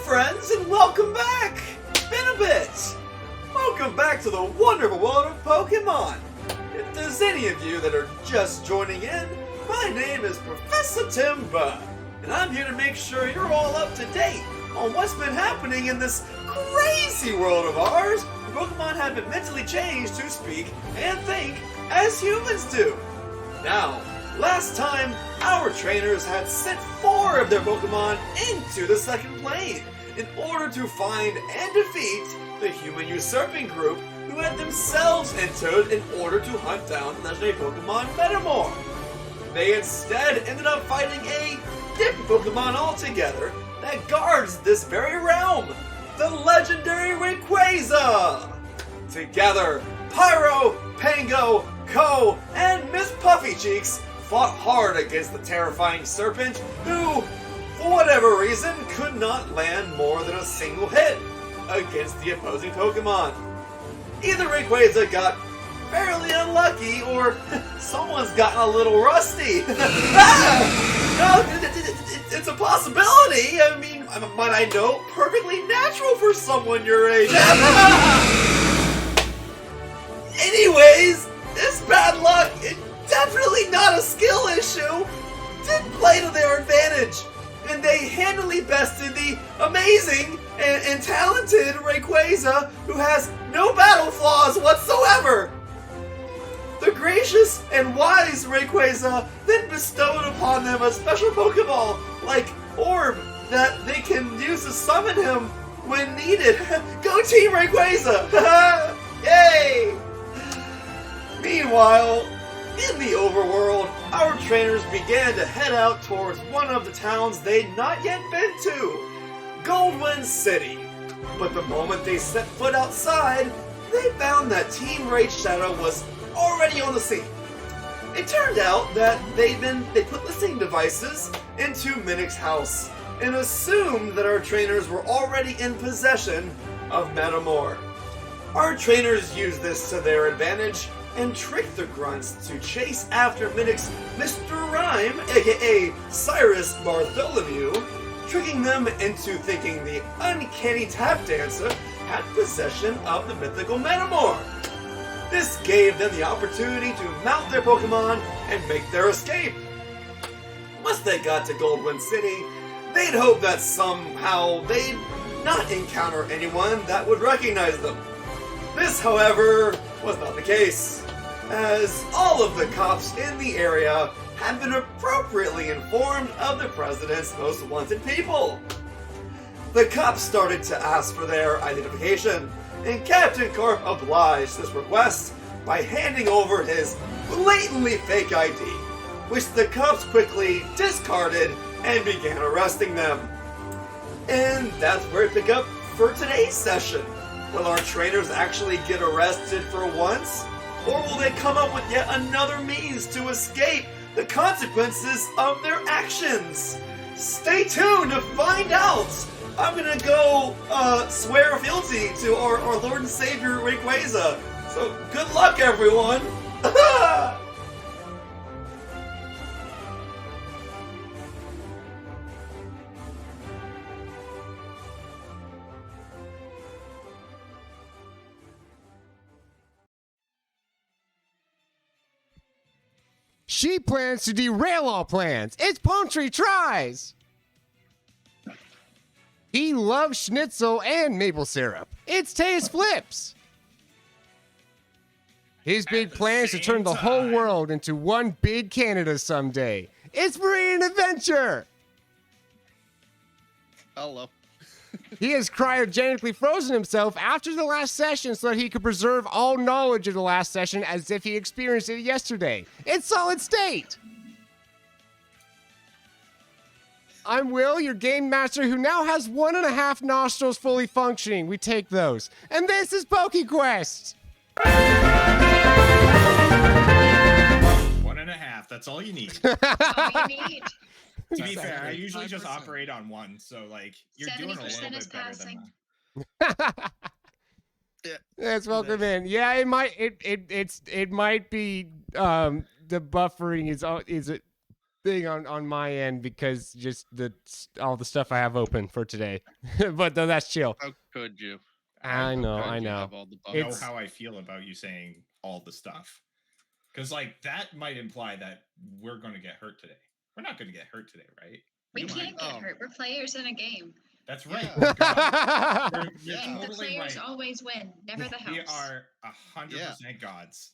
friends, and welcome back! It's been a bit! Welcome back to the wonderful world of Pokemon! If there's any of you that are just joining in, my name is Professor Timber, and I'm here to make sure you're all up to date on what's been happening in this crazy world of ours, where Pokemon have been mentally changed to speak and think as humans do. Now, last time, our trainers had sent 4 of their Pokemon into the second plane in order to find and defeat the human usurping group who had themselves entered in order to hunt down the legendary Pokemon Metamore. They instead ended up fighting a different Pokemon altogether that guards this very realm, the legendary Rayquaza! Together, Pyro, Pango, Ko, and Miss Puffy Cheeks fought hard against the terrifying serpent who, for whatever reason, could not land more than a single hit against the opposing Pokemon. Either Rayquaza got fairly unlucky, or someone's gotten a little rusty. It's a possibility. I mean, might I know, perfectly natural for someone your age. Anyways, this bad luck, it's definitely not a skill issue, did play to their advantage, and they handily bested the amazing and talented Rayquaza, who has no battle flaws whatsoever. The gracious and wise Rayquaza then bestowed upon them a special Pokeball, like Orb, that they can use to summon him when needed. Go Team Rayquaza! Yay! Meanwhile, in the overworld, our trainers began to head out towards one of the towns they'd not yet been to, Goldwind City. But the moment they set foot outside, they found that Team Raid Shadow was already on the scene. It turned out that they put listening devices into Minnick's house and assumed that our trainers were already in possession of Metamore. Our trainers used this to their advantage and tricked the grunts to chase after Minnick's Mr. Rhyme, aka Cyrus Bartholomew, tricking them into thinking the uncanny tap dancer had possession of the mythical Metamore. This gave them the opportunity to mount their Pokemon and make their escape. Once they got to Goldwind City, they'd hope that somehow they'd not encounter anyone that would recognize them. This, however, was not the case, as all of the cops in the area had been appropriately informed of the president's most wanted people. The cops started to ask for their identification, and Captain Karp obliged this request by handing over his blatantly fake ID, which the cops quickly discarded and began arresting them. And that's where we pick up for today's session. Will our trainers actually get arrested for once? Or will they come up with yet another means to escape the consequences of their actions? Stay tuned to find out! I'm gonna go swear fealty to our Lord and Savior Rayquaza. So good luck, everyone! She plans to derail all plans. It's Poultry Tries. He loves schnitzel and maple syrup. It's Taste Flips. His big plan is to turn the whole world into one big Canada someday. It's Marine Adventure. Hello. He has cryogenically frozen himself after the last session so that he could preserve all knowledge of the last session as if he experienced it yesterday. It's Solid State. I'm Will, your game master who now has 1.5 nostrils fully functioning. We take those. And this is PokeQuest. 1.5, that's all you need. That's all you need. To be fair, I usually just operate on 1, so like you're doing a little bit better than that. Yes, welcome in. Yeah, it might be the buffering is thing on my end because just all the stuff I have open for today. But though that's chill. How could you? I know. Have all the You know bugs? how I feel about you saying all the stuff. Because, like, that might imply that we're going to get hurt today. We're not going to get hurt today, right? We can't get hurt. We're players in a game. That's right. Yeah. You're Yeah. The totally players right. always win, never the house. We are 100% gods.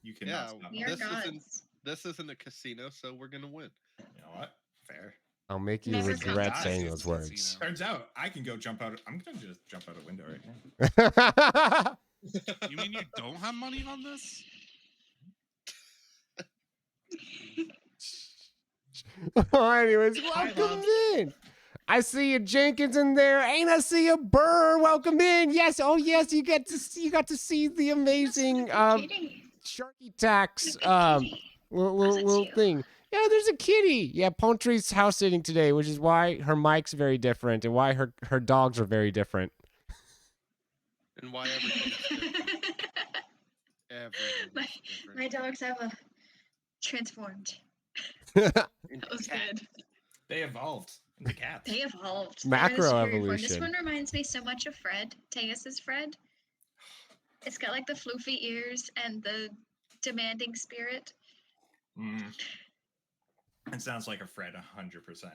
You cannot stop We us. are gods. This isn't a casino, so we're gonna win. You know what? Fair. I'll make you Never regret comes saying to those this words. Turns out I can go jump out. I'm going to just jump out a window right now. You mean you don't have money on this? Anyways, welcome in. I see you, Jenkins, in there. Ain't I see you, Burr? Welcome in. Yes, oh yes, you got to see the amazing Sharky Tax little thing. Yeah, there's a kitty. Yeah, Pontry's house sitting today, which is why her mic's very different and why her dogs are very different. And why everything's different. My dogs have transformed. That was good. They evolved. The cats. They evolved. Macro They're in a superior form. evolution. This one reminds me so much of Fred. Teus's Fred. It's got like the floofy ears and the demanding spirit. It sounds like a Fred 100%.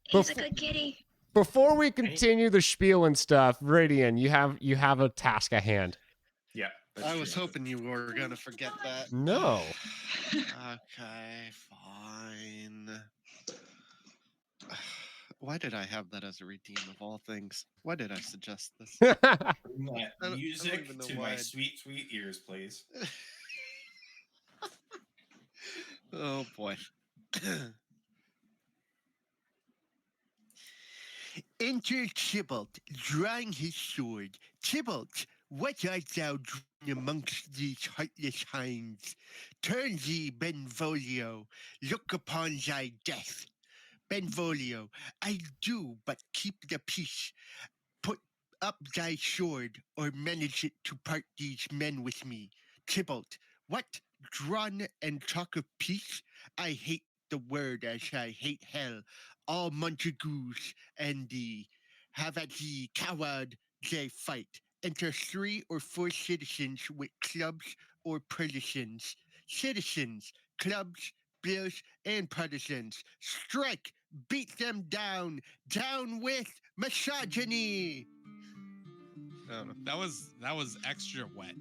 He's a good kitty. Before we continue the spiel and stuff, Viridian, you have a task at hand. Yeah. I was hoping you were gonna forget that. No. Okay, fine. Why did I have that as a redeem of all things? Why did I suggest this? Music even know to why my sweet, sweet ears, please. Oh boy. Enter Tybalt, drawing his sword. Tybalt, what art thou doing amongst these heartless hinds? Turn thee, Benvolio, look upon thy death. Benvolio, I do but keep the peace. Put up thy sword, or manage it to part these men with me. Tybalt, what? Drawn and talk of peace? I hate the word as I hate hell. All Montagues and thee. Have at thee, coward, they fight. Enter 3 or 4 citizens with clubs or partisans. Citizens, clubs, bills, and partisans. Strike, beat them down. Down with misogyny. That was extra wet.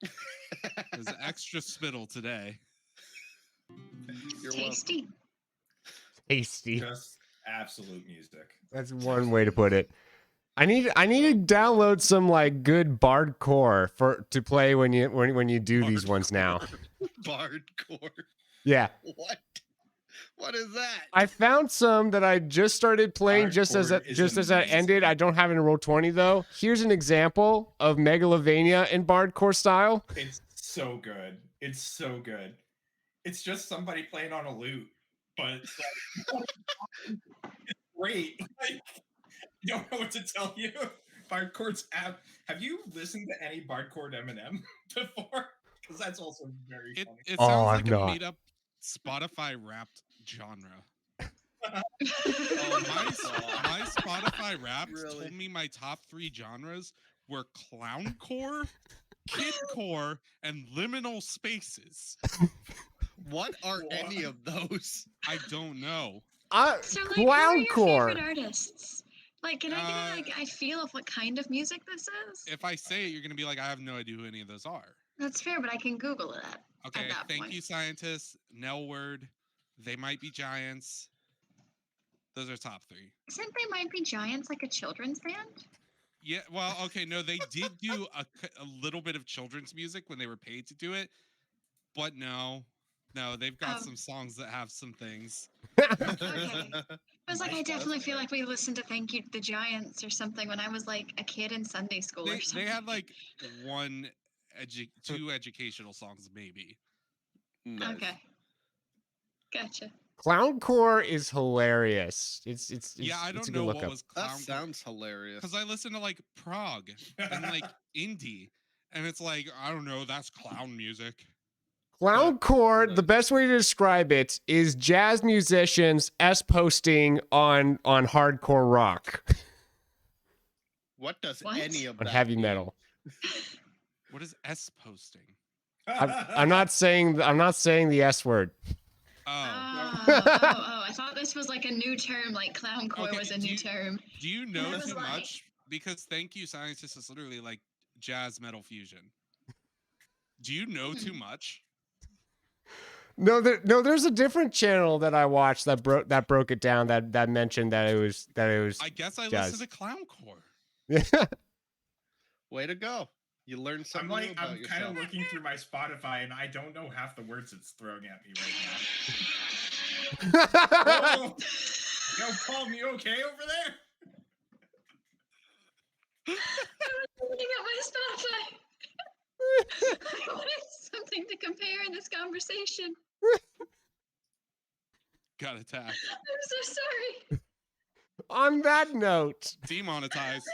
It was extra spittle today. You're Tasty. Tasty. Just absolute music. That's one way to put it. I need to download some like good bardcore to play when you do these ones now. Bardcore. Yeah. What? What is that? I found some that I just started playing just as that ended. I don't have it in Roll20 though. Here's an example of Megalovania in bardcore style. It's so good. It's so good. It's just somebody playing on a lute, but it's great. Like, I don't know what to tell you. Bardcore's app. Have you listened to any Bardcore Eminem before? Because that's also very funny. It sounds like I've a not. made up Spotify wrapped genre. My Spotify Wrapped told me my top 3 genres were clowncore, kidcore, and liminal spaces. What are any of those? I don't know. So, like, who are your Clowncore. favorite artists? Like, can I get a feel of what kind of music this is? If I say it, you're gonna be like, I have no idea who any of those are. That's fair, but I can Google it. Okay, At that thank point. you, scientists. Nelward, They Might Be Giants. Those are top 3. Isn't They Might Be Giants like a children's band? Yeah, well, okay, no, they did do a little bit of children's music when they were paid to do it, but no, they've got some songs that have some things. Okay. I was like, I definitely feel like we listened to Thank You the Giants or something when I was like a kid in Sunday school or something. They had like 2 educational songs, maybe. Nice. Okay. Gotcha. Clowncore is hilarious. It's Yeah, I it's don't a good know look what up. was That clown. sounds hilarious. Because I listen to like prog and like indie, and it's like, I don't know, that's clown music. Clowncore, the best way to describe it is jazz musicians S-posting on hardcore rock, What does What? any of on that heavy mean? metal. What is S posting? I'm not saying the S word. Oh. I thought this was like a new term, like clowncore Okay, was a new term. Do you know I was too like- much? Because Thank You Scientist is literally like jazz metal fusion. Do you know too much? No, there's a different channel that I watched that broke it down that mentioned that it was I guess I jazz. listen to Clowncore. Yeah. Way to go. You learned something new about I'm kind yourself. of looking through my Spotify and I don't know half the words it's throwing at me right now. Oh, yo, Paul, you okay over there? I was opening up my Spotify. I wanted something to compare in this conversation. Got attacked. I'm so sorry. On that note, Demonetized.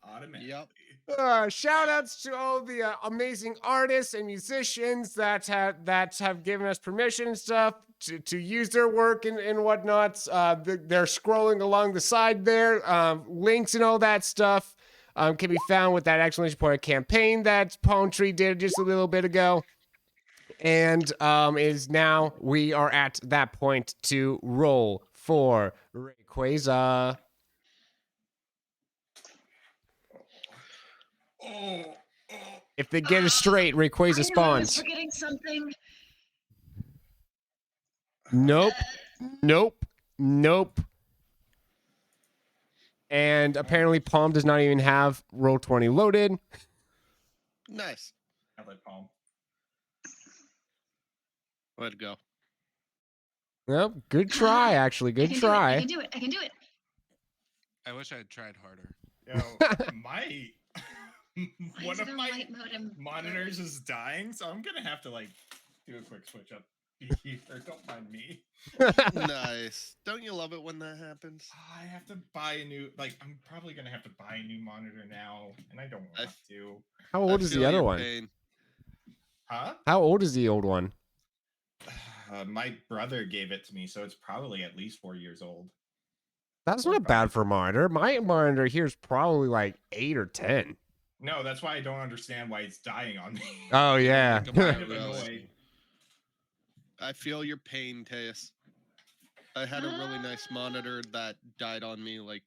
Automatically. Yep. shout outs to all the amazing artists and musicians that have given us permission and stuff to use their work and whatnot. They're scrolling along the side there. Links and all that stuff can be found with that exclamation point campaign that Palm Tree did just a little bit ago. And is now we are at that point to roll for Rayquaza. Oh, If they get it straight, Rayquaza I knew I was spawns. forgetting something. Nope. And apparently Palm does not even have Roll20 loaded. Nice. I like Palm. Way to go. Well, good try, actually. Good I try. can do it. I wish I had tried harder. Yo, my Why one is of it on my light mode and- monitors is dying, so I'm gonna have to like do a quick switch up here. Don't mind me. Nice. Don't you love it when that happens? I have to buy a new. Like, I'm probably gonna have to buy a new monitor now, and I don't want to. How old I is the feel other your one? pain. Huh? How old is the old one? My brother gave it to me, so it's probably at least 4 years old. That's not bad for a monitor. My monitor here is probably like 8 or 10. No, that's why I don't understand why it's dying on me. Oh, yeah. I'm kind of Really? annoyed. I feel your pain, Teus. I had a really nice monitor that died on me like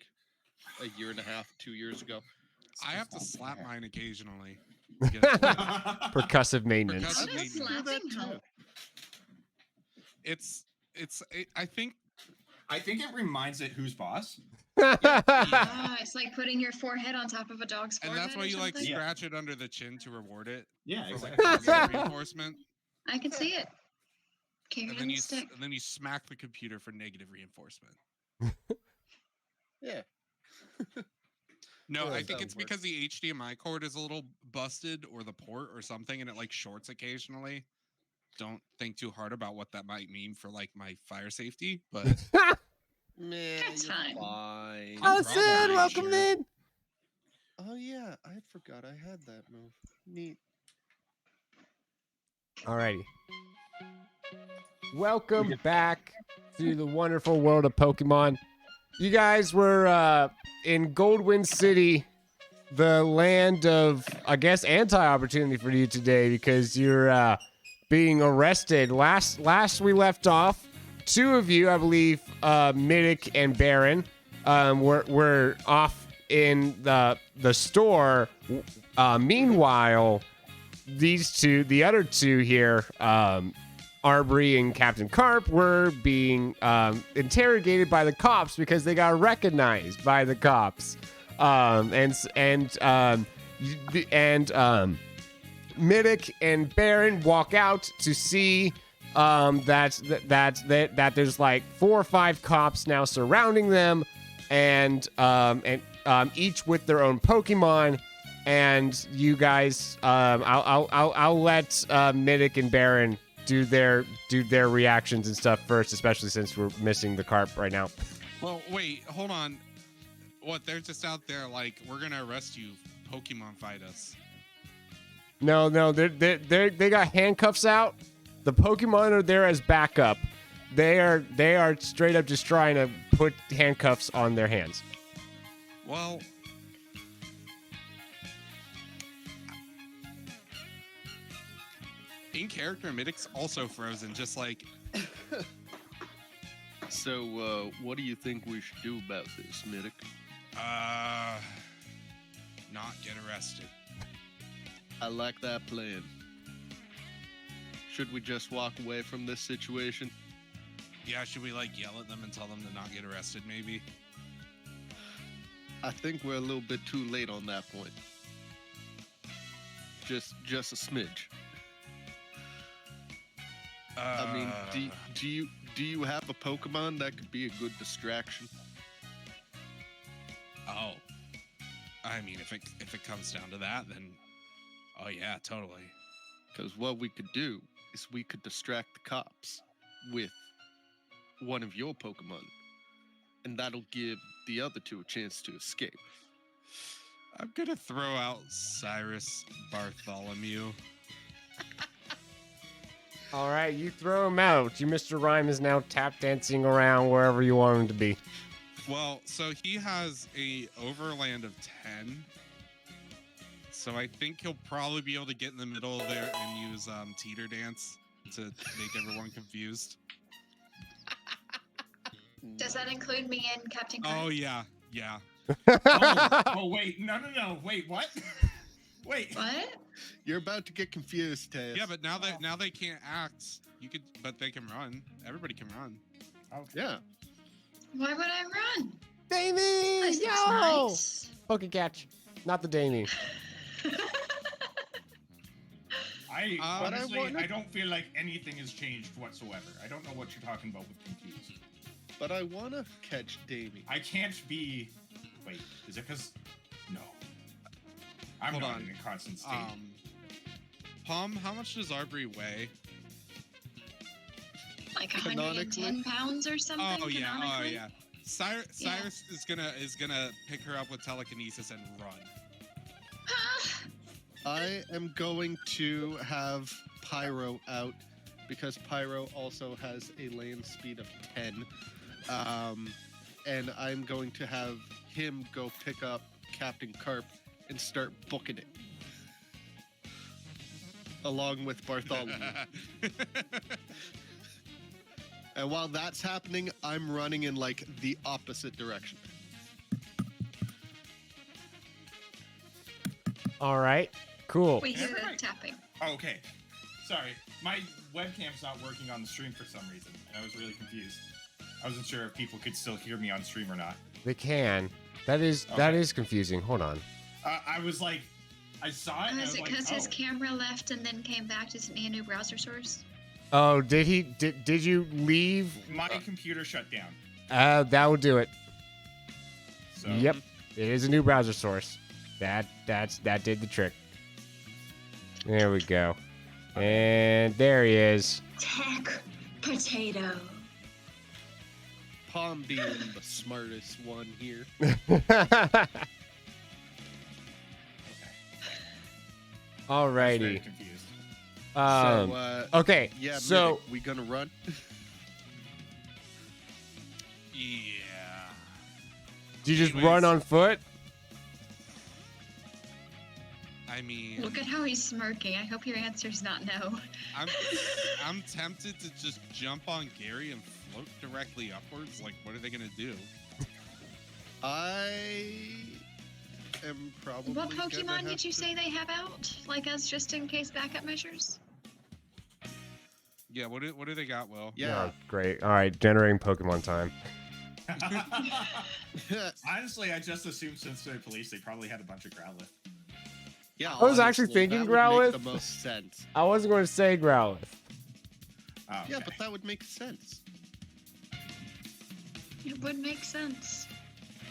a year and a half, 2 years ago. I have to slap mine occasionally. to get it to work. Percussive maintenance. Percussive How does maintenance. slapping help? I think I think it reminds it who's boss. It's like putting your forehead on top of a dog's and forehead. that's why or you like something? Yeah. scratch it under the chin to reward it Yeah, for like exactly. positive reinforcement. I can see it. Carrot And then and you stick. and then you smack the computer for negative reinforcement. Yeah. No, Yeah, I that think it's would work. because the HDMI cord is a little busted or the port or something and it like shorts occasionally. Don't think too hard about what that might mean for like my fire safety, but Man, That's you're fine. fine. Allison, Probably, welcome sure. in. Oh yeah, I forgot I had that move. Neat. Alrighty. Welcome back to the wonderful world of Pokemon. You guys were in Goldwind City, the land of, I guess, anti-opportunity for you today because you're being arrested. Last we left off, two of you, I believe, Middick and Baron, were off in the store. Meanwhile, the other two here, Arbery and Captain Karp, were being interrogated by the cops because they got recognized by the cops. Middick and Baron walk out to see that there's like 4 or 5 cops now surrounding them, and each with their own Pokemon. And you guys, I'll let Middick and Baron do their reactions and stuff first, especially since we're missing the Karp right now. well, wait, hold on. What? They're just out there like we're gonna arrest you. Pokemon fight us. No, they got handcuffs out. The Pokemon are there as backup. They are straight up just trying to put handcuffs on their hands. Well, in character, Midic's also frozen, just like. So, what do you think we should do about this, Midic? Not get arrested. I like that plan. Should we just walk away from this situation? Yeah, should we like yell at them and tell them to not get arrested? Maybe. I think we're a little bit too late on that point. Just a smidge. I mean, do you have a Pokemon that could be a good distraction? Oh, I mean, if it comes down to that, then, oh yeah, totally. Because what we could do is we could distract the cops with one of your Pokemon, and that'll give the other two a chance to escape. I'm gonna throw out Cyrus Bartholomew. All right, you throw him out. You, Mr. Rhyme, is now tap dancing around wherever you want him to be. Well, so he has a overland of 10. So I think he'll probably be able to get in the middle there and use Teeter Dance to make everyone confused. Does that include me and Captain Karp? Oh yeah. Oh wait, no, wait, what? Wait. What? You're about to get confused, Tails. Yeah, but now they can't act. But they can run. Everybody can run. Yeah. Why would I run? Damie, This yo! looks nice. Pokecatch, not the Damie. Honestly, I don't feel like anything has changed whatsoever. I don't know what you're talking about with confused. But I want to catch Davey. I can't be... Wait, is it because... No. I'm Hold not on. in a constant state. Palm, how much does Arbery weigh? Like 110 pounds or something? Oh yeah. canonically? Cyrus is gonna pick her up with telekinesis and run. I am going to have Pyro out because Pyro also has a land speed of 10. And I'm going to have him go pick up Captain Karp and start booking it. Along with Bartholomew. And while that's happening, I'm running in like the opposite direction. All right, cool. We hear the Everybody- tapping. Oh, okay. Sorry. My webcam's not working on the stream for some reason, and I was really confused. I wasn't sure if people could still hear me on stream or not. They can. That is confusing. Hold on. I was like, I saw it, and I Is was it like, because his oh. camera left and then came back? Does it need a new browser source? Oh, did he? Did you leave? My computer shut down. That would do it. So Yep, it is a new browser source. That did the trick. There we go. And there he is. Tech potato. Palm being the smartest one here. I was very Alrighty. confused. Okay. Yeah, So Midic, we gonna run? Yeah. do you just Anyways. run on foot? I mean, Look at how he's smirking. I hope your answer's not no. I'm tempted to just jump on Gary and float directly upwards. Like, what are they gonna do? I am probably. What gonna Pokemon have did you to- say they have out? Like as just in case backup measures? Yeah. What do they got, Will? Yeah. Oh, great. All right, generating Pokemon time. Honestly, I just assumed since they're police, they probably had a bunch of Growlithe. Yeah. I was actually honestly, thinking that would make Growlithe. the most sense. I wasn't going to say Growlithe. Oh, Yeah, okay. but that would make sense. It would make sense.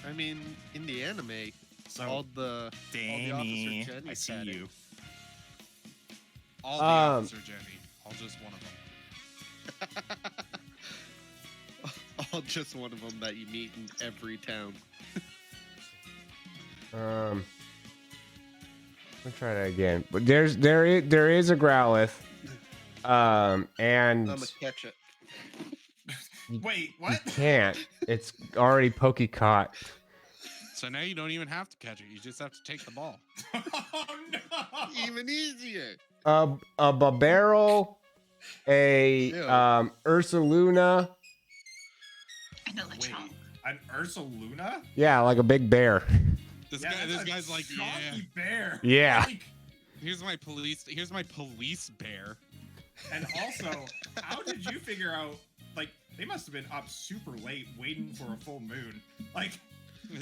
I mean, in the anime, So, all the Danny, Officer Jenny I see had it. you. All the Um, Officer Jenny. All just one of them. all just one of them that you meet in every town. Let's try that again. But there is a Growlithe. And I'm gonna catch it. Wait, you what? can't. It's already caught. So now you don't even have to catch it. You just have to take the ball. Oh no! Even easier. A Barbarrel, a Ew. Ursaluna. An Electron. Wait, an Ursaluna? Yeah, like a big bear. This Yeah, guy, that's this a guy's like, yeah. chalky bear. Yeah. Like, Here's my police bear. and also, how did you figure out? Like, they must have been up super late waiting for a full moon. Like,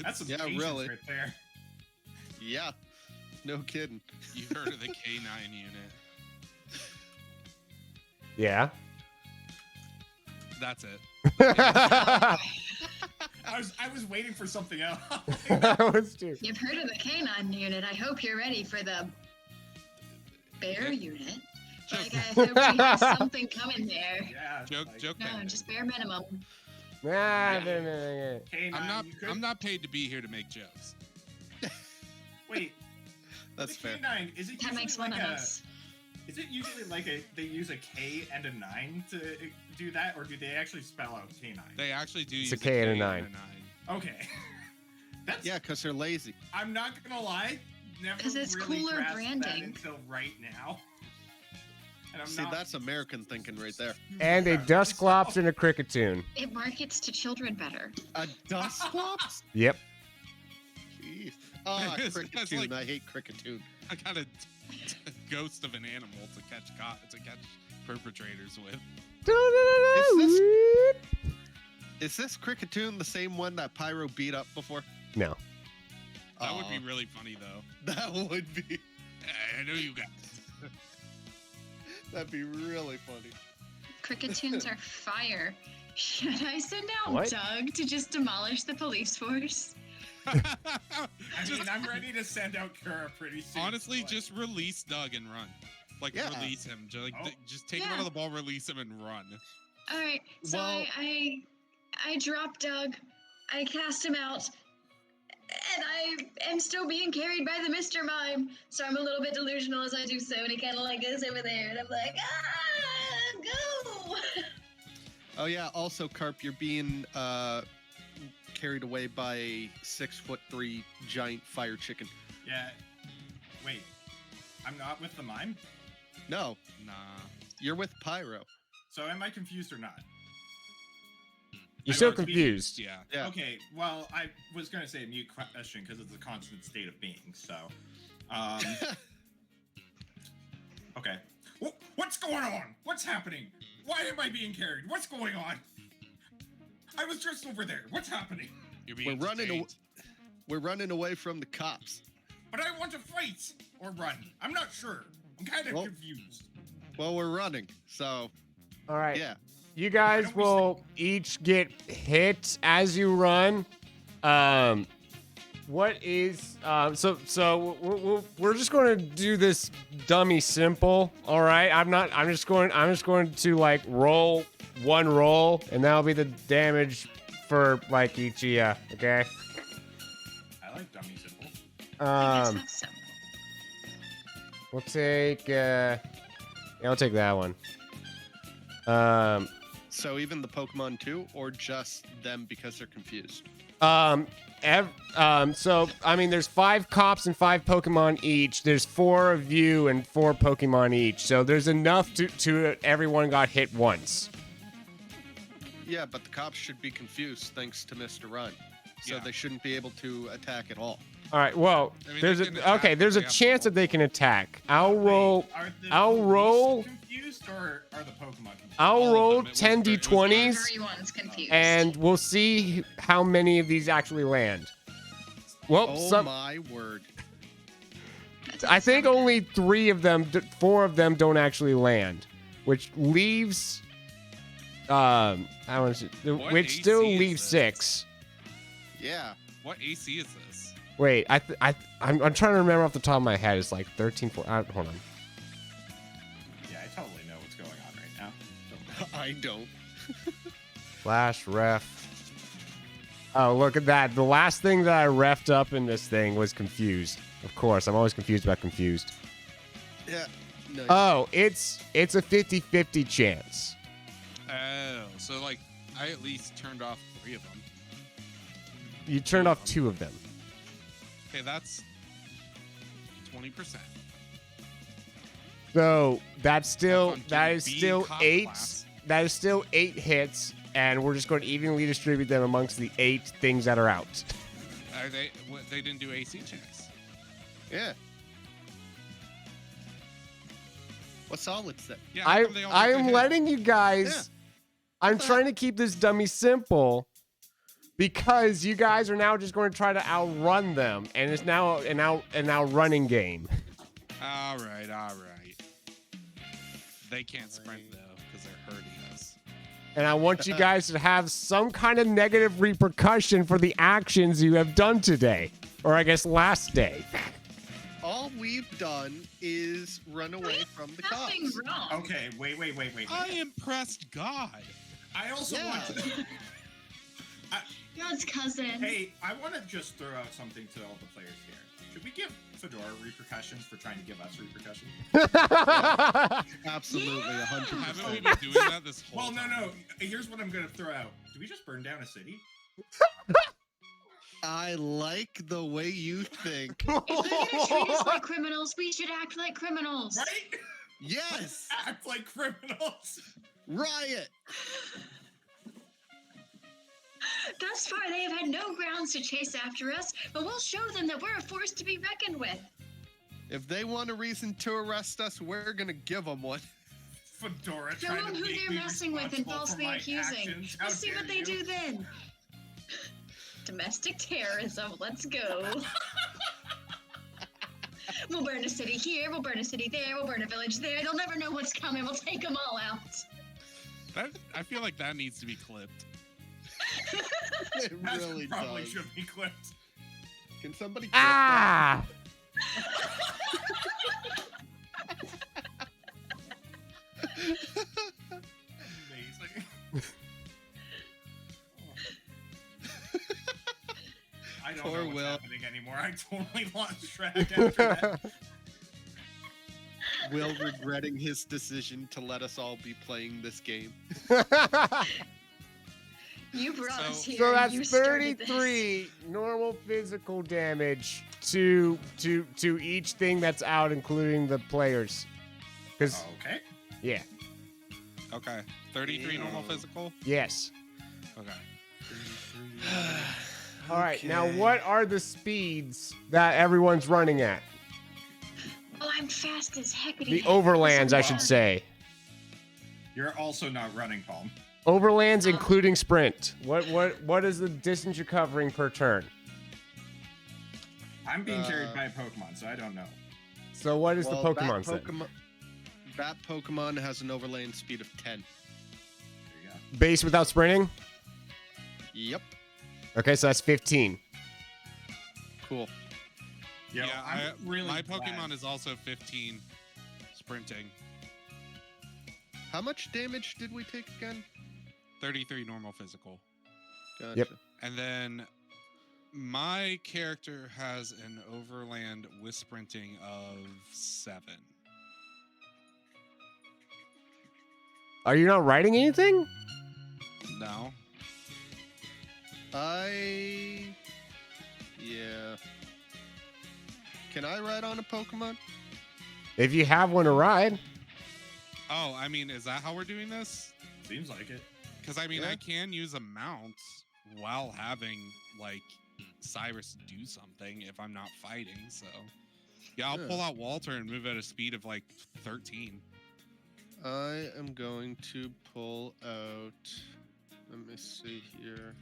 that's some Yeah, patience really. right there. Yeah. No kidding. You heard of the K9 unit? Yeah. That's it. That I was waiting for something else. was too. You've heard of the canine unit. I hope you're ready for the bear unit. Like, I hope we have something coming there. Yeah. Joke, like, joke. No, bandit. just bare minimum. K9, I'm not paid to be here to make jokes. Wait. That's the fair. K9, is it That usually makes like one of a? us. Is it usually like they use a K and a 9 to do that, or do they actually spell out K9? They actually do It's use a K and a 9. Okay. That's. Yeah, because they're lazy. I'm not gonna lie. Never 'Cause it's really cooler grasped branding. that until right now. And I'm See, not that's American thinking right there. And a Dusclops and a Cricketune. It markets to children better. A Dusclops? Yep. Jeez. Ah, That's Cricketune. like- I hate Cricketune. I got a ghost of an animal to catch perpetrators with. Is this Cricketune the same one that Pyro beat up before? No. That would be Aw, really funny though. That would be. I know you guys. That'd be really funny. Cricketune are fire. Should I send out What? Doug to just demolish the police force? I mean, I'm ready to send out Kara pretty soon. Honestly, but- just release Doug and run. Like Yeah. release him. Just take him Yeah. out of the ball, release him, and run. All right. So Well- I drop Doug. I cast him out. And I am still being carried by the Mr. Mime. So I'm a little bit delusional as I do so. And he kind of like goes over there. And I'm like, go! Oh yeah. Also, Karp, you're being carried away by a 6'3" giant fire chicken. Yeah. Wait. I'm not with the mime? No, Nah. you're with Pyro. So am I confused or not? You're I still want to be- confused. Yeah. Yeah. Okay, well, I was going to say a mute question because it's a constant state of being, so. Okay. What's going on? What's happening? Why am I being carried? What's going on? I was just over there. What's happening? You're We're being running. detained. We're running away from the cops. But I want to fight or run. I'm not sure. I'm kind of Well- confused. Well, we're running. So All right. yeah. You guys don't we will each get hit as you run. What is we're just going to do this dummy simple. All right. I'm just going to like roll one roll, and that'll be the damage for like each of you. Okay. I like dummy simple. I guess that's simple. We'll take I'll take that one. So even the Pokemon too, or just them because they're confused? So I mean, there's 5 cops and 5 Pokemon each. There's 4 of you and 4 Pokemon each. So there's enough to everyone got hit once. Yeah, but the cops should be confused thanks to Mr. Run. So Yeah. they shouldn't be able to attack at all. All right. Well, I mean, there's they can attack, but there's a they have to chance roll. that they can attack. I'll roll. Wait, are the I'll police roll- confused or are the Pokemon confused? I'll All of roll them. It was 10 very- it was d20s, Everyone's confused. and we'll see how many of these actually land. Well, Oh my word. That's I think something. only 4 of them don't actually land, which leaves, What which still AC is leaves this? 6. Yeah. What AC is this? Wait, I'm trying to remember off the top of my head. It's like 13, 14. Hold on. Yeah, I totally know what's going on right now. I don't. Flash ref. Oh, look at that. The last thing that I refed up in this thing was confused. Of course, I'm always confused about confused. Yeah. No, Oh, it's a 50-50 chance. Oh, so like I at least turned off 3 of them. You turned off 2 of them. Okay, that's 20%. So that That's is on still cop 8. class. That is still 8 hits, and we're just going to evenly distribute them amongst the 8 things that are out. They didn't do AC checks. yeah. What's solid say? Yeah, how come they all get I to am hit? letting you guys. Yeah. I'm trying to keep this dummy simple because you guys are now just going to try to outrun them, and it's now an outrunning game. All right. They can't sprint though because they're hurting us. And I want you guys to have some kind of negative repercussion for the actions you have done today, or I guess last day. All we've done is run away from the Nothing cops. wrong. Okay, wait. I impressed God. I also Yeah. want to. God's cousin. Hey, I want to just throw out something to all the players here. Should we give Fedora repercussions for trying to give us repercussions? Absolutely, 100%. Haven't we been doing that this whole Well, time? no. Here's what I'm gonna throw out. Do we just burn down a city? I like the way you think. If they're gonna treat us like criminals, we should act like criminals. Right? Yes! Act like criminals. Riot! Thus far, they have had no grounds to chase after us, but we'll show them that we're a force to be reckoned with. If they want a reason to arrest us, we're gonna give them one. Fedora Show trying them to who make they're me messing with and responsible for falsely my accusing. actions. How We'll see what dare they you. do then. Domestic terrorism, let's go. We'll burn a city here, we'll burn a city there, we'll burn a village there. They'll never know what's coming. We'll take them all out. I feel like that needs to be clipped. It That really probably does. should be clipped. Can somebody clip Ah! Amazing. I don't Poor know what's Will. happening anymore. I totally lost track after that. that? Will regretting his decision to let us all be playing this game. You brought us here. So that's you started this. 33 normal physical damage to each thing that's out, including the players. Because Okay. yeah, Okay. 33 normal physical? yes. Okay. All right, now what are the speeds that everyone's running at? Oh, I'm fast as heck. The overlands, I should say. You're also not running, Palm. Overlands, including sprint. What is the distance you're covering per turn? I'm being carried by a Pokemon, so I don't know. So what is the Pokemon set? That Pokemon has an overland speed of 10. There you go. Base without sprinting? Yep. Okay, so that's 15. Cool. Yo, Yeah, I'm really my glad. Pokemon is also 15 sprinting. How much damage did we take again? 33 normal physical. Gotcha. Yep. And then my character has an overland with sprinting of 7. Are you not writing anything? No. Yeah. Can I ride on a Pokemon? If you have one to ride. Oh, I mean, is that how we're doing this? Seems like it. Because I mean, Yeah. I can use a mount while having like Cyrus do something if I'm not fighting. So yeah, I'll Yeah. pull out Walter and move at a speed of like 13. I am going to pull out. Let me see here.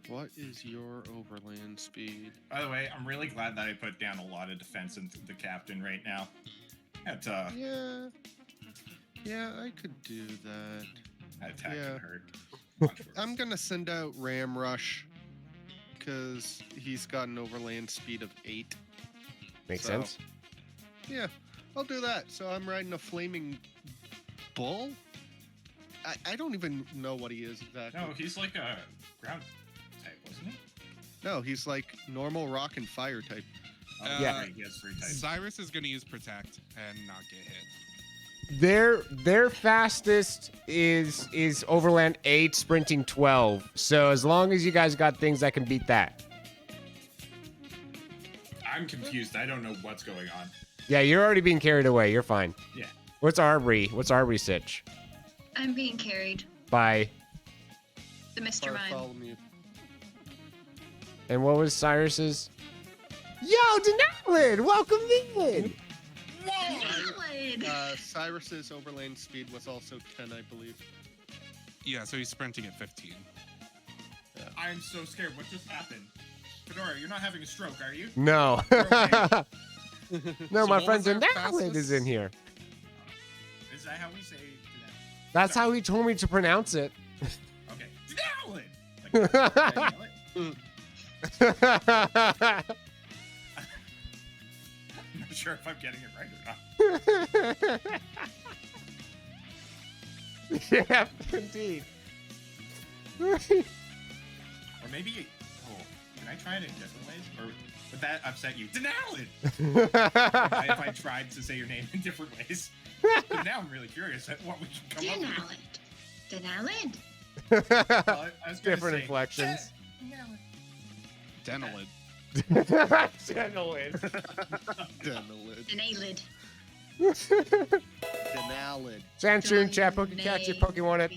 What is your overland speed? By the way, I'm really glad that I put down a lot of defense into the captain right now. That Yeah, I could do that. attack Yeah. can hurt. Much worse. I'm gonna send out Ram Rush because he's got an overland speed of 8. Makes So- sense. Yeah, I'll do that. So I'm riding a flaming bull. I don't even know what he is exactly. No, he's like a ground type, wasn't he? No, he's like normal rock and fire type. Yeah. He has 3 types. Cyrus is going to use Protect and not get hit. Their fastest is Overland 8, sprinting 12. So as long as you guys got things that can beat that. I'm confused. I don't know what's going on. Yeah, you're already being carried away. You're fine. Yeah. What's Arbery? What's Arbery's sitch? I'm being carried. By. The Mr. Mime. Bartholomew. And what was Cyrus's? Yo, Denalid, welcome in. Valid. Cyrus's overland speed was also 10, I believe. Yeah, so he's sprinting at 15. I'm so scared. What just happened? Fedora, you're not having a stroke, are you? No. Okay. No, So my what friend was our Denalid is in fastest? here. Is that how we say that? That's how he told me to pronounce it. Okay. Denalid! Like, Denalid? I'm not sure if I'm getting it right or not. Yeah, indeed. Or maybe. Oh, can I try it in different ways? Or would that upset you? Denalid! if I tried to say your name in different ways. But now I'm really curious at what we can come up with. Denalid. Well, I was gonna Different say, inflections. Denalid. Denalid. Denalid. Denalid. Denalid. Sanshoon, chat, Pokecatch, your Pokemon it.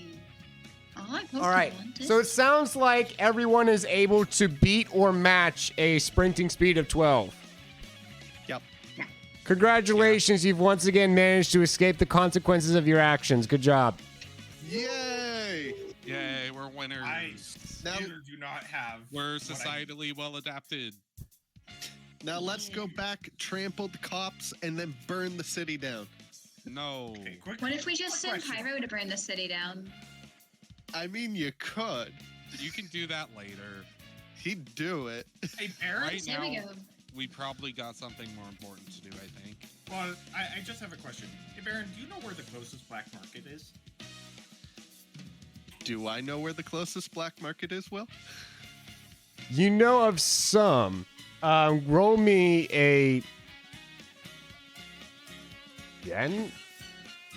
Oh, I All right. Pokemon. So it sounds like everyone is able to beat or match a sprinting speed of 12. Yep. Congratulations, you've once again managed to escape the consequences of your actions. Good job. Yay! Yay, we're winners. I Now- still do not have. We're what I- societally well adapted. Now let's go back, trample the cops, and then burn the city down. No. Okay, quick. What if we just quick send question. Pyro to burn the city down? I mean, you could. You can do that later. He'd do it. Hey, Baron. Right There we now, go. we probably got something more important to do, I think. Well, I just have a question. Hey, Baron, do you know where the closest black market is? Do I know where the closest black market is, Will? You know of some. Roll me a. Gen?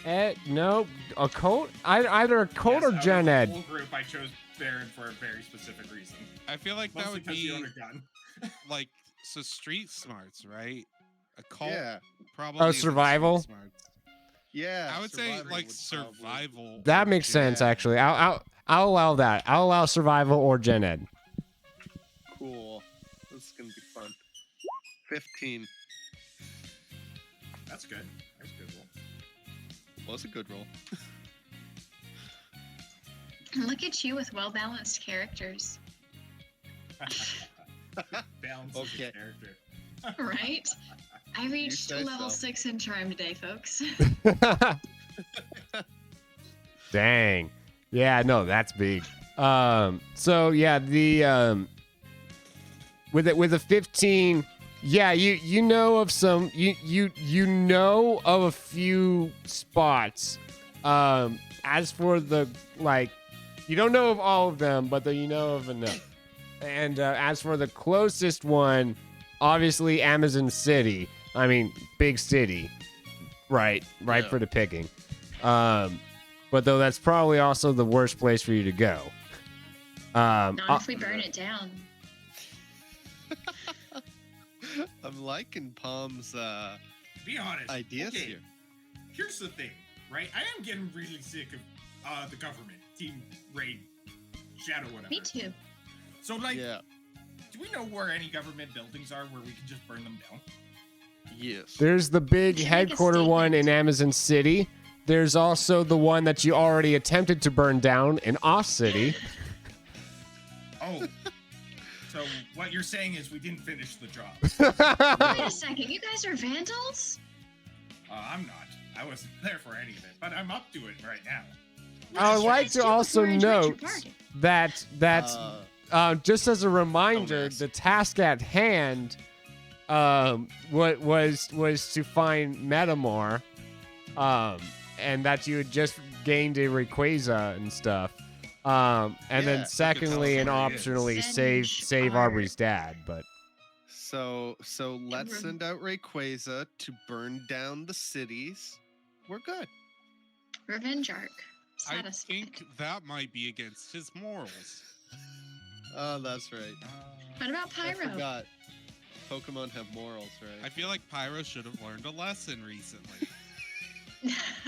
Ed? No, a code? Either a code or Yes, Gen out of Ed. the whole group, I chose Baron for a very specific reason. I feel like that Mostly would because you be own a gun. like so street smarts, right? A cult Yeah. probably. isn't street survival? Oh, smarts. Yeah. I would say survival like would probably- survival. That or makes sense, gen. actually. I'll allow that. I'll allow survival or Gen Ed. Cool. This is gonna be fun. 15 That's good. That's a good roll. was a good roll. Look at you with well-balanced characters, Balance Okay. of the character. right? I reached say level so. 6 in Charm today, folks. Dang. Yeah, no, that's big. So yeah, the with a 15, yeah, you know of some you know of a few spots. As for the like, you don't know of all of them, but you know of enough. And as for the closest one, obviously Amazon City. I mean, big city, right Yeah. for the picking. But though that's probably also the worst place for you to go. Not if we burn it down. I'm liking Palm's Be honest. ideas okay, here. Here's the thing, right? I am getting really sick of the government, Team Raid, Shadow, whatever. Me too. So, like, Yeah. do we know where any government buildings are where we can just burn them down? Yes. There's the big You should make a headquarter one in statement. Amazon City. There's also the one that you already attempted to burn down in Off City. Oh. So what you're saying is we didn't finish the job. Wait a second, you guys are vandals? I'm not. I wasn't there for any of it, but I'm up to it right now. I would like to also note that just as a reminder, yes. the task at hand, what was to find Metamor, and that you had just gained a Rayquaza and stuff. And Yeah, you then could secondly tell and us where he is. optionally Send save our- Aubrey's dad, but So let's send out Rayquaza to burn down the cities. We're good. Revenge arc. I Satisfied. think that might be against his morals. Oh, that's right. What about I Pyro? forgot. Pokemon have morals, right? I feel like Pyro should have learned a lesson recently.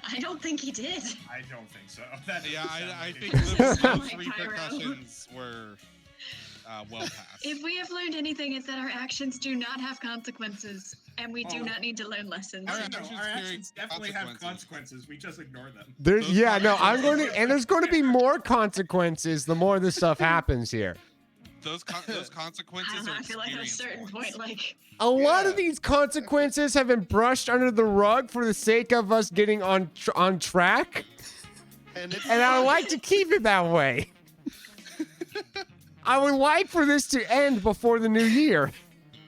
I don't think he did. I don't think so. That doesn't Yeah, sound I like think it. those Like Pyro. repercussions were well past. If we have learned anything, it's that our actions do not have consequences, and we do Oh. not need to learn lessons. Our No, actions our carry actions definitely have consequences. consequences. We just ignore them. There's Those yeah, no, I'm consequences- going to, and there's going to be more consequences the more this stuff happens here. Those I consequences don't know. are I feel like at a certain experience point, points. like A lot of Yeah. these consequences have been brushed under the rug for the sake of us getting on track, And it's and I would like to keep it that way. I would like for this to end before the new year.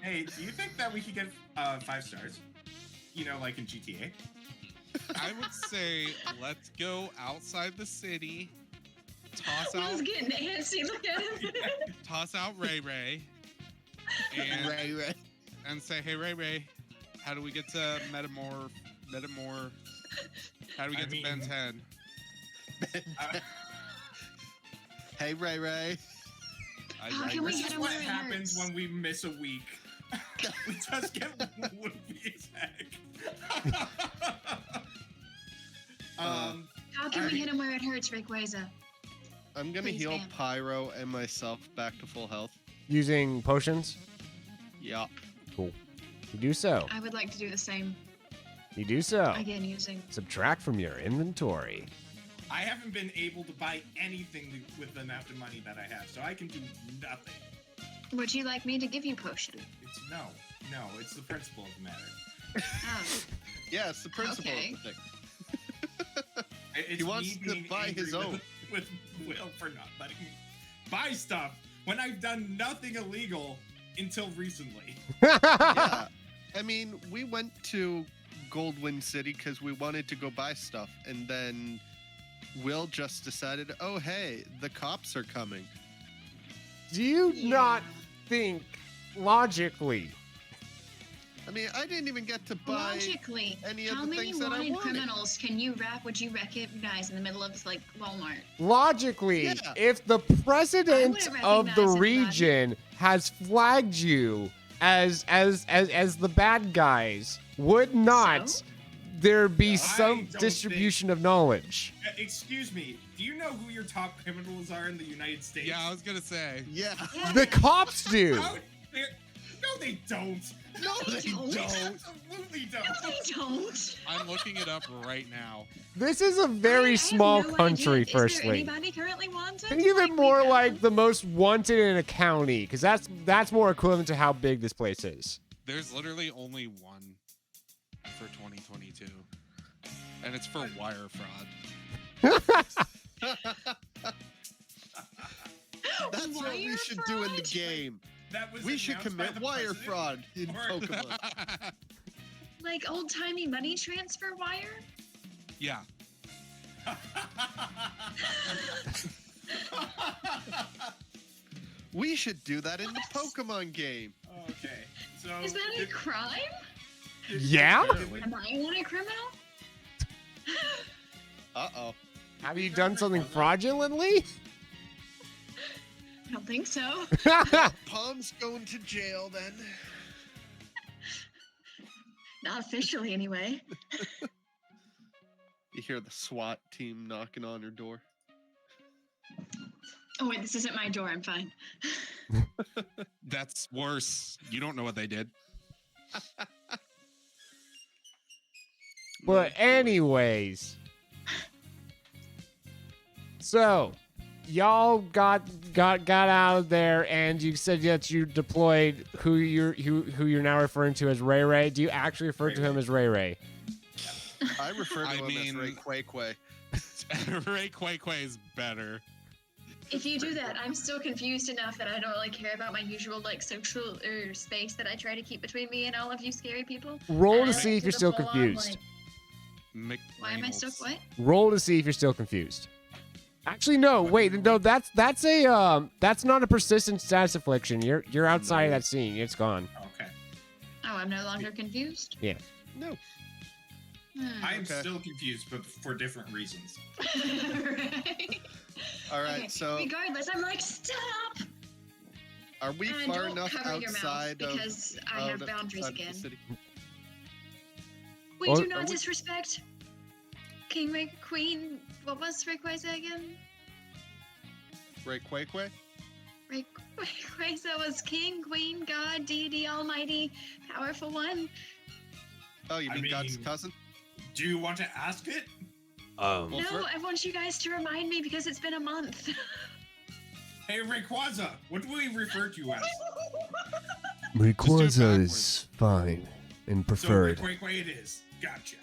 Hey, do you think that we could get 5 stars? You know, like in GTA? I would say let's go outside the city, toss out Will's getting antsy. Look at him. Ray Ray, and Right. and say, hey Ray Ray, how do we get to Metamore? How do we I get to Ben mean- 10? Hey, Ray. How can we This get is him what where it happens hurts? when we miss a week. We just get loopy as heck. How can we hit him where it hurts, Rayquaza? I'm gonna Please, heal ma'am. Pyro and myself back to full health. Using potions, Yeah. cool. You do so. I would like to do the same. You do so. Again, using. Subtract from your inventory. I haven't been able to buy anything with the amount of money that I have, so I can do nothing. Would you like me to give you potion? It's no, it's the principle of the matter. Oh, Yeah, it's the principle Okay. of the thing. It's He wants me to being buy his angry own. with Will for not letting me buy stuff when I've done nothing illegal until recently. Yeah. I mean, we went to Goldwind City because we wanted to go buy stuff, and then Will just decided, oh, hey, the cops are coming. Do you Yeah. not think logically? I mean, I didn't even get to buy logically, any of how the many things that I wanted wanted. criminals would you recognize in the middle of like Walmart? Logically, Yeah. if the president wouldn't of the recognize anybody. region has flagged you as the bad guys, would not So? there be I some don't distribution of knowledge? Excuse me, do you know who your top criminals are in the United States? Yeah, I was gonna say. Yeah. Yeah. The cops do. How- they're- No, they don't. No, they don't. They don't. absolutely No, don't. they don't. I'm looking it up right now. This is a I very have small no country, idea. Is there firstly. anybody currently wanted? Think of it we more know? like the most wanted in a county, because that's more equivalent to how big this place is. There's literally only one for 2022, and it's for wire fraud. That's what we Wire should do in the fraud? game. That was We should announced by commit the wire president. fraud in Or- Pokemon. Like old timey money transfer wire? Yeah. We should do that in the Pokemon game. Okay, so Is that a crime? Yeah? Am I one a criminal? Uh-oh. Have you done something fraudulently? I don't think so. Palm's going to jail then. Not officially, anyway. You hear the SWAT team knocking on her door. Oh wait, this isn't my door. I'm fine. That's worse. You don't know what they did. But anyways, so y'all got out of there, and you said that you deployed who you're now referring to as Ray Ray. Do you actually refer to him as Ray Ray? I refer to I him as mean- Ray Quakeway. Ray Quay is better. If you do that, I'm still confused enough that I don't really care about my usual like social or space that I try to keep between me and all of you scary people. Roll to And see if to you're the still full-on, confused. like, why am I still what? Roll to see if you're still confused. Actually, no. Wait, no. That's not a persistent status affliction. You're outside of that scene. It's gone. Okay. I'm no longer confused. No. I'm Okay. still confused, but for different reasons. Right. All right. Okay, So, regardless, I'm like, stop! are we And far don't enough cover your mouth outside of? because I have boundaries outside of the again. city? We Or- do are not we- disrespect King, Queen. What was Rayquaza again? Rayquaza? Rayquaza was King, Queen, God, Deity, Almighty, Powerful One. Oh, you I mean God's mean- cousin? Do you want to ask it? Well, No, for- I want you guys to remind me because it's been a month. Hey, Rayquaza, what do we refer to you as? Rayquaza backwards. is fine and So, preferred. Rayquaza it is. Gotcha.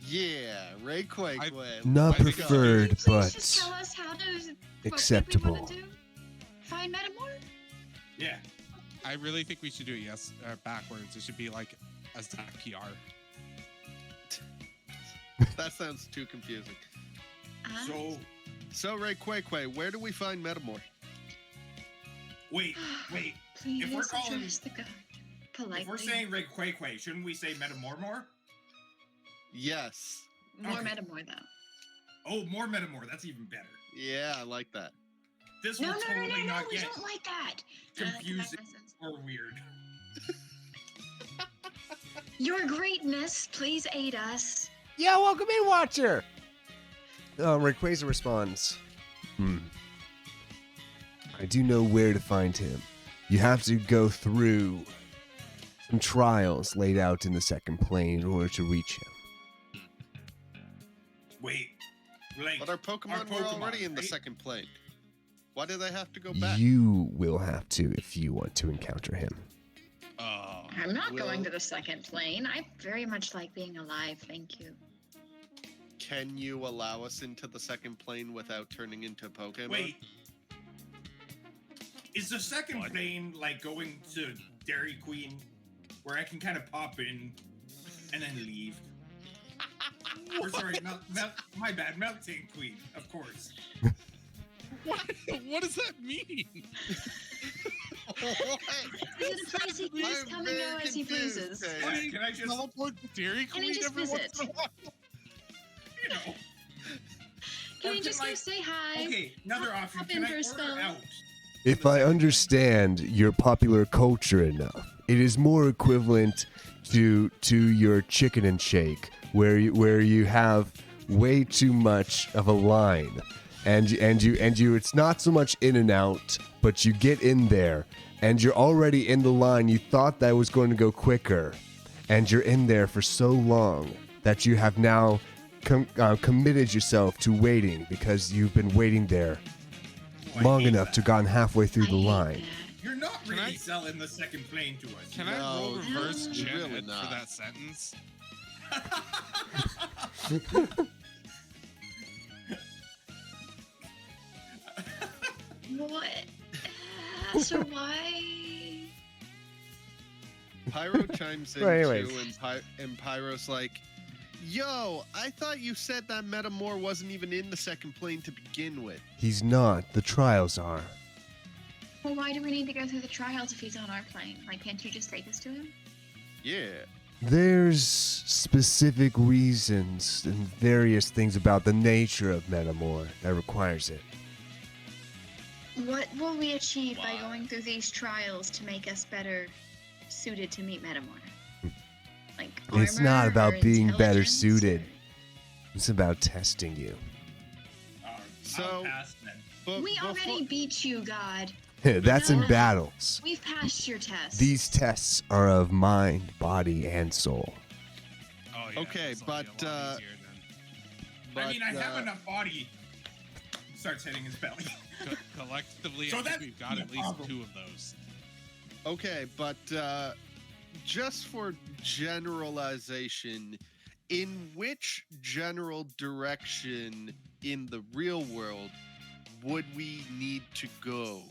Yeah, Rayquaza. Not I think- preferred, Please but just tell us how to acceptable. What we wanna do. Find Metamore? Yeah. I really think we should do it backwards. It should be like a Zakiar. That sounds too confusing. So, So, Rayquaza, where do we find Metamore? wait. Please if we're calling- address the god politely. If we're saying Rayquaza, shouldn't we say Metamormor? Yes. More Okay. Metamore, though. Oh, more Metamor. That's even better. Yeah, I like that. This No, will no, no, totally no, no, not we get don't like that. confusing or weird. Your greatness, please aid us. yeah, welcome in, Watcher. Rayquaza responds, I do know where to find him. You have to go through some trials laid out in the second plane in order to reach him. Wait. Like, But our Pokemon were already in the right? second plane. Why do they have to go back? You will have to if you want to encounter him. Oh. I'm not going Will- to the second plane. I very much like being alive, thank you. Can you allow us into the second plane without turning into Pokemon? Wait. Is the second plane like going to Dairy Queen where I can kind of pop in and then leave? Or sorry, my bad, Melting Queen, of course. What does that mean? Is it a place he can just I'm come and go very as he confused, pleases? Tay. Yeah, can I just, Teleport to Dairy Can he Queen just every once visit? in a while? you know? Can Or we just go like- say hi? Okay, another option. Hop Can in I for a order spell. out? If I understand your popular culture enough, it is more equivalent to your chicken and shake, where you have way too much of a line, and you it's not so much in and out, but you get in there, and you're already in the line. You thought that was going to go quicker, and you're in there for so long that you have now committed yourself to waiting because you've been waiting there Oh, I long hate enough that. to gotten halfway through the I hate line. that. You're not Can really I- selling the second plane to us. Can No, I roll reverse no, gen really ed not. for that sentence? What? So why? Pyro chimes in Well, anyways. too, and Pyro's like, "Yo, I thought you said that Metamore wasn't even in the second plane to begin with." He's not. The trials are. Well, why do we need to go through the trials if he's on our plane? Like, can't you just take us to him? Yeah. There's specific reasons and various things about the nature of Metamore that requires it. What will we achieve by Why? going through these trials to make us better suited to meet Metamore? Like, It's not armor about or being better intelligence suited. or- It's about testing you. So- I'll pass then. But We already beat you, God. That's in No. battles. We've passed your test. These tests are of mind, body, and soul. Oh, yeah, Okay, this will be a but, lot easier then. I mean, I have uh, enough body. Starts hitting his belly. Collectively, So I think that's we've got no at least problem. 2 of those. Okay, but just for generalization, in which general direction in the real world would we need to go?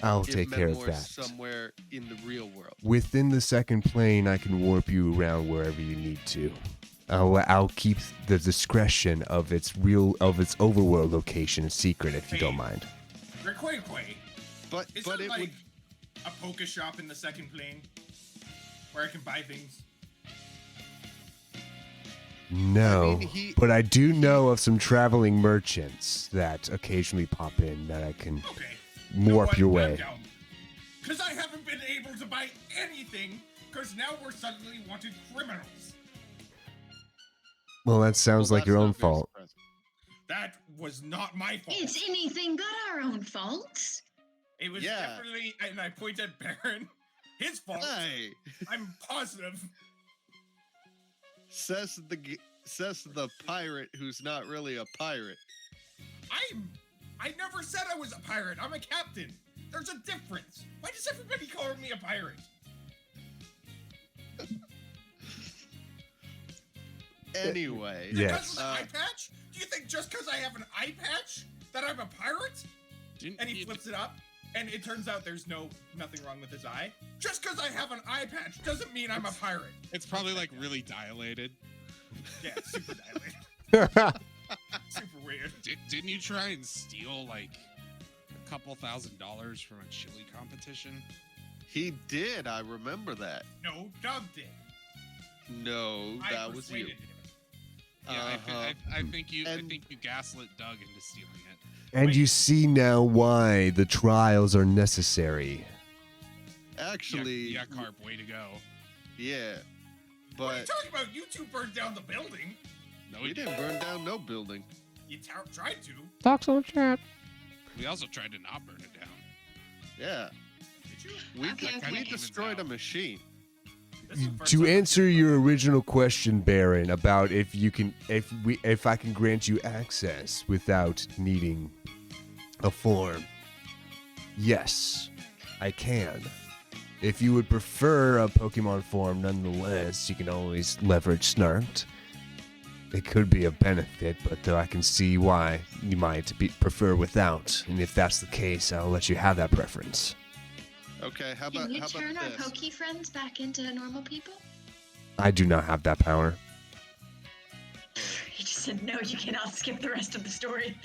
I'll if take care of Metamore's that. somewhere in the real world. Within the second plane, I can warp you around wherever you need to. I'll keep the discretion of its overworld location a secret if you don't mind. Rayquaza. But Is but there it like would a Poke Shop in the second plane? where I can buy things? No, I mean, but I do know of some traveling merchants that occasionally pop in that I can Okay. warp your way. Because I haven't been able to buy anything, because now we're suddenly wanted criminals. Well, that sounds Well, like your that's own not very fault. surprising. That was not my fault. It's anything but our own fault. It was Yeah. definitely, and I point at Baron, his fault. Hey, I'm positive. says the pirate who's not really a pirate. I never said I was a pirate. I'm a captain. There's a difference. Why does everybody call me a pirate? Anyway, Yes. Because of an eye patch? Do you think just because I have an eye patch that I'm a pirate? And he flips it up, and it turns out there's nothing wrong with his eye. Just because I have an eye patch doesn't mean I'm a pirate. It's probably like really dilated. Yeah, it's super dilated. Super weird. Didn't you try and steal like a couple $1,000s from a chili competition? he did. I remember that. No, Doug did. No, I that was you. persuaded him. Yeah, Uh-huh. I think you And- gaslit Doug into stealing it. And you see now why the trials are necessary. Actually, Yeah, Karp, way to go. yeah. What are you But talking about? You two burned down the building. No, we didn't burn down no building. You tried to. Talks on chat. We also tried to not burn it down. Yeah, Did you? we Okay, okay. we destroyed a machine. This is the first To time I've answer seen your original question, Baron, about if I can grant you access without needing a form, yes, I can. If you would prefer a Pokemon form, nonetheless, you can always leverage Snarked. It could be a benefit, but I can see why you might prefer without. And if that's the case, I'll let you have that preference. Okay, how Can about you how turn about our this? Poke friends back into normal people? I do not have that power. He just said, no, you cannot skip the rest of the story.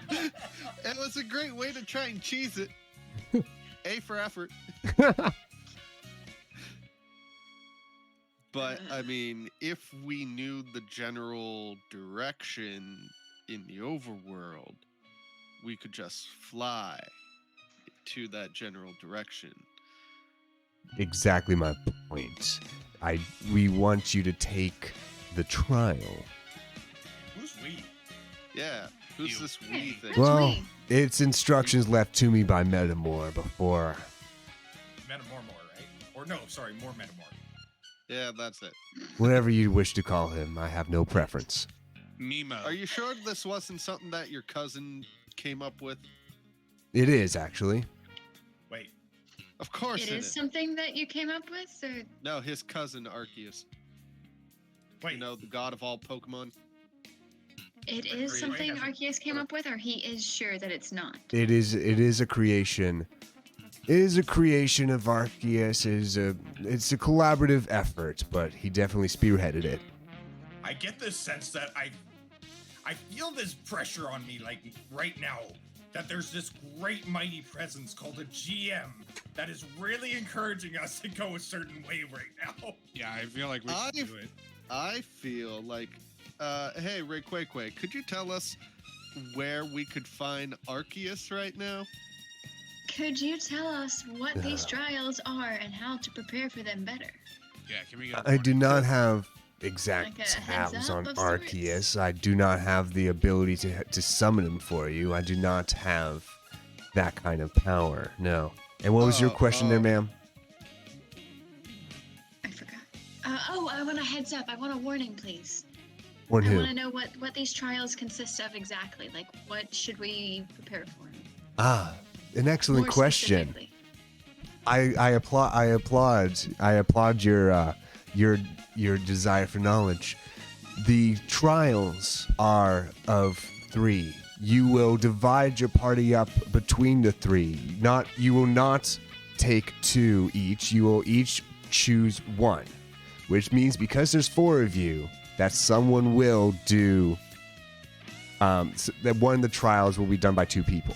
It was a great way to try and cheese it. A for effort. But I mean, if we knew the general direction in the overworld, we could just fly to that general direction. Exactly my point. We want you to take the trial. Who's we? Yeah, who's You. this Hey, we thing? that's Well, me. it's instructions left to me by Metamore before. Metamormor, right? Or no, sorry, more Metamor. Yeah, that's it. Whatever you wish to call him, I have no preference. Nemo. Are you sure this wasn't something that your cousin came up with? It is, actually. Wait, Of course It is something that you came up with, or No, his cousin Arceus. wait. You know, the god of all Pokemon. it Wait, is wait, something wait. Arceus came up with, or he is sure that it's not? It is a creation. It is a creation of Arceus. It's a collaborative effort, but he definitely spearheaded it. I get this sense that I feel this pressure on me, like right now, that there's this great mighty presence called a GM that is really encouraging us to go a certain way right now. Yeah, I feel like we should do it. I feel like, hey, Rayquaza, could you tell us where we could find Arceus right now? Could you tell us what these trials are and how to prepare for them better? Yeah, can we go? I do not have exact Like a heads tabs up on of sorts? Arceus. I do not have the ability to summon him for you. I do not have that kind of power. No. And what was your question there, ma'am? I forgot. I want a heads up. I want a warning, please. Warn I who? want to know what these trials consist of exactly. Like, what should we prepare for? Ah, an excellent More question. specifically. I applaud your desire for knowledge. The trials are of 3. You will divide your party up between the 3. You will not take 2 each. You will each choose 1, which means because there's 4 of you, that someone will do. That one of the trials will be done by 2 people.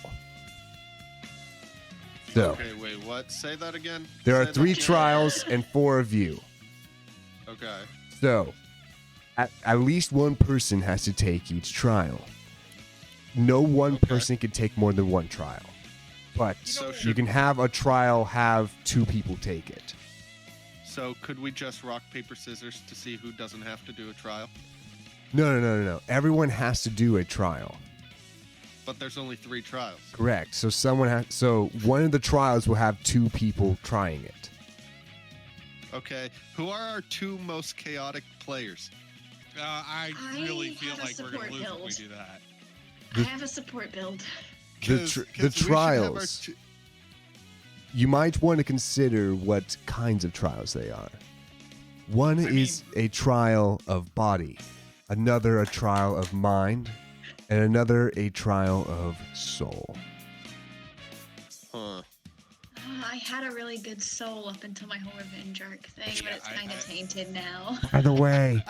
So Okay, wait, what? Say that again. there are Say that 3 again. trials and 4 of you. Okay. So at least one person has to take each trial. No one Okay. person can take more than 1 trial. But So you can have a trial have 2 people take it. So could we just rock, paper, scissors to see who doesn't have to do a trial? No. Everyone has to do a trial. But there's only 3 trials. Correct. So so one of the trials will have 2 people trying it. Okay. Who are our 2 most chaotic players? I I really feel have a like we're gonna support lose if we build. do that. I have a support build. The 'Cause the we should have our trials. two- You might want to consider what kinds of trials they are. One is a trial of body, another a trial of mind, and another a trial of soul. Huh. I had a really good soul up until my whole revenge arc thing, but Yeah, it's I- kind of I- tainted now. By the way,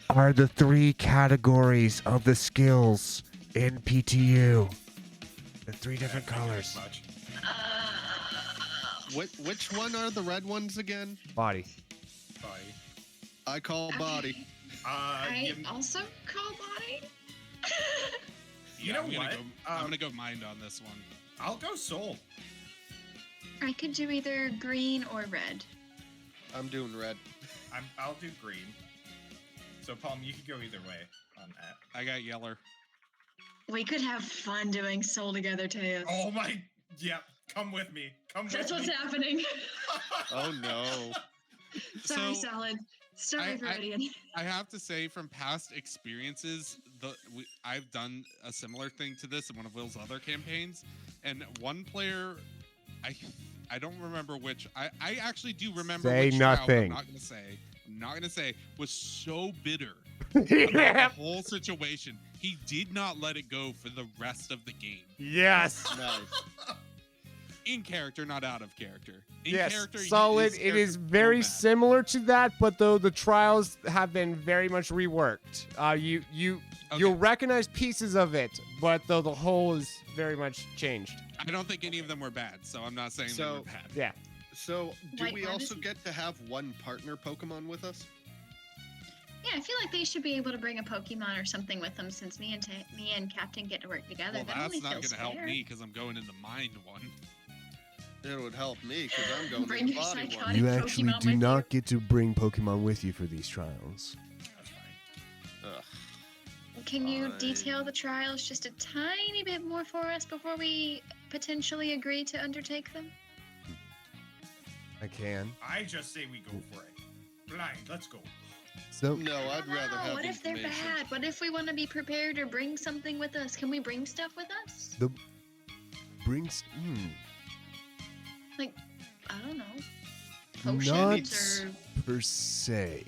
are the 3 categories of the skills in PTU. The 3 different colors. Much. Which one are the red ones again? Body. Body. I call body. I You, also call body. you know I'm gonna what? Go, I'm gonna go mind on this one. I'll go soul. I could do either green or red. I'm doing red. I'll do green. So Palm, you could go either way on that. I got yeller. We could have fun doing soul together, Teos. Oh my! Yep. Come with me. Come with That's me. what's happening. Oh no. Sorry, So, Solid. Sorry, Viridian. I have to say, from past experiences, I've done a similar thing to this in one of Will's other campaigns, and one player, I don't remember which. I actually do remember. Say which trial, but nothing. I'm not gonna say. Was so bitter about the whole situation. He did not let it go for the rest of the game. Yes. Nice. In character, not out of character. In Yes, character, solid. It is very similar to that, but though the trials have been very much reworked. You'll recognize pieces of it, but though the whole is very much changed. I don't think any of them were bad, so I'm not saying they were bad. Yeah. So, do Wait, we what also is- get to have one partner Pokemon with us? Yeah, I feel like they should be able to bring a Pokemon or something with them since me and Captain get to work together. Well, that that's only not feels going to help fair. me because I'm going in the mind one. It would help me because I'm going Bring to the your body one. psychotic- You Pokemon actually with do you. not get to bring Pokemon with you for these trials. That's fine. Ugh. Can you Fine. detail the trials just a tiny bit more for us before we potentially agree to undertake them? I can. I just say we go for it. Blind. Let's go. So No, I'd rather have What if they're information. bad? What if we want to be prepared or bring something with us? Can we bring stuff with us? the brings Like, I don't know. not Potions or per se.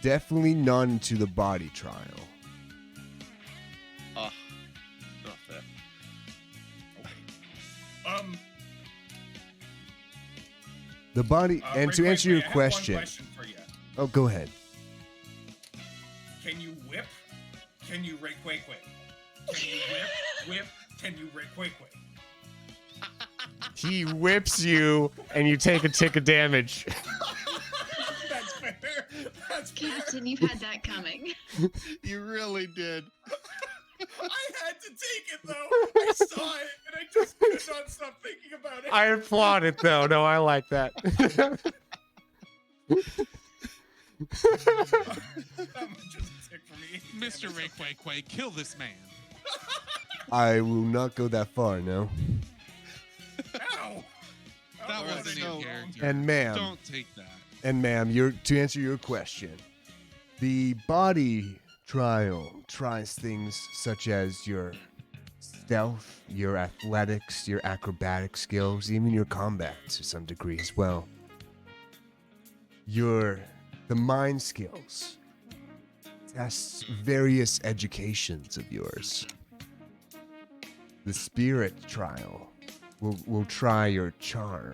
Definitely none into the body trial. Ah, not fair. The body, and to Ray, answer wait, your I have question, one question for you. oh, go ahead. Can you whip? Can you Rayquaza? Can you whip? Can you Rayquaza? He whips you, and you take a tick of damage. That's fair. That's fair. Captain, you've had that coming. You really did. I had to take it though. I saw it and I just could not stop thinking about it. I applaud it, though. No, I like that. That was just a tick for me. Mr. Rayquaza, kill this man. I will not go that far, no. Ow. That Oh, wasn't no. in character. And ma'am, Don't take that. and ma'am, to answer your question, the body trial tries things such as your stealth, your athletics, your acrobatic skills, even your combat to some degree as well. The mind skills tests various educations of yours. The spirit trial will try your charm,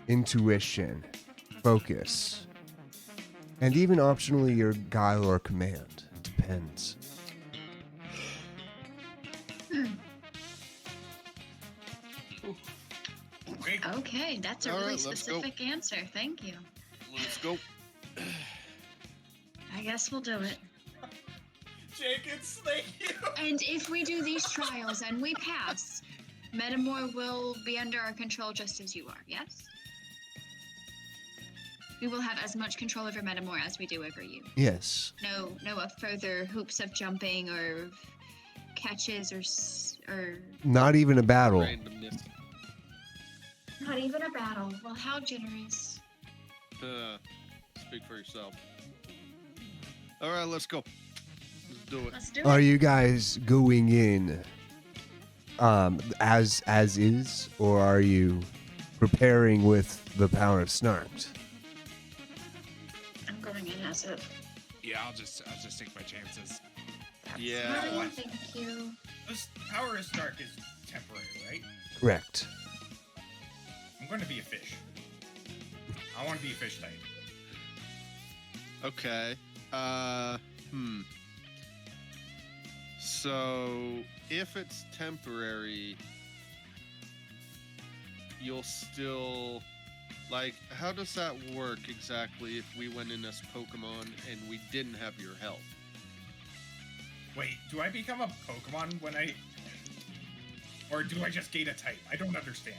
intuition, focus, and even optionally your guile or command. Depends. Okay. Okay, that's a All really right, let's go. specific answer. Thank you. Let's go. I guess we'll do it. Jenkins, thank you. And if we do these trials and we pass, Metamore will be under our control just as you are, yes? We will have as much control over Metamore as we do over you. Yes. No further hoops of jumping or catches or Not even a battle. Randomness. not even a battle. Well, how generous. Speak for yourself. All right, let's go. Let's do it. Let's do Are it. you guys going in as is, or are you preparing with the power of Snarked? I'm going in as it. Yeah, I'll just take my chances. Yeah. No, thank you. This power of Stark is temporary, right? Correct. I'm going to be a fish. I want to be a fish type. Okay. So if it's temporary, you'll still like. How does that work exactly? If we went in as Pokemon and we didn't have your help? Wait, do I become a Pokemon when I... Or do I just gain a type? I don't understand.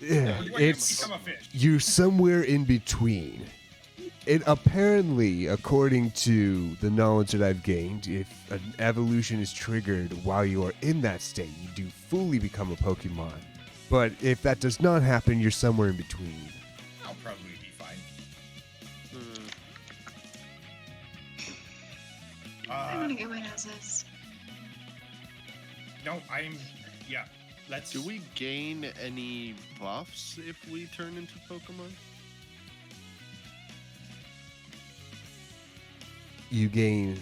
Yeah, Or do I it's become a fish? you're somewhere in between. It apparently, according to the knowledge that I've gained, if an evolution is triggered while you are in that state, you do fully become a Pokemon. But if that does not happen, you're somewhere in between. I'll probably be fine. I'm gonna go in as is. No, yeah. Let's... Do we gain any buffs if we turn into Pokemon? You can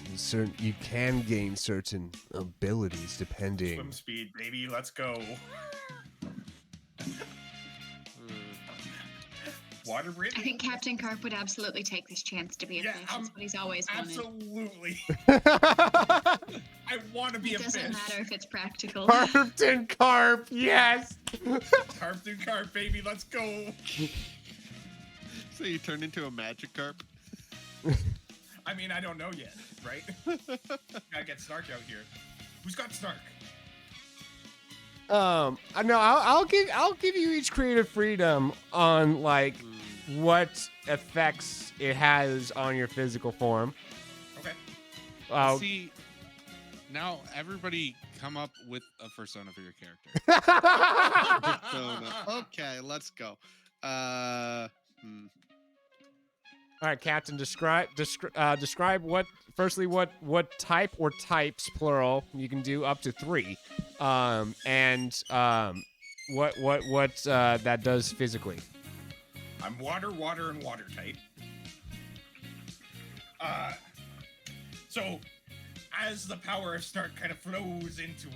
gain certain abilities depending. Swim speed, baby. Let's go. Water I breathing? think Captain Karp would absolutely take this chance to be a Yeah, fish. That's what he's always wanted. Absolutely. I want to be It a doesn't fish. matter if it's practical. Karptain Karp, yes! Karptain Karp, baby. Let's go. So you turn into a Magikarp? I mean, I don't know yet, right? Gotta get Snark out here. Who's got Snark? No, I'll give you each creative freedom on like what effects it has on your physical form. Okay. See, now everybody come up with a persona for your character. Okay, let's go. All right, Captain, describe what type or types plural you can do up to 3, and what that does physically. I'm water, and water type. So, as the power of Snark kind of flows into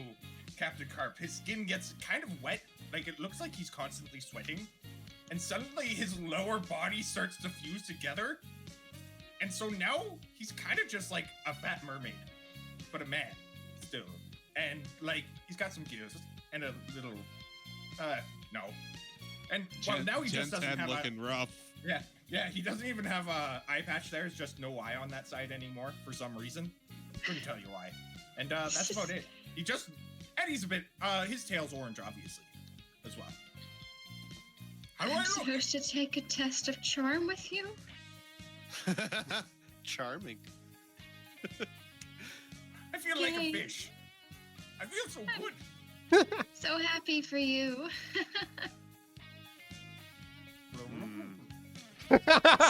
Captain Karp, his skin gets kind of wet. Like, it looks like he's constantly sweating. And suddenly his lower body starts to fuse together. And so now he's kind of just like a fat mermaid, but a man still. And like, he's got some gears and a little, no. And well, now he just doesn't have looking rough. Yeah, he doesn't even have a eye patch. There's just no eye on that side anymore for some reason. Couldn't tell you why. And that's about it. And he's a bit, his tail's orange, obviously, as well. How do I I'm know? supposed to take a test of charm with you? Charming. I feel like a Yay. fish. I feel so good. So happy for you.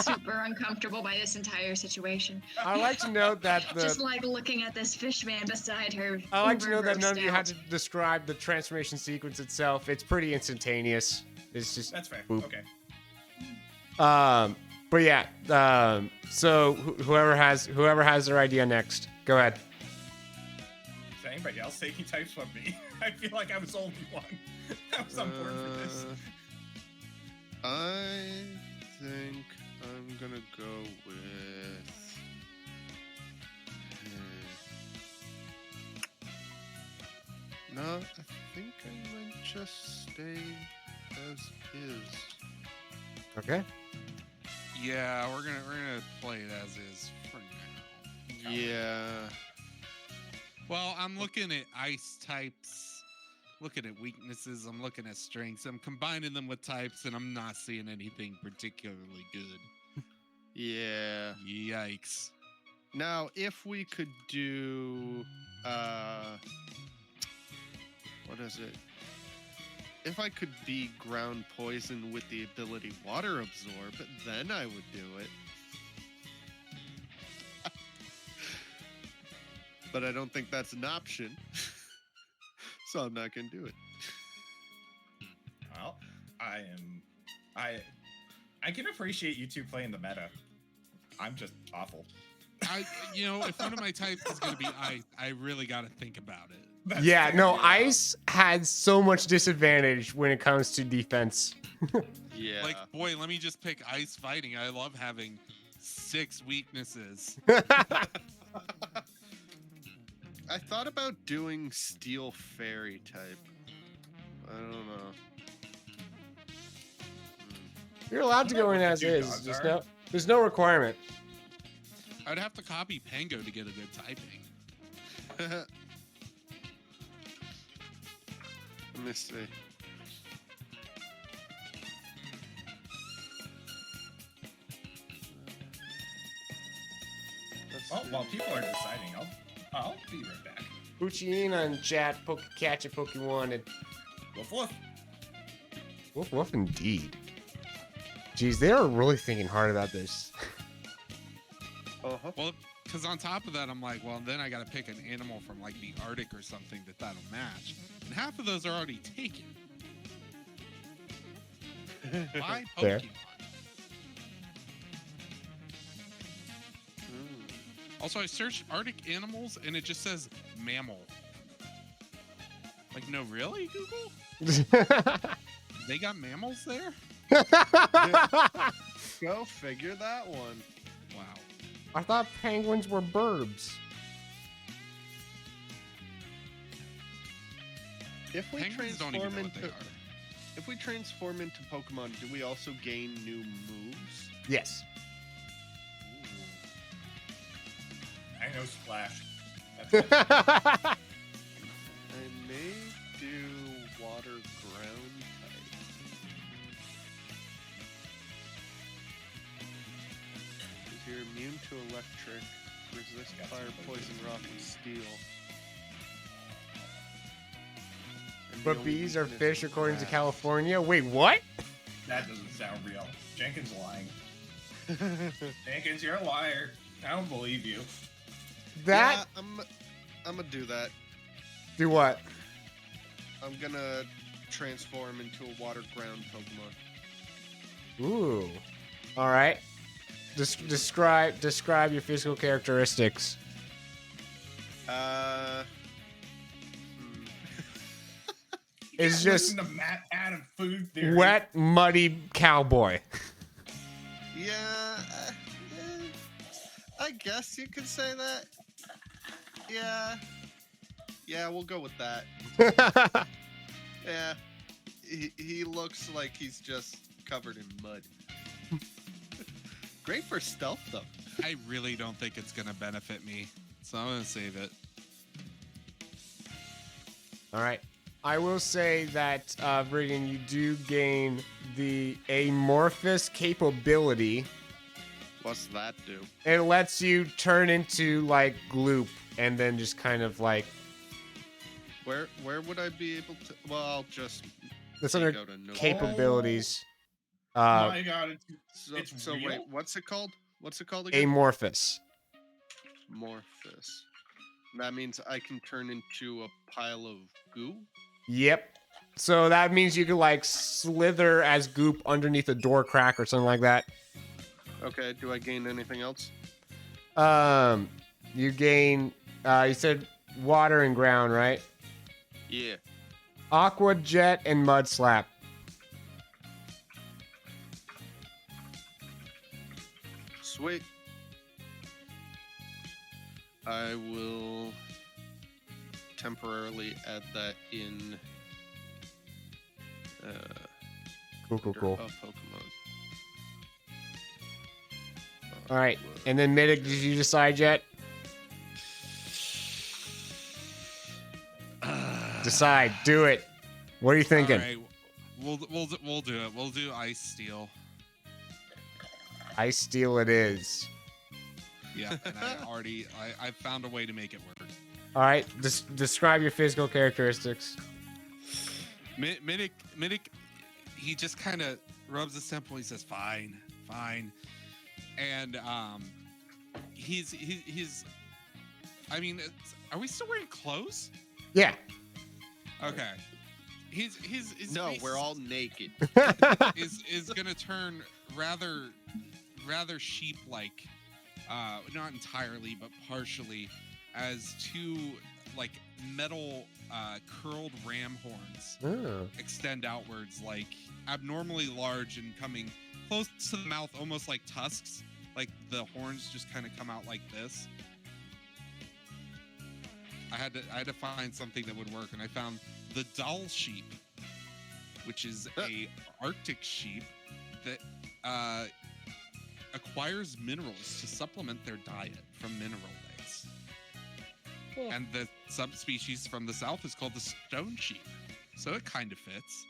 Super uncomfortable by this entire situation. I like to note that Just like looking at this fish man beside her. I like to know that uber none of you had grossed to describe the transformation sequence itself. It's pretty instantaneous. It's just That's fair. boop. Okay. But yeah. So whoever has their idea next, go ahead. Is anybody else taking types from me? I feel like I was the only one. I was on board for this. I think I'm gonna go with. No, I think I might just stay as is. Okay. Yeah, we're gonna play it as is for now. Yeah. Well, I'm looking at ice types, looking at weaknesses, I'm looking at strengths, I'm combining them with types, and I'm not seeing anything particularly good. Yeah. Yikes. Now, if we could do, what is it? If I could be ground poison with the ability water absorb, then I would do it. But I don't think that's an option. So I'm not going to do it. Well, I can appreciate you two playing the meta. I'm just awful. If one of my types is gonna be ice, I really gotta think about it. That's Yeah, fair, no, ice had so much disadvantage when it comes to defense. Yeah. Like, boy, let me just pick ice fighting. I love having 6 weaknesses. I thought about doing steel fairy type. I don't know. You're allowed to go in as is. There's no requirement. I'd have to copy Pango to get a good typing. Let me see. While people are deciding, I'll be right back. Poochie in on chat, catch a Poke wanted. Woof woof. Woof woof indeed. Jeez, they are really thinking hard about this. Uh-huh. Well, because on top of that, I'm like, well, then I gotta pick an animal from like the Arctic or something that'll match. And half of those are already taken. Why Fair. Pokemon? Also, I searched Arctic animals and it just says mammal. Like, no, really, Google? They got mammals there? Go figure that one. Wow. I thought penguins were burbs. If we Penguins don't even transform know what they into are. if we transform into Pokemon, do we also gain new moves? Yes. I know Splash. That's it. I may do water ground type. Because you're immune to electric, resist Got fire, some poison, rock, and steel. And the But only bees are weakness fish is according to grass. California. Wait, what? That doesn't sound real. Jenkins lying. Jenkins, you're a liar. I don't believe you. That Yeah, I'm gonna do that. do what? I'm gonna transform into a water ground Pokemon. Ooh. All right. Describe your physical characteristics. It's just Listen to Matt Adam food theory. wet, muddy cowboy. Yeah, I guess you could say that. Yeah, we'll go with that. Yeah, he looks like he's just covered in mud. Great for stealth, though. I really don't think it's gonna benefit me, so I'm gonna save it. All right. I will say that, Brigham, you do gain the amorphous capability. What's that do? It lets you turn into, like, gloop and then just kind of, like... Where would I be able to? Well, I'll just That's go under to no. capabilities. My God, So, it's so real? wait, what's it called? What's it called again? Amorphous. Amorphous. That means I can turn into a pile of goo. Yep. So that means you can, like, slither as goop underneath a door crack or something like that. Okay. Do I gain anything else? You gain, you said water and ground, right? Yeah. Aqua Jet and Mud Slap. Sweet. I will temporarily add that in Cool. Of Pokemon. All right, and then Midik, did you decide yet? Decide. Do it. What are you thinking? All right, we'll do it. We'll do Ice Steel. Ice Steel it is. Yeah, and I found a way to make it work. All right, describe your physical characteristics. Midik, he just kind of rubs his temple. He says, "Fine, fine," and he's. I mean, are we still wearing clothes? Yeah. Okay. His No, face we're all naked. is gonna turn rather sheep-like, not entirely, but partially, as two like metal curled ram horns Oh. extend outwards, like abnormally large and coming close to the mouth, almost like tusks. Like the horns just kind of come out like this. I had to find something that would work, and I found the doll sheep, which is a Arctic sheep that acquires minerals to supplement their diet from mineral lakes. Cool. And the subspecies from the south is called the stone sheep, so it kind of fits.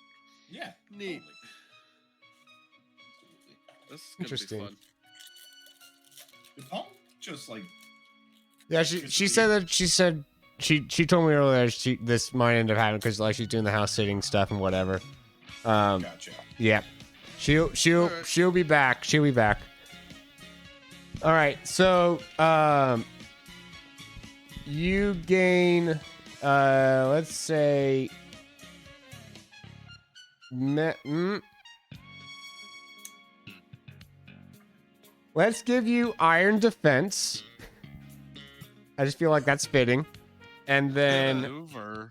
Yeah. Neat. Totally. This is gonna Interesting. be fun. Is Paul just like Yeah, she said she told me earlier this might end up happening because like she's doing the house sitting stuff and whatever. gotcha? Yeah, she'll be back. She'll be back. All right, so you gain let's say let's give you iron defense. I just feel like that's fitting. And then Maneuver.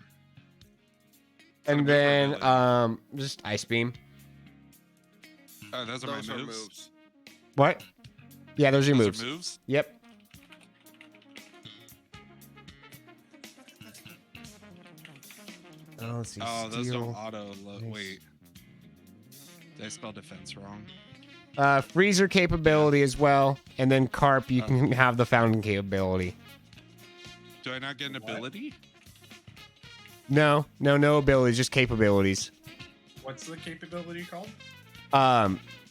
just ice beam. Oh, those are Those my are moves. moves. What? Yeah, those are your Those moves. are moves. Yep. Oh, let's see. Oh, those Steel. don't auto. Nice. Wait, did I spell defense wrong? Freezer capability as well, and then Karp, you Oh. can have the fountain capability. Do I not get an What? ability? No abilities, just capabilities. What's the capability called?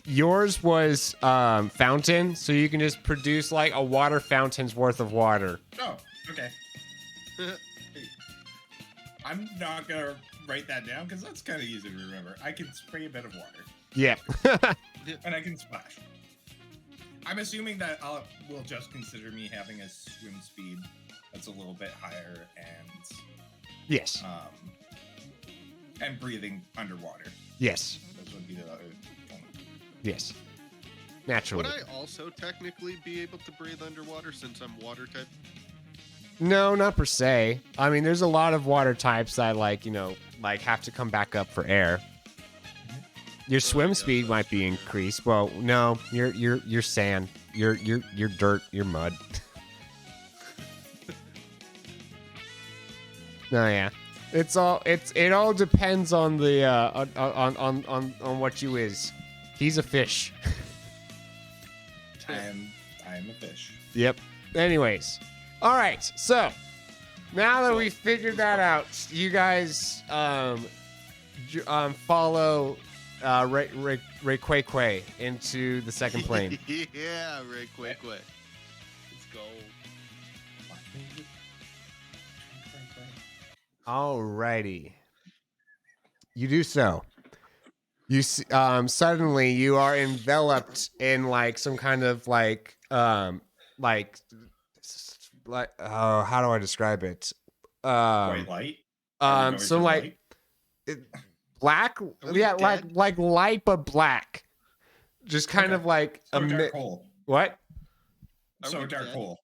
Yours was fountain, so you can just produce like a water fountain's worth of water. Oh, okay. I'm not gonna write that down because that's kind of easy to remember. I can spray a bit of water Yeah. and I can splash. I'm assuming that will just consider me having a swim speed that's a little bit higher Yes. and breathing underwater. Yes. Those would be the other. Yes. Naturally. Would I also technically be able to breathe underwater since I'm water type? No, not per se. I mean, there's a lot of water types that like have to come back up for air. Your swim yeah, speed that's might be increased. Well, no, you're sand. You're dirt. You're mud. No, yeah. It all depends on the on what you is. He's a fish. I am a fish. Yep. Anyways. All right. So, now that we figured that out, you guys follow Rayquaza into the second plane. Yeah, Ray, quick. Let's go. Alrighty. You do so. You suddenly you are enveloped in like some kind of like how do I describe it? White light. Are we going So to like black, Are we yeah, dead? like light but black. Just kind Okay. of like So dark hole. what? Are So we dark dead? hole.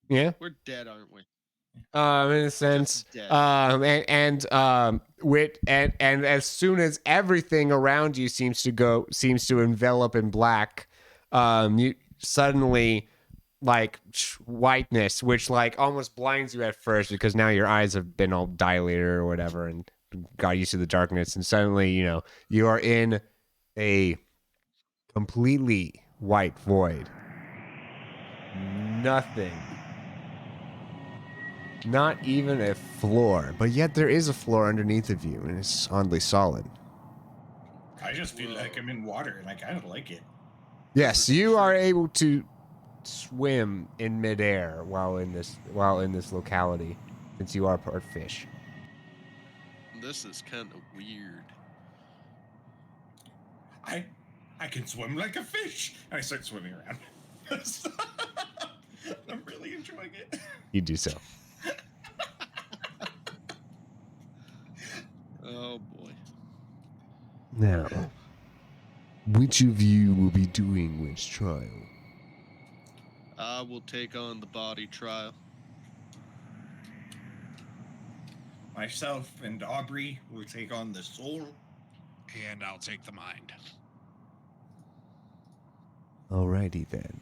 Yeah. We're dead, aren't we? In a sense. Just dead. And as soon as everything around you seems to envelop in black, you suddenly like whiteness, which like almost blinds you at first because now your eyes have been all dilated or whatever and got used to the darkness, and suddenly you are in a completely white void. Nothing. Not even a floor, but yet there is a floor underneath of you, and it's oddly solid. I just feel like I'm in water, and I kind of like it. Yes, you are able to swim in midair while in this locality, since you are part fish. This is kind of weird. I can swim like a fish. And I start swimming around. I'm really enjoying it. You do so. Oh boy. Now, which of you will be doing which trial? I will take on the body trial. Myself and Aubrey will take on the soul. And I'll take the mind. Alrighty then.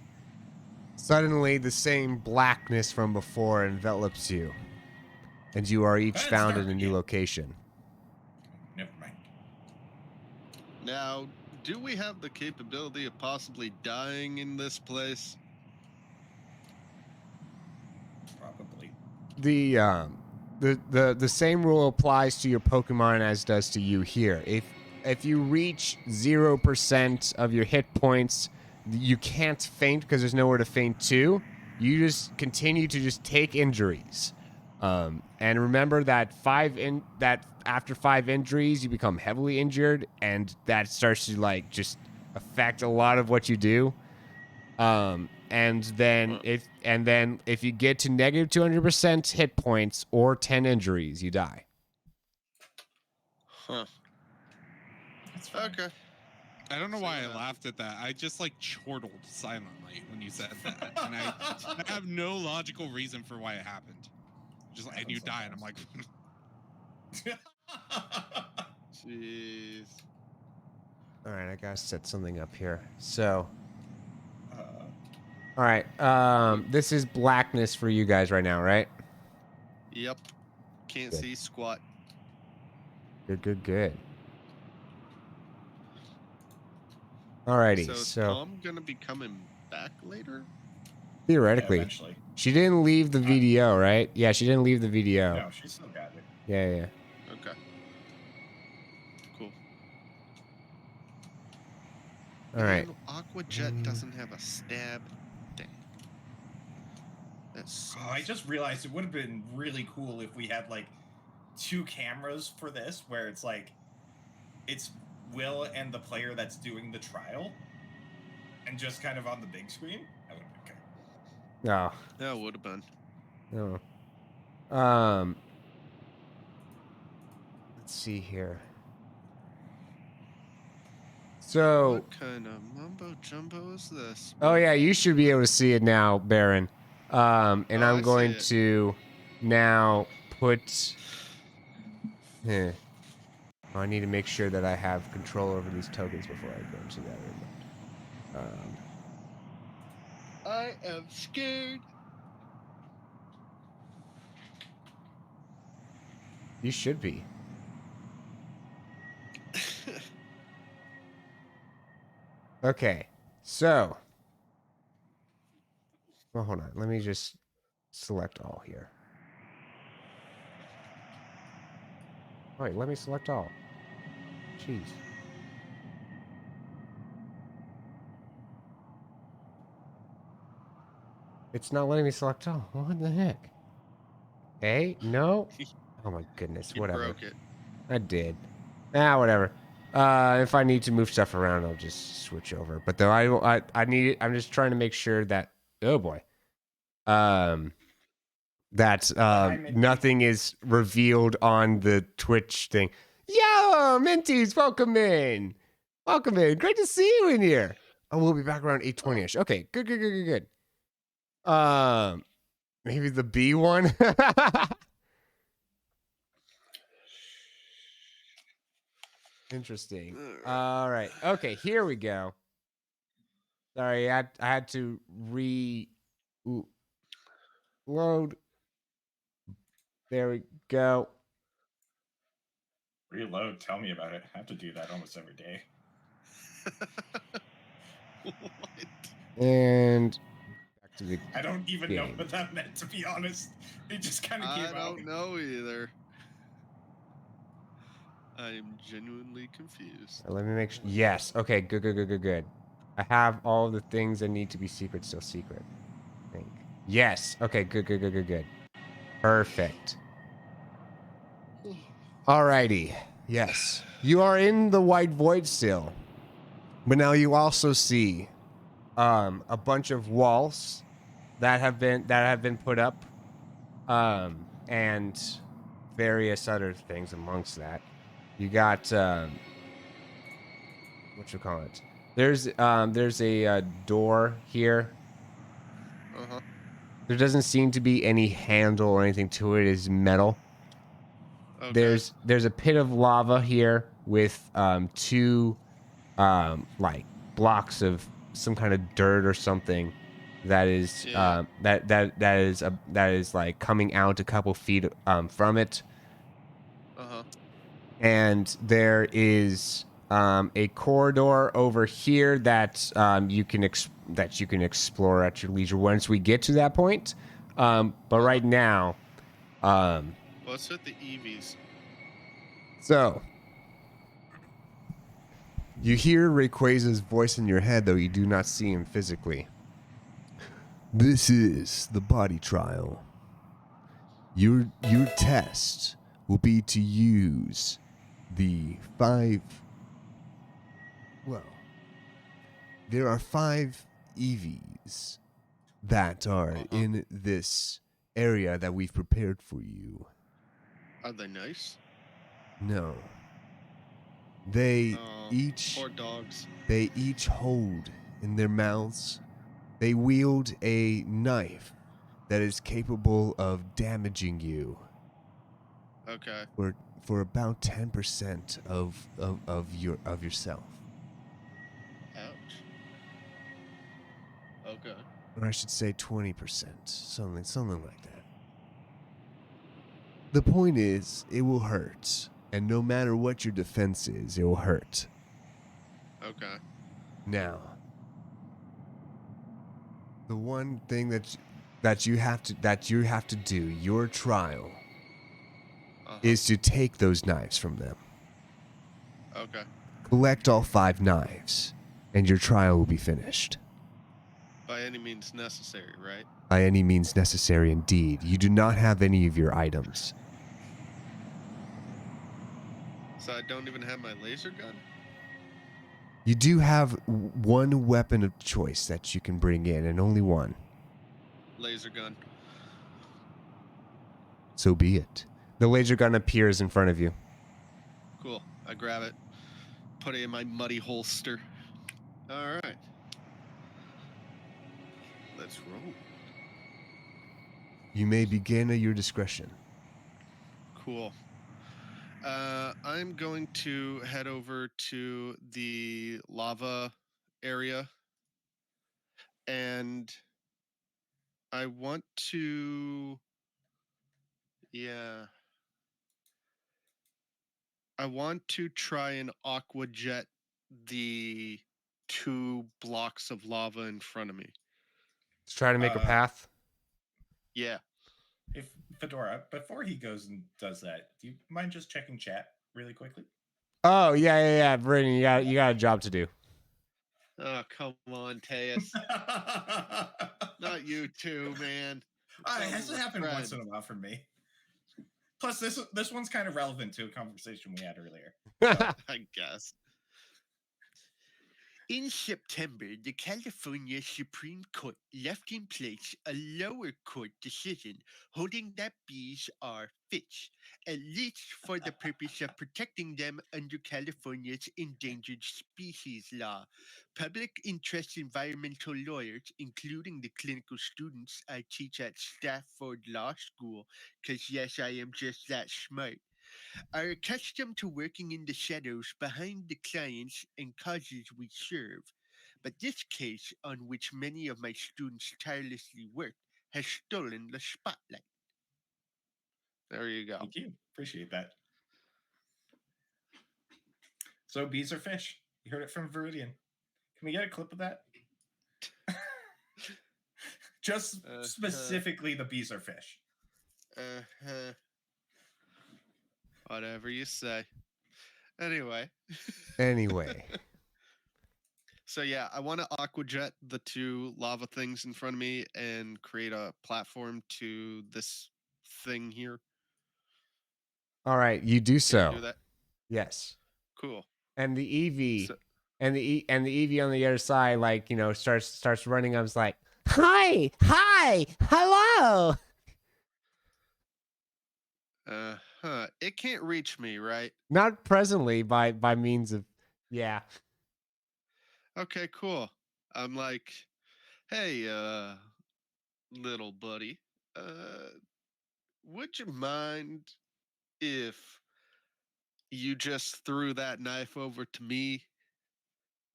Suddenly, the same blackness from before envelops you, and you are each That's found in dark a new again. location. Never mind. Now, do we have the capability of possibly dying in this place? Probably. The same rule applies to your Pokemon as does to you here. If you reach 0% of your hit points, you can't faint because there's nowhere to faint to. You just continue to just take injuries. And remember that after 5 injuries, you become heavily injured, and that starts to like just affect a lot of what you do. And then if you get to negative 200% hit points or 10 injuries, you die. Huh. That's fine. Okay. I don't know why I laughed at that. I just like chortled silently when you said that, and I have no logical reason for why it happened. Just like, and you die, and I'm like, Jeez. All right, I gotta set something up here. So, Uh, all right, this is blackness for you guys right now, right? Yep. Can't Good. see squat. Good. Alrighty, So is so Tom gonna be coming back later? theoretically, eventually. she didn't leave the VDO, right? Yeah, she didn't leave the VDO. No, she's still got it. Yeah. Okay. Cool. All right. Man, Aqua Jet doesn't have a stab. Dang. That's Oh, I just realized it would have been really cool if we had like 2 cameras for this, where it's like it's Will and the player that's doing the trial, and just kind of on the big screen. That would have been good. No. that would have been. No. Let's see here. So. What kind of mumbo jumbo is this? Oh yeah, you should be able to see it now, Baron. And Oh, I'm I going see it. to now put. Oh, I need to make sure that I have control over these tokens before I go into that room. I am scared. You should be. Okay, so. Well, hold on. Let me just select all here. Wait, let me select all. Jeez. It's not letting me select all. What the heck? Hey, no. Oh my goodness. You Whatever. broke it. I did. Whatever. If I need to move stuff around, I'll just switch over. But though I need. I'm just trying to make sure that. Oh boy. That nothing is revealed on the Twitch thing. Yo, Minties, welcome in. Welcome in. Great to see you in here. Oh, we'll be back around 8:20ish. Okay, good. Maybe the B one. Interesting. All right. Okay, here we go. Sorry, I had to load. There we go. Reload. Tell me about it. I have to do that almost every day. What? And back to the I don't even know game. what that meant, to be honest. It just kind of I came out. don't know either. I am genuinely confused. Let me make sure. Yes. Okay. Good. I have all the things that need to be secret still secret. I think. Yes. Okay. Good. Perfect. Alrighty. Yes. You are in the white void still. But now you also see a bunch of walls that have been put up. And various other things amongst that. You got what you call it? There's a door here. Uh-huh. There doesn't seem to be any handle or anything to it. It's metal. Okay. There's a pit of lava here with two like blocks of some kind of dirt or something that is Yeah. that is like coming out a couple feet from it. Uh-huh. And there is a corridor over here that you can explore at your leisure once we get to that point. But right now, What's with the EVs? so you hear Rayquaza's voice in your head, though you do not see him physically. This is the body trial. Your test will be to use the 5. Well, there are 5 EVs that are in this area that we've prepared for you. Are they nice? No. They Oh, each poor dogs. hold in their mouths. They wield a knife that is capable of damaging you Okay. for about 10% of yourself. Ouch. Okay. Or I should say 20%, something like that. The point is, it will hurt, and no matter what your defense is, it will hurt. Okay. Now, the one thing that you have to do, your trial, is to take those knives from them. Okay. Collect all 5 knives, and your trial will be finished. By any means necessary, right? By any means necessary indeed. You do not have any of your items. So I don't even have my laser gun? You do have one weapon of choice that you can bring in, and only one. Laser gun. So be it. The laser gun appears in front of you. Cool. I grab it. Put it in my muddy holster. All right. Let's roll. You may begin at your discretion. Cool. I'm going to head over to the lava area, and I want to, yeah, I want to try and aqua jet the 2 blocks of lava in front of me. Let's try to make a path. Yeah. If Fedora, before he goes and does that, do you mind just checking chat really quickly? Oh, yeah. Brittany, you got a job to do. Oh, come on, Teus. Not you too, man. It has to happen once in a while for me. Plus, this one's kind of relevant to a conversation we had earlier. I guess. In September, the California Supreme Court left in place a lower court decision holding that bees are fish, at least for the purpose of protecting them under California's endangered species law. Public interest environmental lawyers, including the clinical students I teach at Stafford Law School, because yes, I am just that smart, are accustomed to working in the shadows behind the clients and causes we serve. But this case, on which many of my students tirelessly worked, has stolen the spotlight. There you go. Thank you. Appreciate that. So bees are fish. You heard it from Viridian. Can we get a clip of that? Just specifically the bees are fish. Whatever you say. Anyway. Anyway. So yeah, I want to aquajet the 2 lava things in front of me and create a platform to this thing here. All right, you do Can so. you do that? Yes. Cool. And the Eevee So- and the Eevee on the other side, like, you know, starts running. I was like, hi, hello. It can't reach me, right? Not presently by means of, yeah. Okay, cool. I'm like, hey, little buddy, would you mind if you just threw that knife over to me?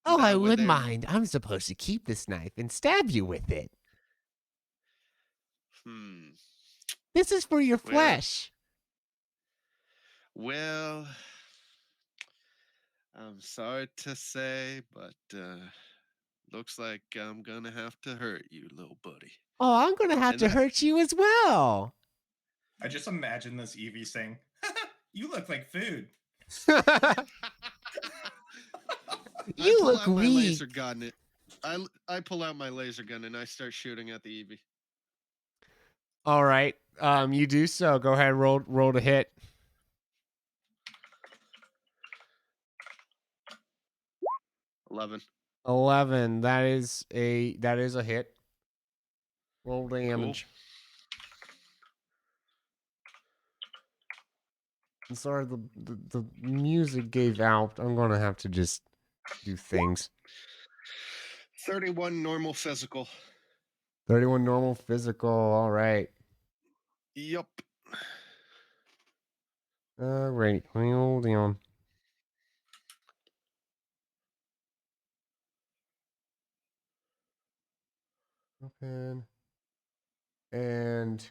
Oh, That I way would there- mind. I'm supposed to keep this knife and stab you with it. This is for your Well- flesh. Well, I'm sorry to say, but looks like I'm gonna have to hurt you, little buddy. Oh, I'm gonna have And to that- hurt you as well. I just imagine this Eevee saying, "You look like food." You I pull look out my weak. laser gun. I pull out my laser gun and I start shooting at the Eevee. All right. You do so. Go ahead, roll to hit. 11. 11. That is a hit. Roll damage. I'm sorry, the music gave out. I'm gonna have to just do things. 31 normal physical. 31 normal physical. All right. Yup. All right. Hold on. Open. And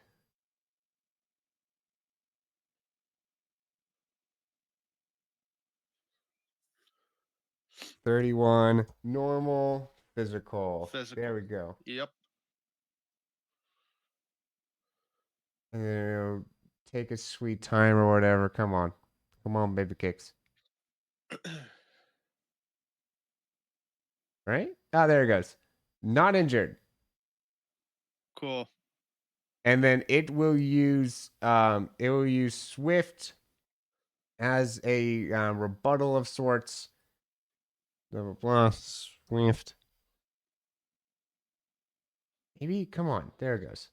31 normal physical. There we go. Yep. And then take a sweet time or whatever. Come on, baby kicks. Right? Ah, there it goes. Not injured. Cool. And then it will use Swift as a rebuttal of sorts. Blah blah blah. Swift. Maybe come on. There it goes.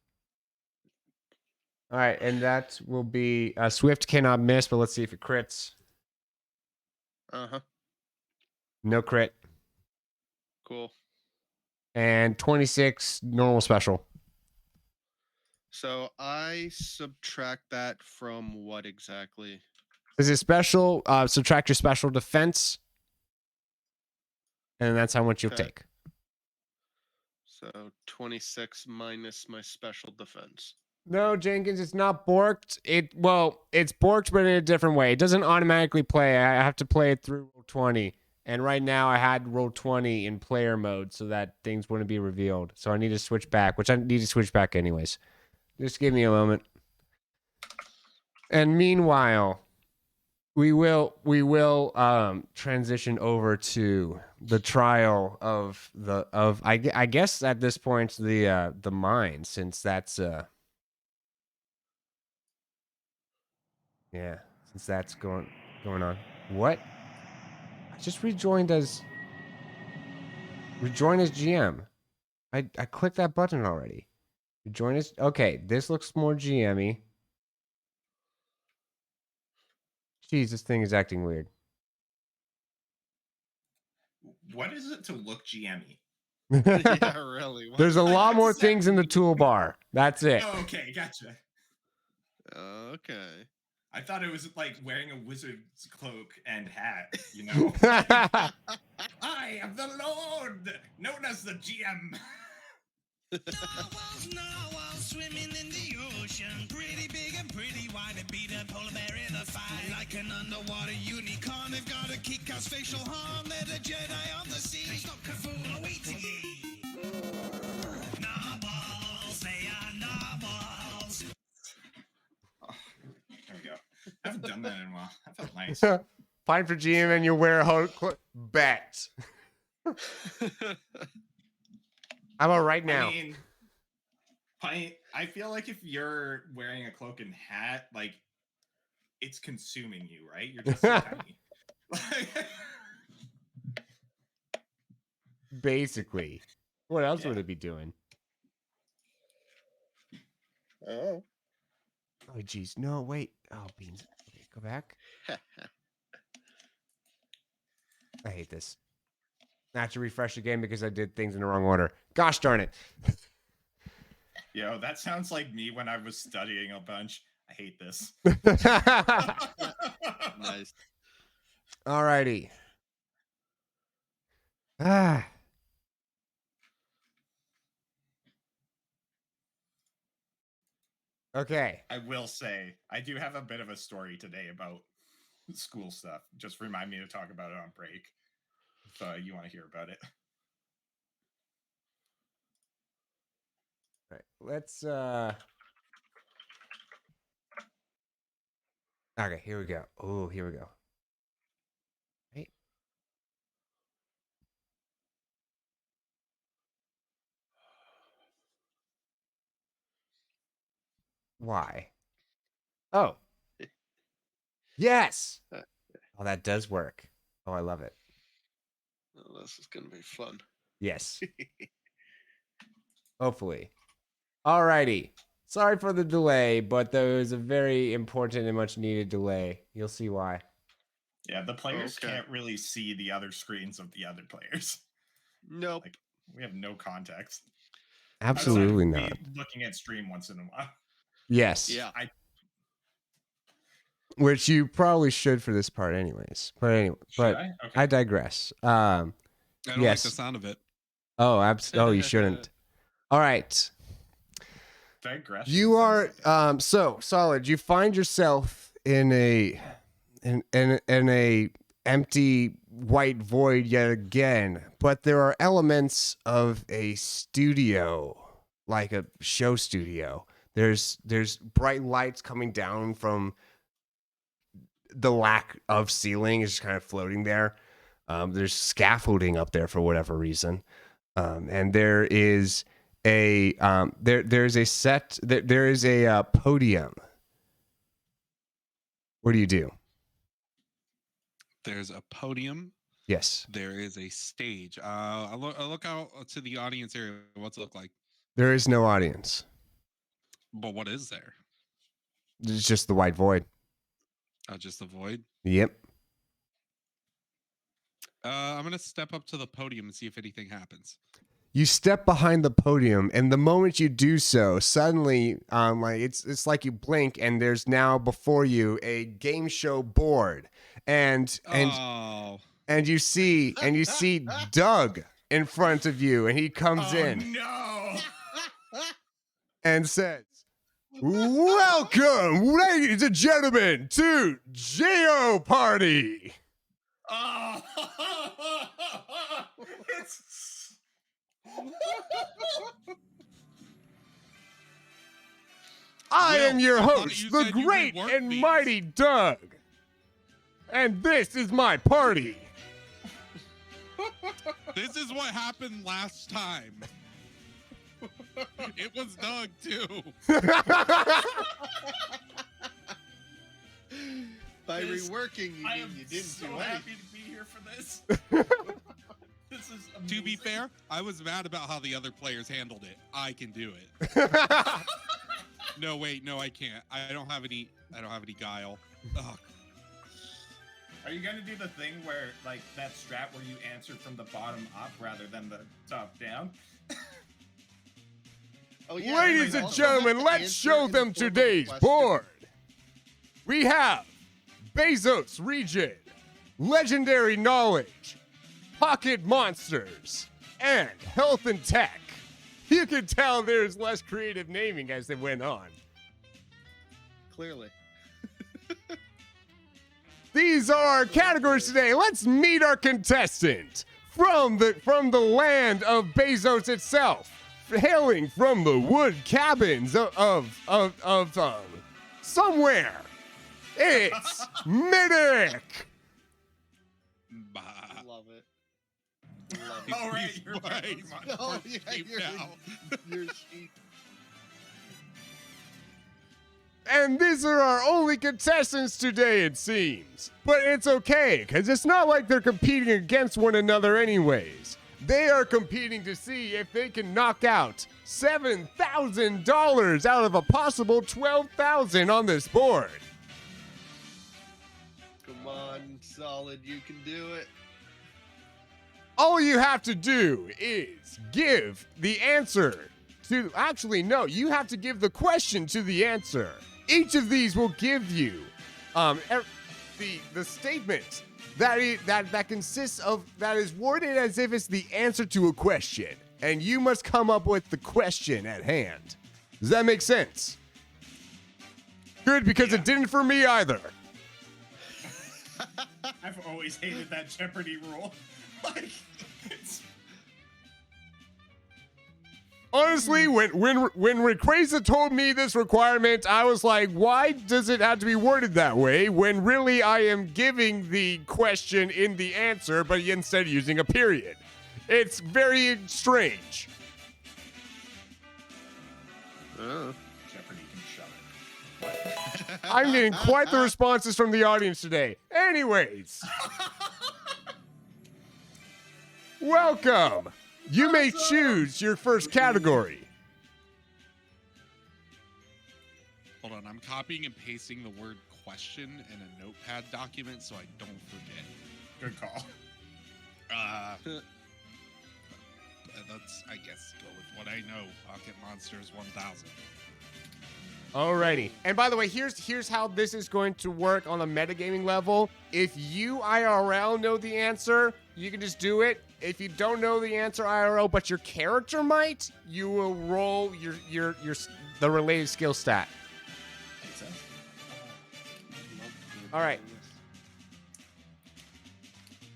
All right, and that will be Swift cannot miss, but let's see if it crits. No crit. Cool. And 26 normal special. So I subtract that from what exactly? Is it special? Subtract your special defense. And that's how much you'll Okay. take. So 26 minus my special defense. No, Jenkins, it's not borked. It's borked, but in a different way. It doesn't automatically play. I have to play it through roll 20. And right now I had roll 20 in player mode so that things wouldn't be revealed. So I need to switch back, which I need to switch back anyways. Just give me a moment. And meanwhile, we will transition over to the trial of I guess at this point the mine, since that's yeah, since that's going on. What? I just rejoined as GM. I clicked that button already. Rejoin as okay. This looks more GM-y. Jeez, this thing is acting weird. What is it to look GM-y? Yeah, really. What? There's a lot more does that things in the toolbar. That's it. Oh, okay, gotcha. Okay. I thought it was like wearing a wizard's cloak and hat, you know? I am the Lord, known as the GM. Swimming in the ocean, pretty big a pretty white and beat a polar bear in a fight. Like an underwater unicorn, they've got a kick-ass facial harm. They're the Jedi on the sea. Stop Kafun awaiting ye. Narwhals, they are narwhals. There we go. I haven't done that in a while. That felt nice. Fine for GM and you wear a whole bet. How about right now? I mean, I feel like if you're wearing a cloak and hat, like, it's consuming you, right? You're just so tiny. Basically. What else would it be doing? Oh. Oh, geez. No, wait. Oh, beans. Okay, go back. I hate this. I have to refresh the game because I did things in the wrong order. Gosh darn it. Yo, that sounds like me when I was studying a bunch. I hate this. Nice. Alrighty. Ah. Okay. I will say, I do have a bit of a story today about school stuff. Just remind me to talk about it on break. If you want to hear about it. All right. Let's Okay, here we go. Oh, here we go. Right. Why? Oh. Yes. Oh, that does work. Oh, I love it. Oh, this is gonna be fun. Yes. Hopefully. Alrighty. Sorry for the delay, but there was a very important and much needed delay. You'll see why. Yeah, the players Okay. can't really see the other screens of the other players. Nope. Like, we have no context. Absolutely Outside of not. me looking at stream once in a while. Yes. Yeah. Which you probably should for this part anyways. But anyway, but I? Okay. I digress. I don't Yes. like the sound of it. Oh, oh, you shouldn't. All right. Digression You sounds are like so Solid. You find yourself in a empty white void yet again, but there are elements of a studio, like a show studio. There's bright lights coming down from the lack of ceiling is just kind of floating there. There's scaffolding up there for whatever reason, and there is a there's a podium. What do you do? There's a podium. Yes, There is a stage. I look out to the audience area. What's it look like? there is no audience. But what is there? It's just the white void. Just the void. Yep. I'm gonna step up to the podium and see if anything happens. You step behind the podium, and the moment you do so, suddenly, like it's like you blink, and there's now before you a game show board, and Oh. you see Doug in front of you, and he comes in no! and says, "Welcome, ladies and gentlemen, to Geo Party." Oh! It's... I Will, am your I thought host, you the said you great reworked and these. mighty Doug, and this is my party. This is what happened last time. It was Doug too. By This- reworking, you I mean am you didn't so do happy anything. to be here for this. This is amazing. To be fair, I was mad about how the other players handled it. I can do it. No, wait, no, I can't. I don't have any guile. Ugh. Are you gonna do the thing where, like, that strat where you answer from the bottom up rather than the top down? Oh, yeah, Ladies you and also have gentlemen, to let's answer show in the them form of a today's question. board. We have Bezos region, legendary knowledge, pocket monsters, and health and tech. You can tell there's less creative naming as they went on. clearly. These are our categories today. Let's meet our contestant from the land of Bezos itself, hailing from the wood cabins of somewhere. It's Midic. Bah. Love it. Oh, right, He's you're right. right. He's Oh, part yeah, sheep you're, now. you're sheep. And these are our only contestants today, it seems. But it's okay, because it's not like they're competing against one another anyways. They are competing to see if they can knock out $7,000 out of a possible $12,000 on this board. Come on, Solid, you can do it. All you have to do is give the answer to, actually, no, you have to give the question to the answer. Each of these will give you the statement that consists of, that is worded as if it's the answer to a question. And you must come up with the question at hand. Does that make sense? Good, because it didn't for me either. I've always hated that Jeopardy rule. Like, it's... Honestly, when Rayquaza told me this requirement, I was like, why does it have to be worded that way when really I am giving the question in the answer, but instead using a period? It's very strange. Jeopardy can shut it. I'm getting quite the responses from the audience today. Anyways. Welcome. You may choose your first category. Hold on, I'm copying and pasting the word question in a notepad document so I don't forget. Good call. Let's, I guess, go with what I know. Pocket Monsters 1000. Alrighty. And by the way, here's how this is going to work on a metagaming level. If you IRL know the answer, you can just do it. If you don't know the answer IRL, but your character might, you will roll the related skill stat. Makes sense. All right.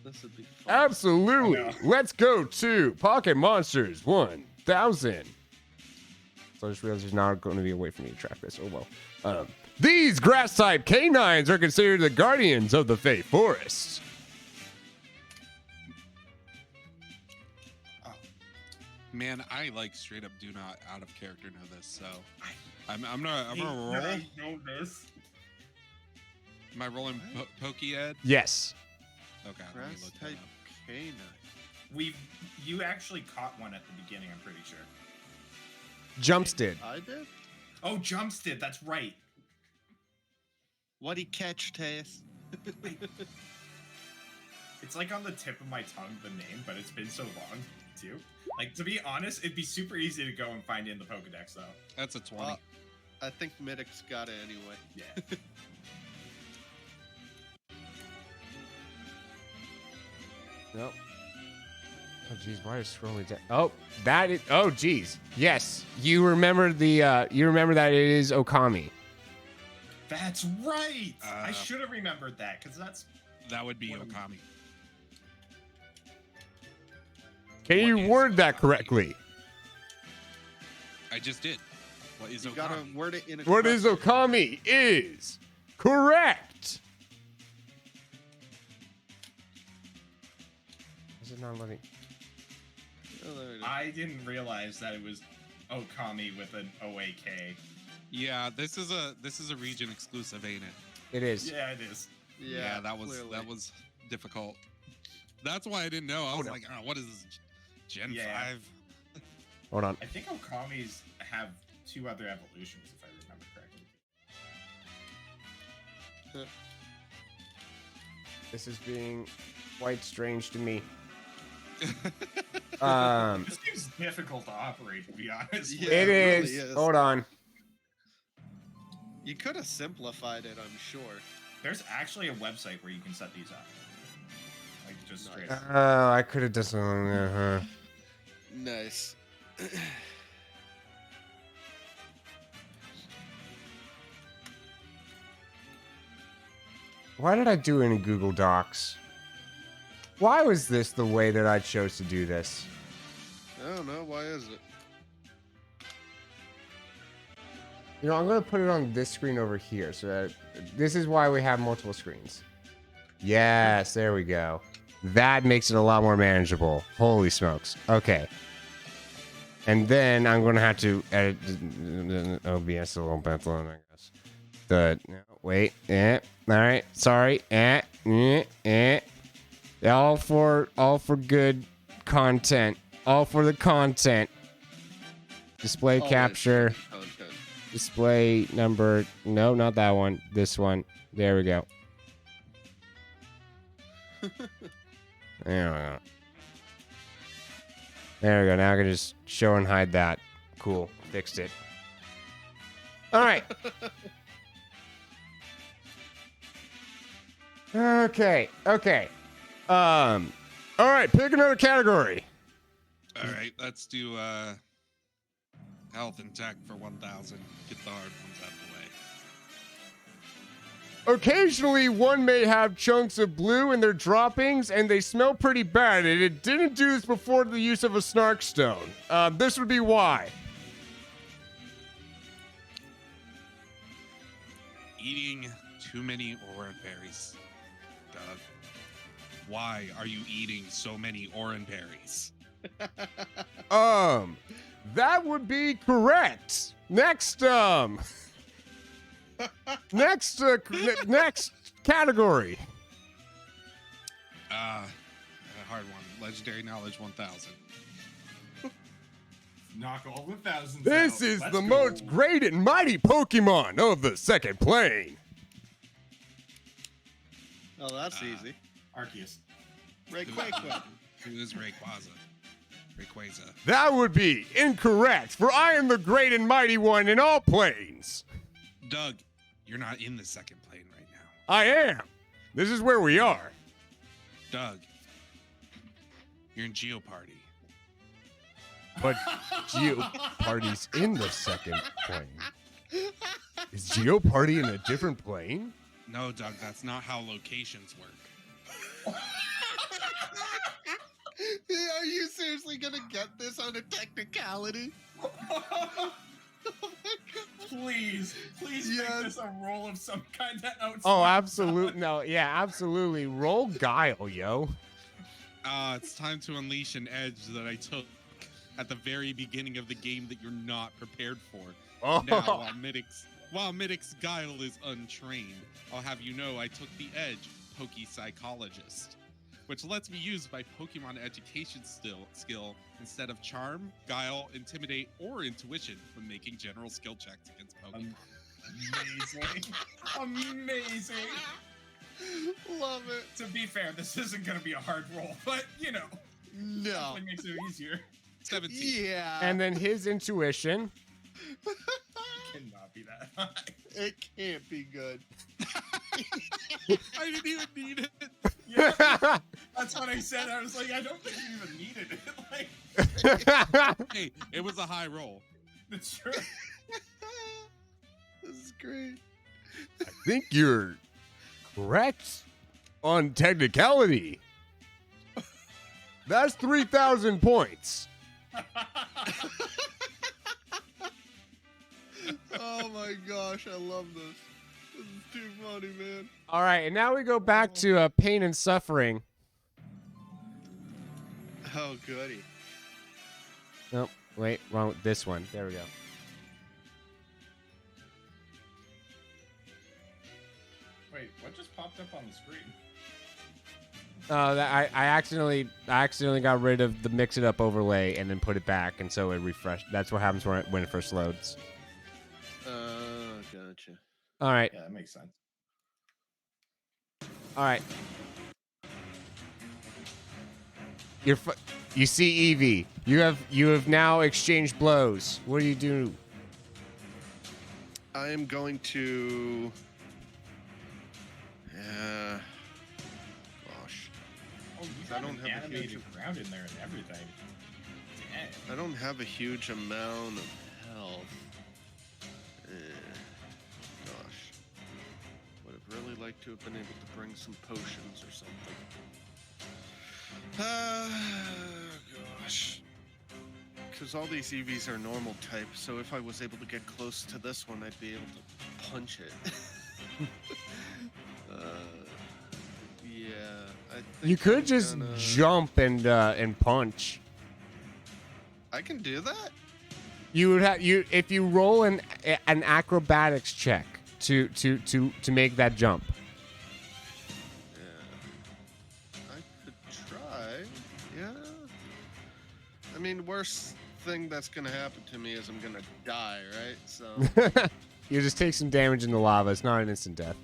This would be fun. Absolutely. Oh, no. Let's go to Pocket Monsters 1000. So I just realized there's not going to be a way for me to track this. Oh, well. These grass-type canines are considered the guardians of the Fey Forest. Man, I like straight up do not out of character know this, so I'm gonna roll. I know this. Am I rolling Pokeed? Yes. Okay, let me Grass look that type up. canine. You actually caught one at the beginning, I'm pretty sure. Jumps did. I did? Oh, Jumps did, that's right. What'd he catch, Tass? It's like on the tip of my tongue, the name, but it's been so long, too. Like, to be honest, it'd be super easy to go and find it in the Pokedex, though. That's a 20. I think Midic's got it anyway. Yeah. Nope. Oh, jeez, why is scrolling down? Oh, that is. Oh, jeez. Yes, you remember the. You remember that it is Okami. That's right! I Uh, should have remembered that, because that's... That would be What am- Okami. Can What you is word that Okami? correctly? I just did. What is You Okami? gotta word it in a What is question. Okami is correct. Is it not letting? Oh, there it is. I didn't realize that it was Okami with an OAK. Yeah, this is a region exclusive, ain't it? It is. Yeah, it is. Yeah, that was clearly. that was difficult. That's why I didn't know. I was no. like, oh, what is this? Gen Yeah. 5? Hold on. I think Okamis have 2 other evolutions, if I remember correctly. This is being quite strange to me. This game's difficult to operate, to be honest. Yeah, it it is. really is. Hold on. You could have simplified it, I'm sure. There's actually a website where you can set these up. Like, just straight up. I could have done something. Nice. Why did I do it in Google Docs? Why was this the way that I chose to do this? I don't know. Why is it? You know, I'm going to put it on this screen over here. So that this is why we have multiple screens. Yes, there we go. That makes it a lot more manageable. Holy smokes. Okay. And then I'm going to have to edit OBS a little bit, I guess. Wait. All right. Sorry. All for good content. All for the content. Display capture. Display number. No, not that one. This one. There we go. There we go. There we go. Now I can just show and hide that. Cool. Fixed it. All right. Okay. All right. Pick another category. All right, let's do health and tech for 1,000. Get the hard ones out of the way. Occasionally, one may have chunks of blue in their droppings, and they smell pretty bad. And it didn't do this before the use of a snark stone. This would be why. Eating too many orange berries. Doug, why are you eating so many orange berries? That would be correct. Next category. A hard one. Legendary knowledge 1,000. Knock all the thousands This out. is Let's the go. most great and mighty Pokemon of the second plane. Oh, that's easy. Arceus. Rayquaza. Who is Rayquaza? Rayquaza. That would be incorrect, for I am the great and mighty one in all planes. Doug, you're not in the second plane right now. I am. This is where we are. Doug, you're in Geoparty. But Geoparty's in the second plane. Is Geoparty in a different plane? No, Doug, that's not how locations work. Are you seriously gonna get this on a technicality? Please make this a roll of some kind of outside. Oh, absolutely. No, yeah, absolutely. Roll Guile, yo. It's time to unleash an edge that I took at the very beginning of the game that you're not prepared for. Oh. Now, while Middix Guile is untrained, I'll have you know I took the edge, Psychologist, which lets me use my Pokemon education skill instead of Charm, Guile, Intimidate, or Intuition when making general skill checks against Pokemon. Amazing. Love it. To be fair, this isn't going to be a hard roll, but, you know, No. definitely makes it easier. 17. Yeah. And then his intuition. Cannot be that high. It can't be good. I didn't even need it. Yeah, that's what I said. I was like, I don't think you even needed it. Like, Hey, it was a high roll. it's true. This is great. I think you're correct on technicality. That's 3,000 points. Oh my gosh, I love this. This is too funny, man. All right, and now we go back to pain and suffering. Oh, goody. Nope, wait, wrong. This one. There we go. Wait, what just popped up on the screen? That I accidentally got rid of the mix it up overlay and then put it back, and so it refreshed. That's what happens when it first loads. Gotcha. All right, Yeah, that makes sense. all right. You see Eevee. You have now exchanged blows. What do you do? I am going to. Gosh. Oh, you I got don't an have a animated huge- ground in there and everything. Dang. I don't have a huge amount of health. Gosh. Would have really liked to to have been able to bring some potions or something. Gosh. Because all these EVs are normal type, so if I was able to get close to this one, I'd be able to punch it. Yeah, I think You could I'm just gonna- jump and punch. I can do that? You would have if you roll an acrobatics check to make that jump. Yeah. I could try. Yeah. I mean, worst thing that's gonna happen to me is I'm gonna die, right? So. You just take some damage in the lava. It's not an instant death.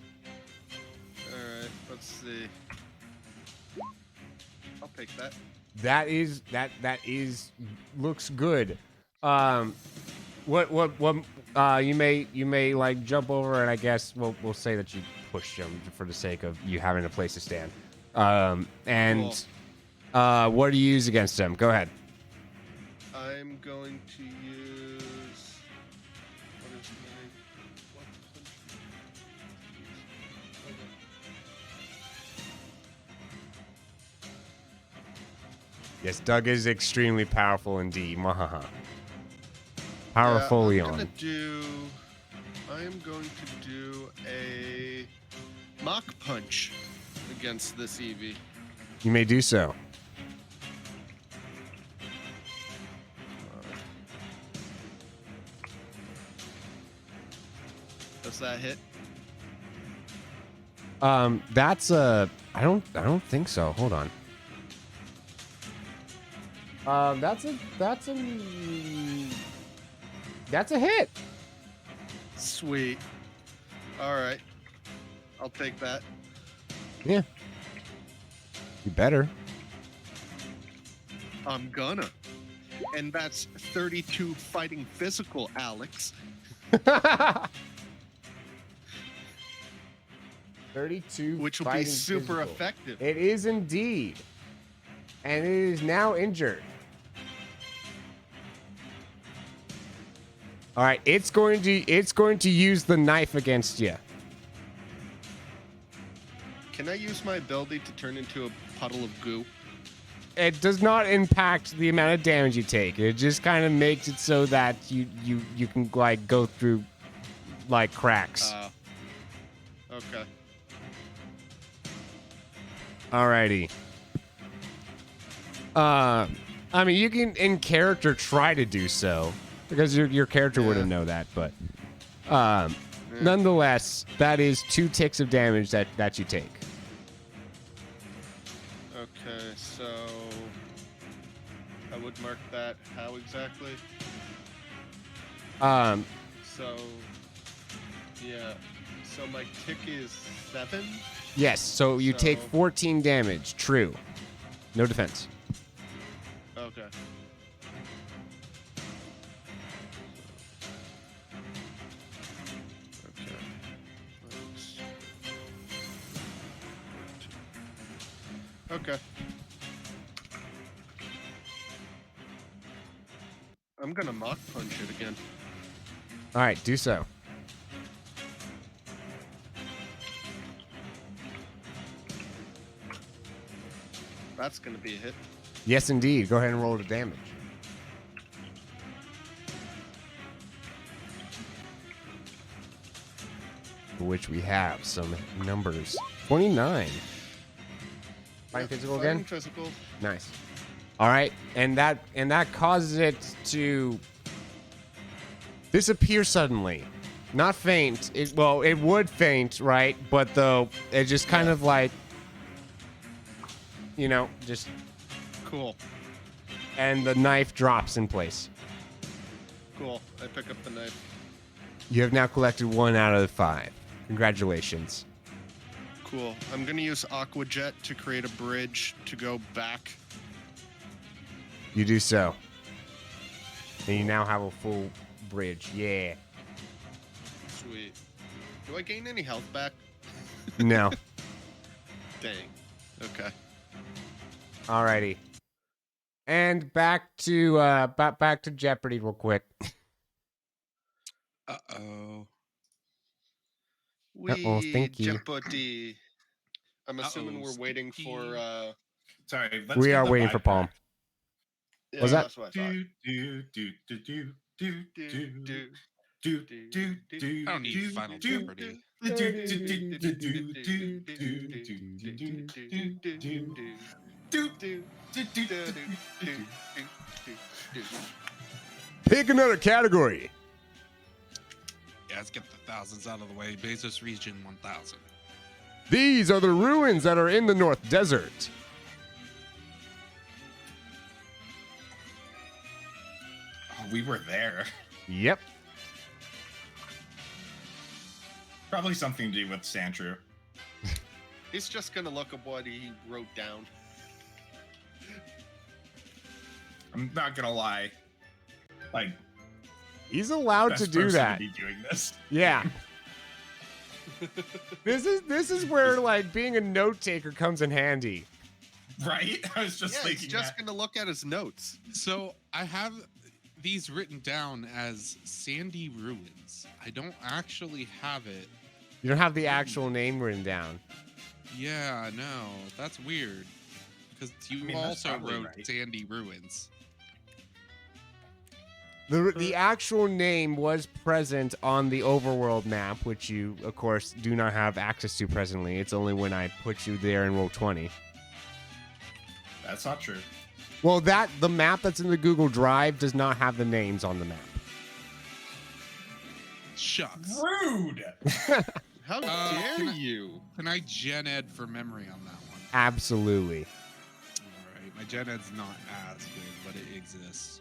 All right. Let's see. I'll take that. That is looks good. What you may like jump over, and I guess we'll say that you push him for the sake of you having a place to stand. And Cool. what do you use against him? Go ahead. I'm going to use. What is my. What punch? Yes, Doug is extremely powerful indeed. Mahaha. I Powerfulion. am going to do a Mach Punch against this Eevee. You may do so. Does that hit? That's a. I don't think so. Hold on. That's a hit. Sweet. All right. I'll take that. Yeah. You better. I'm gonna. And that's 32 fighting physical, Alex. 32. Which will be fighting super physical. effective. It is indeed. And it is now injured. All right, it's going to use the knife against you. Can I use my ability to turn into a puddle of goo? It does not impact the amount of damage you take. It just kind of makes it so that you can like go through like cracks. Okay. Alrighty. I mean, you can in character try to do so because your character wouldn't know that, but nonetheless, that is 2 ticks of damage that you take. Okay, so I would mark that how exactly? So yeah. So my tick is 7? Yes, so you take 14 damage. True. No defense. Okay. Okay. Okay. I'm gonna Mach Punch it again. All right, do so. That's gonna be a hit. Yes, indeed. Go ahead and roll the damage. For which we have some numbers. 29. Fighting physical again? Fighting physical. Nice. All right, and that causes it to disappear suddenly. Not faint. It would faint, right? But though it just kind of like, just Cool. And the knife drops in place. Cool. I pick up the knife. You have now collected 1 out of the 5. Congratulations. Cool. I'm gonna use Aqua Jet to create a bridge to go back. You do so. And you now have a full bridge. Yeah. Sweet. Do I gain any health back? No. Dang. Okay. Alrighty. And back to back to Jeopardy real quick. Uh-oh. We thank you. Jeopardy. I'm assuming we're waiting for. Sorry, let's We get are the waiting vibe for Palm. back. Yeah, Was that- that's what I thought. I don't need Final Jeopardy. Pick another category. Yeah, let's get the thousands out of the way. Bezos Region 1000. These are the ruins that are in the North Desert. Oh, we were there. Yep. Probably something to do with Sandrew. He's just gonna look at what he wrote down. I'm not gonna lie. Like, He's allowed best to do person that. To be doing this. Yeah. This is where like being a note taker comes in handy. Right? I was just Yeah, thinking he's just that. gonna look at his notes. So I have these written down as Sandy Ruins. I don't actually have it. You don't have the actual name written down. Yeah, no, that's weird. Because you I mean, that's also probably wrote right. Sandy Ruins. The actual name was present on the overworld map, which you, of course, do not have access to presently. It's only when I put you there in Roll20. That's not true. Well, the map that's in the Google Drive does not have the names on the map. Shucks. Rude! How dare can I- you? Can I gen ed for memory on that one? Absolutely. All right, my gen ed's not as good, but it exists.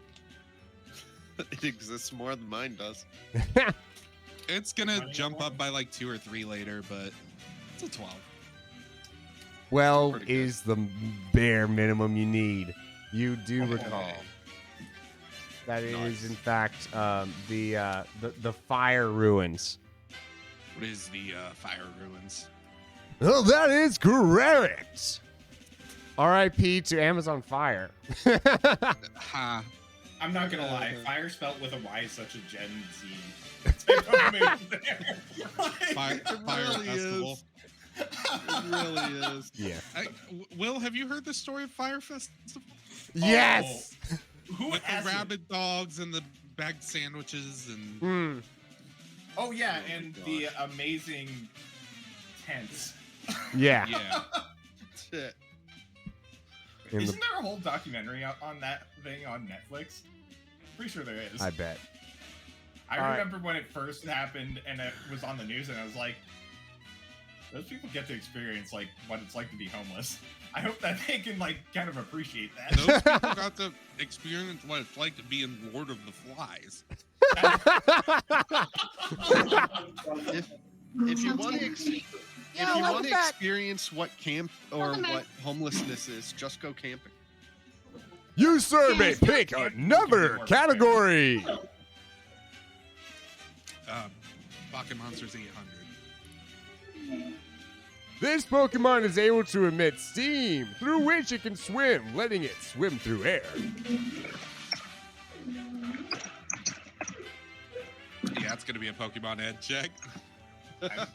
It exists more than mine does. It's gonna jump up by like 2 or 3 later, but it's a 12. 12 Pretty good. is the bare minimum you need. You do recall. That is, Nice. in fact, the fire ruins. What is the fire ruins? Oh, that is correct. R.I.P. to Amazon Fire. Ha. I'm not gonna lie. Fire spelt with a Y is such a Gen Z type of move there. Fire, fire really festival. is. It really is. Yeah. Will, have you heard the story of Fire Festival? Yes. Who With the hasn't? rabid dogs and the bagged sandwiches and Hmm. Oh yeah, Oh my and gosh. the amazing tents. Yeah. yeah. Shit. In the- Isn't there a whole documentary on that thing on Netflix? Pretty sure there is. I bet. I All right. remember when it first happened and it was on the news, and I was like, those people get to experience like what it's like to be homeless. I hope that they can like kind of appreciate that. Those people got to experience what it's like to be in Lord of the Flies. If you want to Yeah, if you welcome want to back. experience what camp or Welcome back. what homelessness is, just go camping. You survey, pick another category. Pocket Monsters 800. This Pokemon is able to emit steam, through which it can swim, letting it swim through air. Yeah, it's gonna be a Pokemon Ed check. I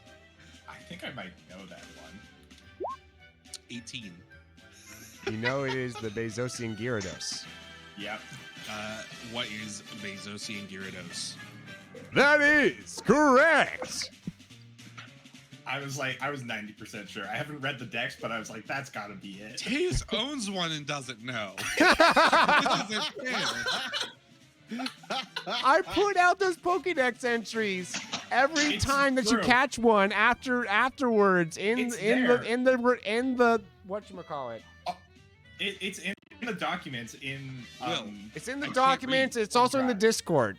think I might know that one. 18. You know it is the Bezosian Gyarados. Yep. What is Bezosian Gyarados? That is correct. I was 90% sure. I haven't read the decks, but I was like, that's gotta be it. Taze owns one and doesn't know. This isn't fair. I put out those Pokédex entries every It's time that you true. catch one afterwards in It's in there. the whatchamacallit. It's in the documents in. It's in the I can't documents. read. It's also in the Drive. Discord.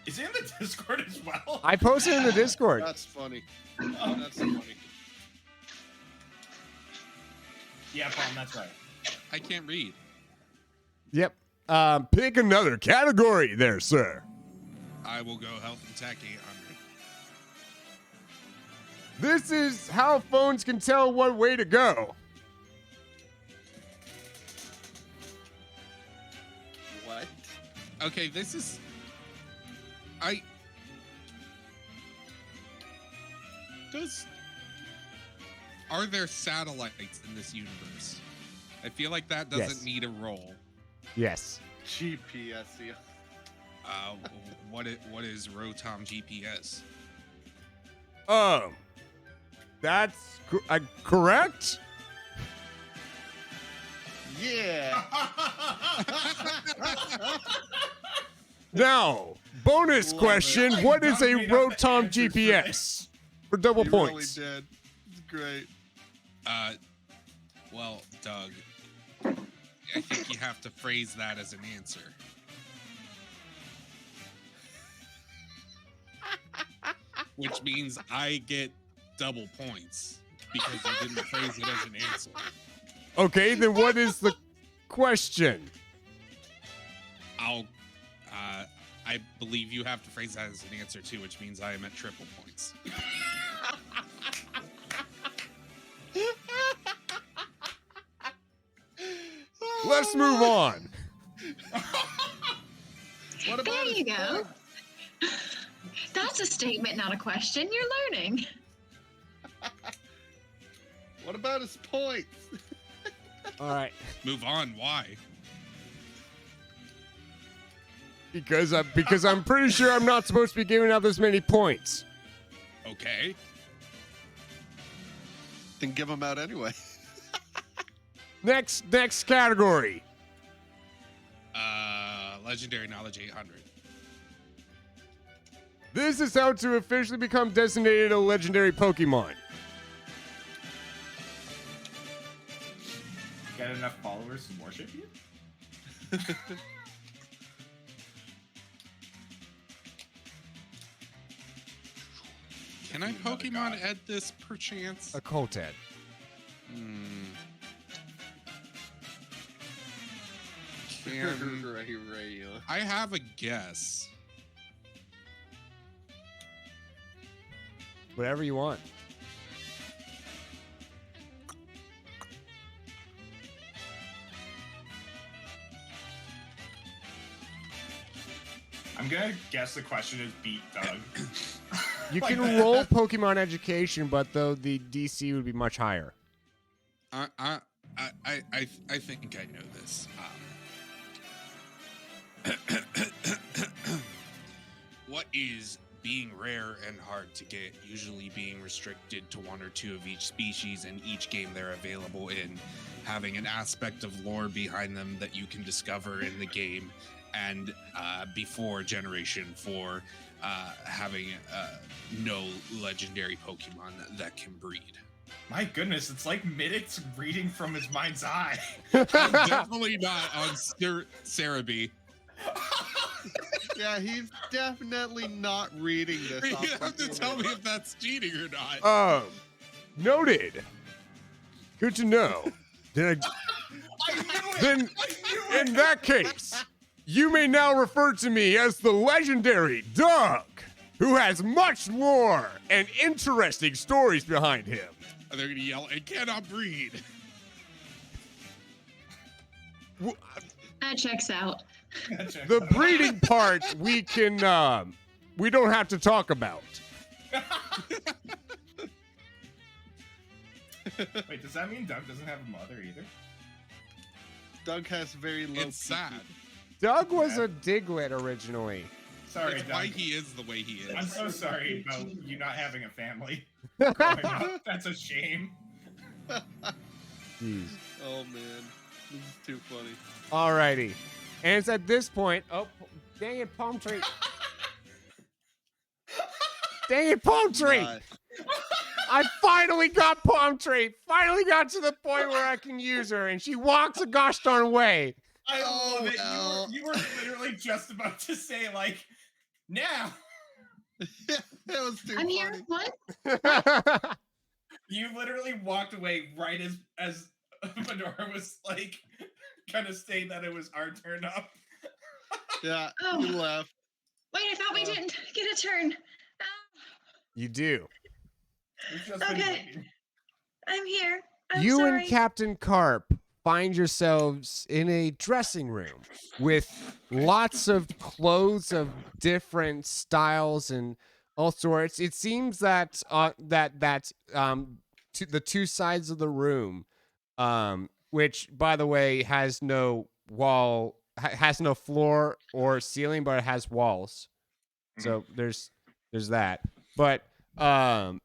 Is it in the Discord as well? I posted in the Discord. That's funny. That's funny. Yeah, Palm, that's right. I can't read. Yep. Pick another category there, sir. I will go Health and Tech 800. This is how phones can tell what way to go. What? Okay, this is. Are there satellites in this universe? I feel like that doesn't need a roll. Yes. GPS. Yeah. What is Rotom GPS? That's correct. Yeah. Now, bonus question: what is a Doug made up the Rotom answers for GPS for double You points? really did. It's great. Well, Doug, I think you have to phrase that as an answer. Which means I get double points because you didn't phrase it as an answer. Okay, then what is the question? I believe you have to phrase that as an answer too, which means I am at triple points. Let's move on. What about There his you go. point? That's a statement, not a question. You're learning. What about his points? All right, Move on. Why? because I'm pretty sure I'm not supposed to be giving out this many points. Okay. Then give him out anyway. Next category. Legendary Knowledge 800. This is how to officially become designated a legendary Pokemon. Got enough followers to worship you? Can I Pokemon Ed this perchance? A Colted. Ray. I have a guess. Whatever you want. I'm gonna guess the question is beat Doug. You Like can that. roll Pokemon Education, but though the DC would be much higher. I think I know this. What is being rare and hard to get, usually being restricted to one or two of each species in each game they're available in, having an aspect of lore behind them that you can discover in the game, and before Generation 4, having no legendary Pokemon that can breed. My goodness, it's like Middix reading from his mind's eye. I'm definitely not on Cerebi. Yeah, he's definitely not reading this. You off have to the tell me board. if that's cheating or not. Noted. Good to know. Then in that case, you may now refer to me as the legendary Doug, who has much lore and interesting stories behind him. They're gonna yell, "I cannot breed." That checks out. The breeding part we can we don't have to talk about. Wait, does that mean Doug doesn't have a mother either? Doug has very low. It's sad. Doug was a Diglett originally. Sorry, That's Doug. why he is the way he is. I'm so sorry about you not having a family. Growing up. That's a shame. Jeez. Oh man, this is too funny. Alrighty. And it's at this point, oh, dang it, Palm Tree. Dang it, Palm Tree. Nice. I finally got Palm Tree. Finally got to the point where I can use her, and she walks a gosh darn way. I love it. no. You were literally just about to say, like, now. That was too I'm funny. here. What? You literally walked away right as Fedora was, like, gonna say that it was our turn up. Yeah, Oh. he left. Wait, I thought we didn't get a turn. You do. We've just been Okay. waiting. I'm here. I'm You sorry. and Captain Karp find yourselves in a dressing room with lots of clothes of different styles and all sorts. It seems that the two sides of the room, which by the way has no has no floor or ceiling, but it has walls. So there's that. But there's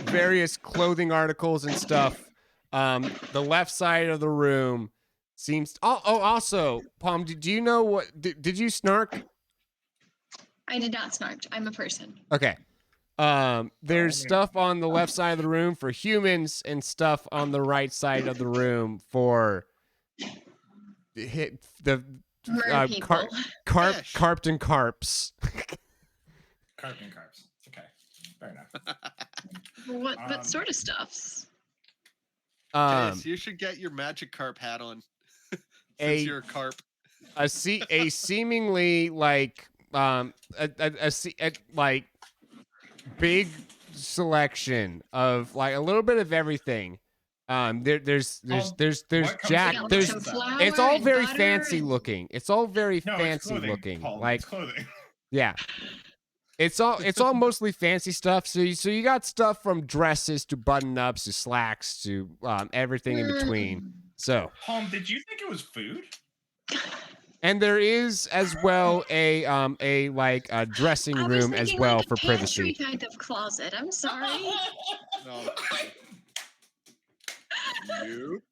various clothing articles and stuff. The left side of the room seems. Also, Palm, do you know what? Did you snark? I did not snark. I'm a person. Okay. There's stuff on the left side of the room for humans and stuff on the right side of the room for the People. Karptain Karps. Karptain Karps. Okay, fair enough. What sort of stuffs? Chase, you should get your magic carp hat on. Since you're a carp. A seemingly like like big selection of like a little bit of everything. There's Jack. There's it's all very fancy looking. It's all very fancy clothing, looking. Paul, like it's clothing. yeah. It's all mostly fancy stuff. So you got stuff from dresses to button ups to slacks to everything in between. So Palm, did you think it was food? and there is as well a dressing room as well for privacy. Kind of closet. I'm sorry. You?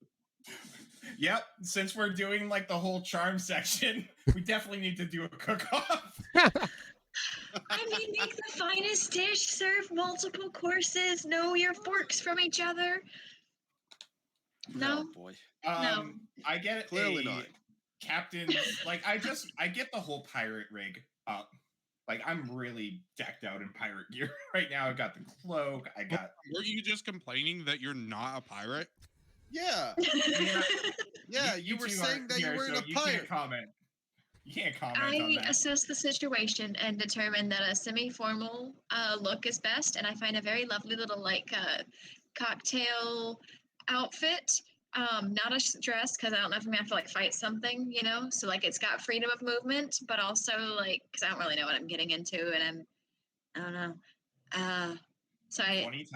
Yep. Since we're doing like the whole charm section, we definitely need to do a cook-off. I mean, make the finest dish, serve multiple courses, know your forks from each other. No, boy. No. I get Clearly not. Captain. Like I get the whole pirate rig up. Like I'm really decked out in pirate gear right now. I got the cloak. I got. Were you just complaining that you're not a pirate? Yeah. Yeah, you were saying that you weren't a pirate. You can't comment. You can't comment on I that. assess the situation and determine that a semi-formal look is best, and I find a very lovely little cocktail outfit. Not a dress because I don't know if I'm gonna have to like fight something, you know. So like it's got freedom of movement, but also like because I don't really know what I'm getting into, and I don't know. So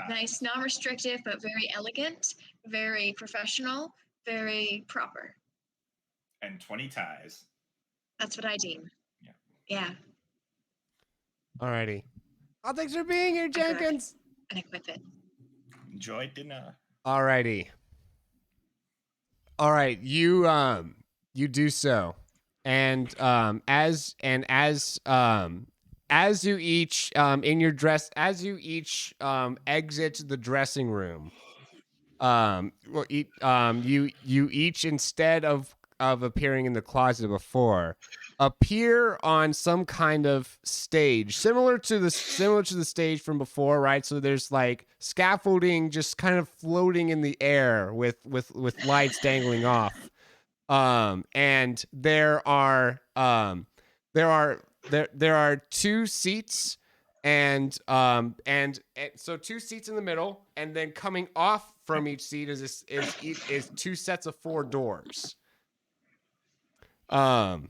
nice, non-restrictive, but very elegant, very professional, very proper. And 20 ties. That's what I deem. Yeah. Alrighty. Oh, thanks for being here, Jenkins. And equip it. Enjoy dinner. Alrighty. All right, you do so, and as you each exit the dressing room, you each, instead of appearing in the closet before, appear on some kind of stage similar to the stage from before, right? So there's like scaffolding just kind of floating in the air with lights dangling off, and there are two seats, and so two seats in the middle, and then coming off from each seat is two sets of 4 doors. So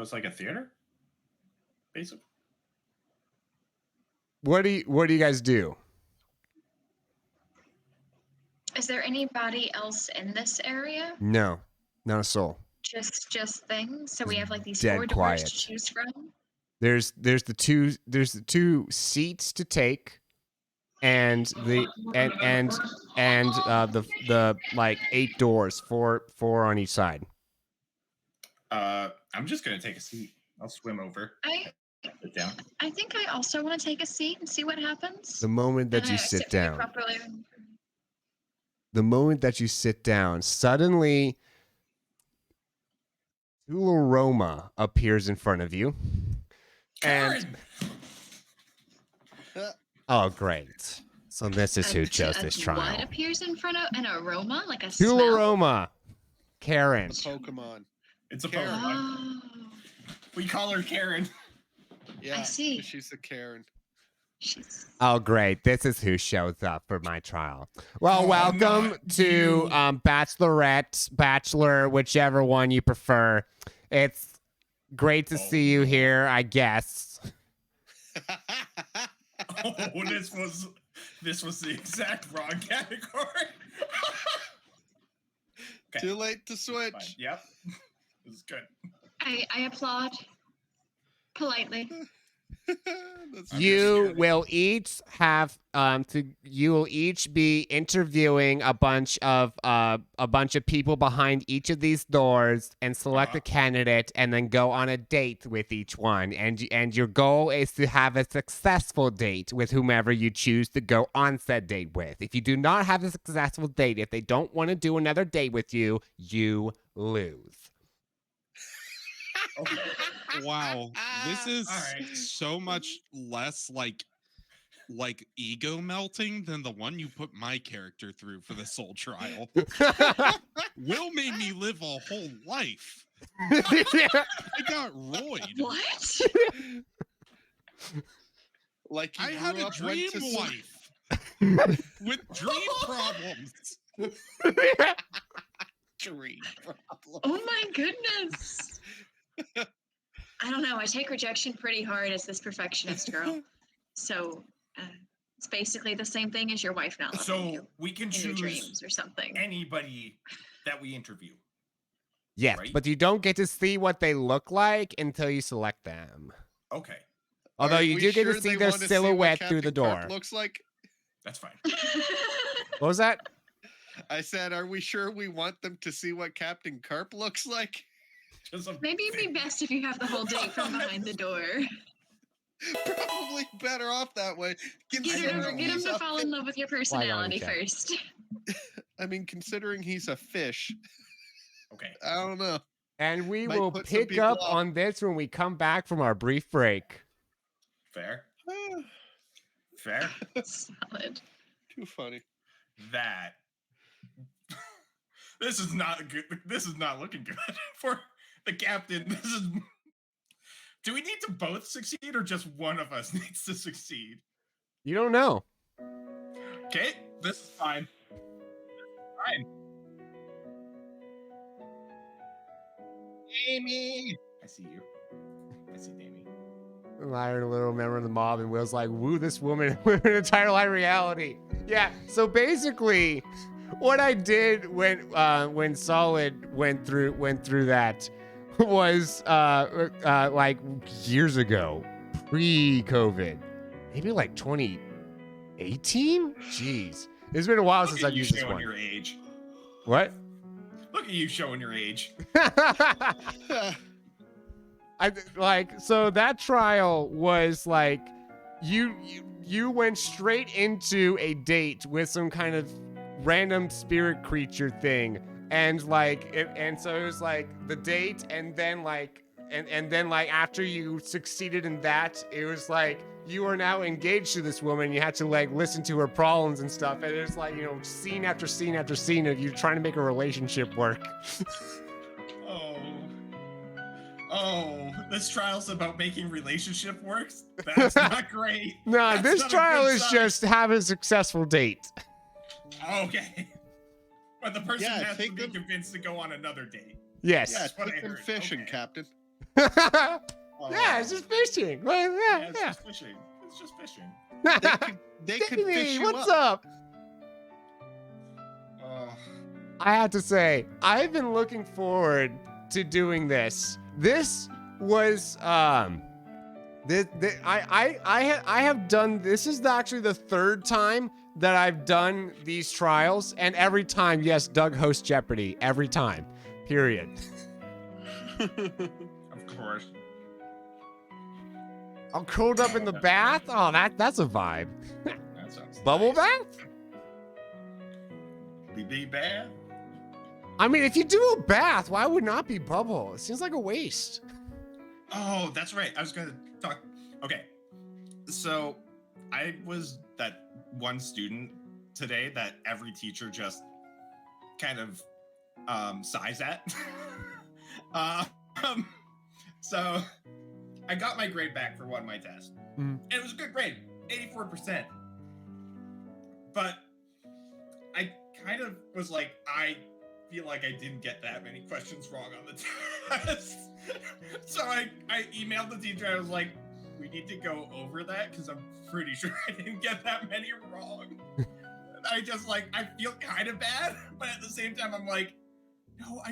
it's like a theater, basically. What do you guys do? Is there anybody else in this area? No, not a soul. Just things. So we have like these Dead 4 doors quiet. to choose from. There's the two seats to take, and the like 8 doors, four on each side. I'm just gonna take a seat. I'll swim over. Sit down. I think I also want to take a seat and see what happens. The moment that you sit down. Properly. The moment that you sit down, suddenly Tularoma appears in front of you. And oh, great. So this is who chose this trial. What appears in front of an aroma? Like a smell? Tularoma. Karen. It's a Pokemon. It's a Karen. Pokemon. Oh, We call her Karen. Yeah, I see. She's a Karen. Oh, great. This is who shows up for my trial. Well, welcome to Bachelorette, Bachelor, whichever one you prefer. It's Great to see you here, I guess. Oh, this was the exact wrong category. Okay. Too late to switch. Fine. Yep. This is good. I applaud politely. You will each have you will each be interviewing a bunch of people behind each of these doors and select a candidate and then go on a date with each one, and your goal is to have a successful date with whomever you choose to go on said date with. If you do not have a successful date, if they don't want to do another date with you, you lose. Okay. Wow, this is All right. so much less like ego melting than the one you put my character through for the soul trial. Will made me live a whole life. I got roid. What? Like you I had grew a up, went dream to wife with dream problems. dream problem. Oh my goodness. I don't know. I take rejection pretty hard as this perfectionist girl. So it's basically the same thing as your wife not loving you So we can in your choose dreams or something. anybody that we interview. Yes, Right? but you don't get to see what they look like until you select them. Okay, Although Are you we do get sure to see they their want to see what silhouette through Captain the door. Karp looks like? that's fine. What was that? I said, are we sure we want them to see what Captain Karp looks like? Just a Maybe it'd be best if you have the whole date from behind the door. Probably better off that way. Get Considering him he's to a fall in love with your personality first. I mean, considering he's a fish, Okay. I don't know. And we Might will put some pick people up off. on this when we come back from our brief break. Fair. Fair. Solid. Too funny. That. This is not good. This is not looking good for the captain. This is. Do we need to both succeed, or just one of us needs to succeed? You don't know. Okay, this is fine. Fine. Amy, I see you. I see Amy. Lyra, a little member of the mob, and Will's like, woo, this woman, we're an entire lie reality. Yeah, so basically, what I did when Solid went through that was like years ago, pre-COVID, maybe like 2018. Jeez, it's been a while since I've used this showing one. your age. What? Look at you showing your age. So that trial was like you went straight into a date with some kind of random spirit creature thing, and so it was like the date, and then after you succeeded in that, it was like you are now engaged to this woman. You had to like listen to her problems and stuff, and it's like, you know, scene after scene after scene of you trying to make a relationship work. Oh, this trial's about making relationship works? That's not great. No, That's this not a trial good is sign. just have a successful date. Okay. But the person Yeah, has to take be them- convinced to go on another date. Yes. Yeah, what I take them heard. fishing, Okay. Captain. Yeah, it's just fishing. Well, Yeah, yeah, it's yeah. just fishing. It's just fishing. They could Davey, fish you what's up. up? Oh. I have to say, I've been looking forward to doing this. This was I have done this is actually the third time that I've done these trials, and every time, yes, Doug hosts Jeopardy every time. Period. Of course. I'm curled up in the bath. Oh, that's a vibe. That sounds Bubble nice. bath? BB bad? I mean, if you do a bath, why would not be bubble? It seems like a waste. Oh, that's right. I was gonna talk. Okay. So I was that one student today that every teacher just kind of sighs at. So I got my grade back for one of my tests. Mhm. And it was a good grade, 84%. But I kind of was like, I feel like I didn't get that many questions wrong on the test. So I emailed the teacher. I was like, we need to go over that because I'm pretty sure I didn't get that many wrong. I just like, I feel kind of bad, but at the same time, I'm like, no,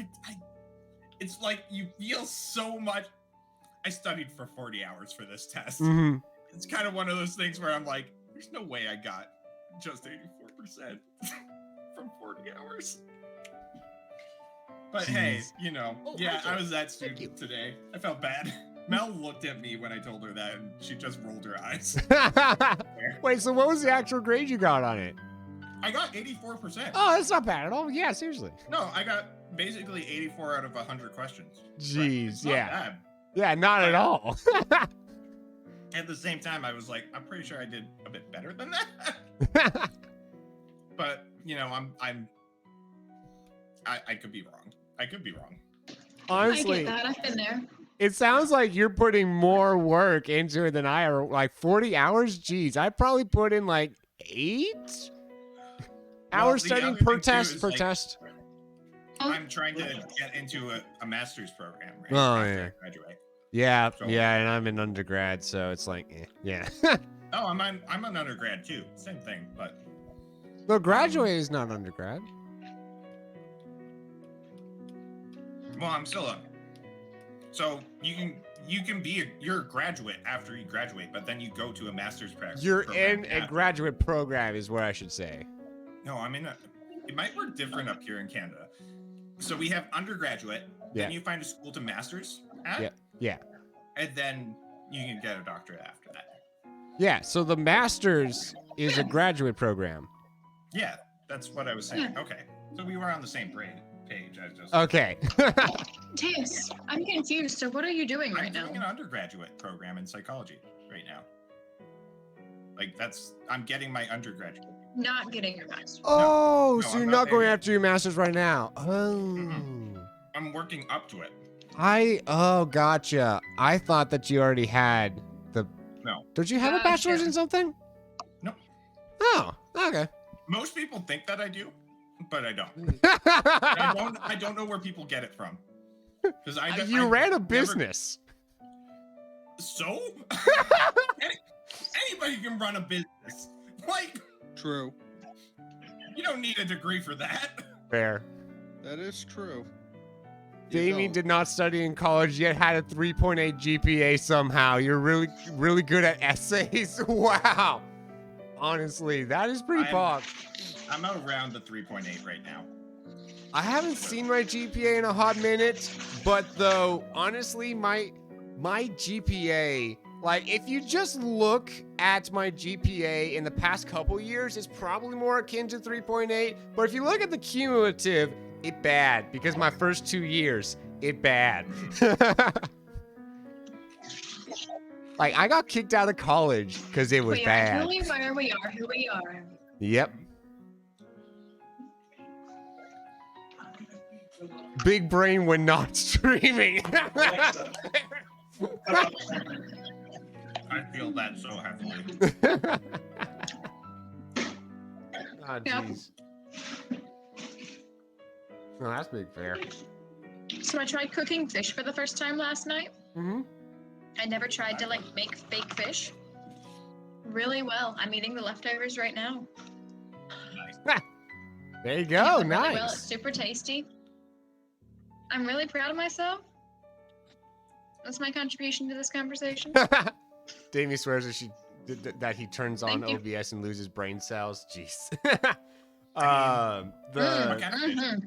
it's like you feel so much. I studied for 40 hours for this test. Mm-hmm. It's kind of one of those things where I'm like, there's no way I got just 84% from 40 hours. But hey, you know, yeah, I was that student today. I felt bad. Mel looked at me when I told her that, and she just rolled her eyes. Wait, so what was the actual grade you got on it? I got 84%. Oh, that's not bad at all. Yeah, seriously. No, I got basically 84 out of 100 questions. Jeez, Not yeah. bad. Yeah, not at all. At the same time, I was like, I'm pretty sure I did a bit better than that. But, you know, I could be wrong. I could be wrong. Honestly, I get that. I've been there. it sounds like you're putting more work into it than I are. Like 40 hours? Jeez, I probably put in like 8 hours the studying other per thing, too, test, is, per like, test. I'm trying to get into a master's program, right? Oh, after yeah. I graduate. Yeah, So- yeah, and I'm an undergrad, so it's like, yeah. Oh, I'm an undergrad too. Same thing, but No, graduate is not undergrad. well, I'm still a. So you're a graduate after you graduate, but then you go to a master's program. You're in a after. graduate program, is what I should say. No, I'm in a. It might work different up here in Canada. So we have undergraduate, Yeah. then you find a school to master's at, Yeah, yeah. and then you can get a doctorate after that. Yeah, so the master's is a graduate program. Yeah, that's what I was saying. Okay, so we were on the same page. I just. Okay. Tails, I'm confused. So what are you doing I'm right now? doing an undergraduate program in psychology right now. Like I'm getting my undergraduate. Not getting your master's. Oh, No, so I'm you're not not there going yet. after your master's right now. Oh. I'm working up to it. Gotcha. I thought that you already had the. No. Don't you have a Gotcha. bachelor's in something? No. Oh, okay. Most people think that I do, but I don't. I don't know where people get it from. Because You ran a never- business. So? Anybody can run a business. Like, True. you don't need a degree for that. Fair. That is true. You Davey don't. did not study in college yet had a 3.8 GPA somehow. You're really, really good at essays. Wow. Honestly, that is pretty pog. I'm around the 3.8 right now. I haven't seen my GPA in a hot minute, but though, honestly, my GPA, like, if you just look at my GPA in the past couple years, it's probably more akin to 3.8. But if you look at the cumulative, it bad, because my first 2 years, it bad. Like, I got kicked out of college because it was We are bad. who we are, we are who we are. Yep. Big brain when not streaming. I feel that so heavily. Oh, Yeah. jeez. No, that's big fair. So I tried cooking fish for the first time last night. Mm-hmm. I never tried to like make fake fish. Really well. I'm eating the leftovers right now. There you It go. went really well. It's Nice. super tasty. I'm really proud of myself. That's my contribution to this conversation. Davey swears that he turns on Thank you. OBS and loses brain cells. Jeez. What kind of fish? Mhm.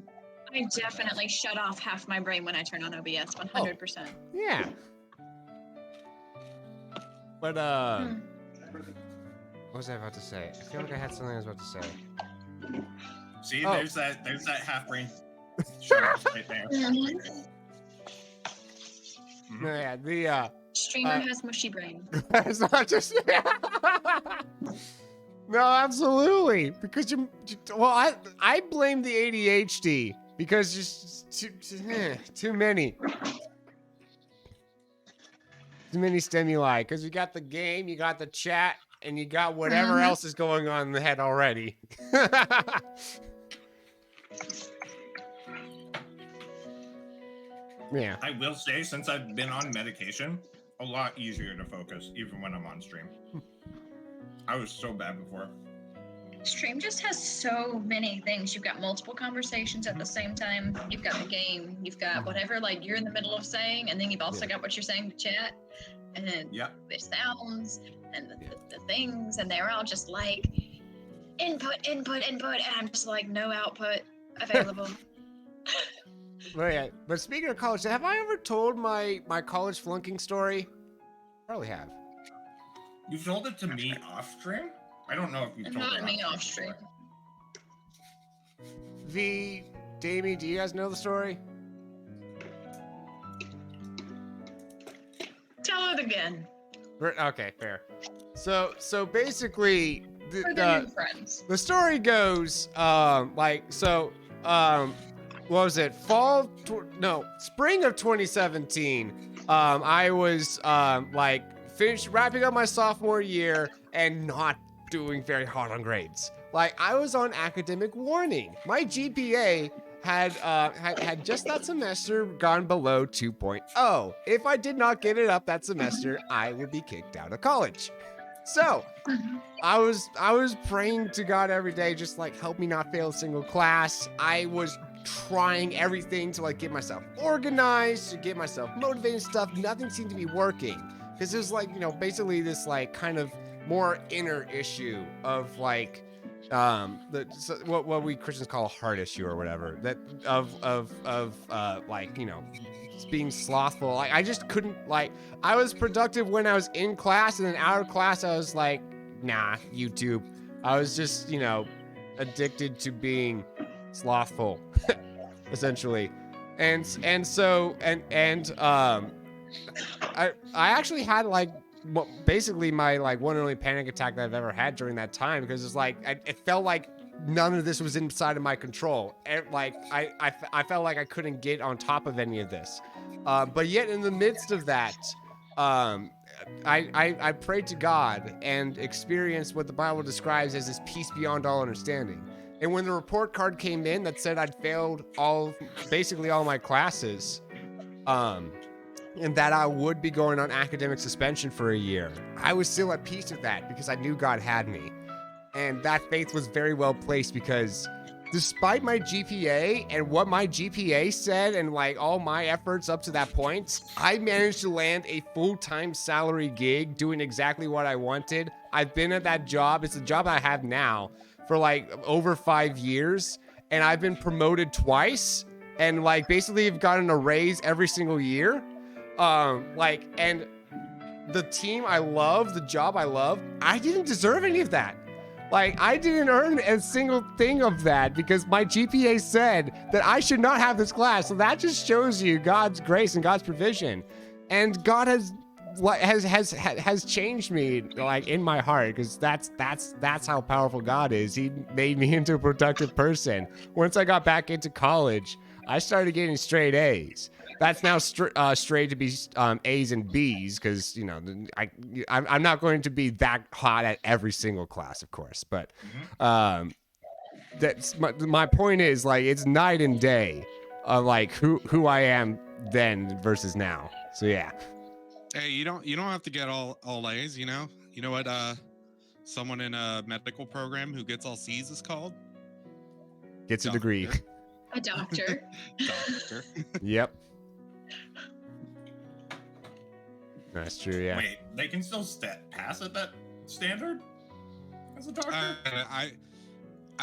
I definitely shut off half my brain when I turn on OBS, 100%. Yeah. But Mm. what was I about to say? I feel like I had something I was about to say. See, Oh. there's that half brain shirt right there. Mhm. No, yeah, the Streamer has mushy brain. it's not just. No, absolutely, because I blame the ADHD because just too many stimuli. Because you got the game, you got the chat, and you got whatever Mhm. else is going on in the head already. Yeah. I will say, since I've been on medication, a lot easier to focus, even when I'm on stream. I was so bad before. Stream just has so many things. You've got multiple conversations at the same time. You've got the game. You've got whatever like you're in the middle of saying, and then you've also got what you're saying to chat, and then the sounds and the things, and they're all just like input, and I'm just like no output available. But speaking of college, have I ever told my college flunking story? Probably have. You told it to me off stream? I don't know if you told Not it me off stream. Damie, do you guys know the story? Tell it again. Okay, fair. So basically, For the new friends. the story goes, what was it? Spring of 2017. I was wrapping up my sophomore year and not doing very hard on grades. Like, I was on academic warning. My GPA had just that semester gone below 2.0. If I did not get it up that semester, I would be kicked out of college. So, I was praying to God every day, just like help me not fail a single class. I was trying everything to like get myself organized, to get myself motivated and stuff. Nothing seemed to be working because it was like, basically this like kind of more inner issue of like what we Christians call a heart issue or whatever, that of being slothful. Like I just couldn't, like, I was productive when I was in class, and then out of class I was like, nah, YouTube. I was just, addicted to being slothful, essentially. I actually had basically my one and only panic attack that I've ever had during that time, because it's like it felt like none of this was inside of my control. I felt like I couldn't get on top of any of this, but yet in the midst of that, I prayed to God and experienced what the Bible describes as this peace beyond all understanding. And when the report card came in that said I'd failed basically all my classes, and that I would be going on academic suspension for a year, I was still at peace with that because I knew God had me. And that faith was very well placed, because despite my GPA and what my GPA said and all my efforts up to that point, I managed to land a full-time salary gig doing exactly what I wanted. I've been at that job. It's the job I have now for over 5 years, and I've been promoted twice, and basically have gotten a raise every single year. And the team I love, the job I love, I didn't deserve any of that. I didn't earn a single thing of that because my GPA said that I should not have this class. So that just shows you God's grace and God's provision. And God has changed me in my heart, because that's how powerful God is. He made me into a productive person. Once I got back into college, I started getting straight A's. That's now straight to be A's and B's, because I'm not going to be that hot at every single class, of course. But that's my point is it's night and day of who I am then versus now. So yeah. Hey, you don't have to get all A's. You know what? Someone in a medical program who gets all C's is called? Gets a degree. A doctor. Doctor. Yep. That's true, yeah. Wait, they can still pass at that standard as a doctor?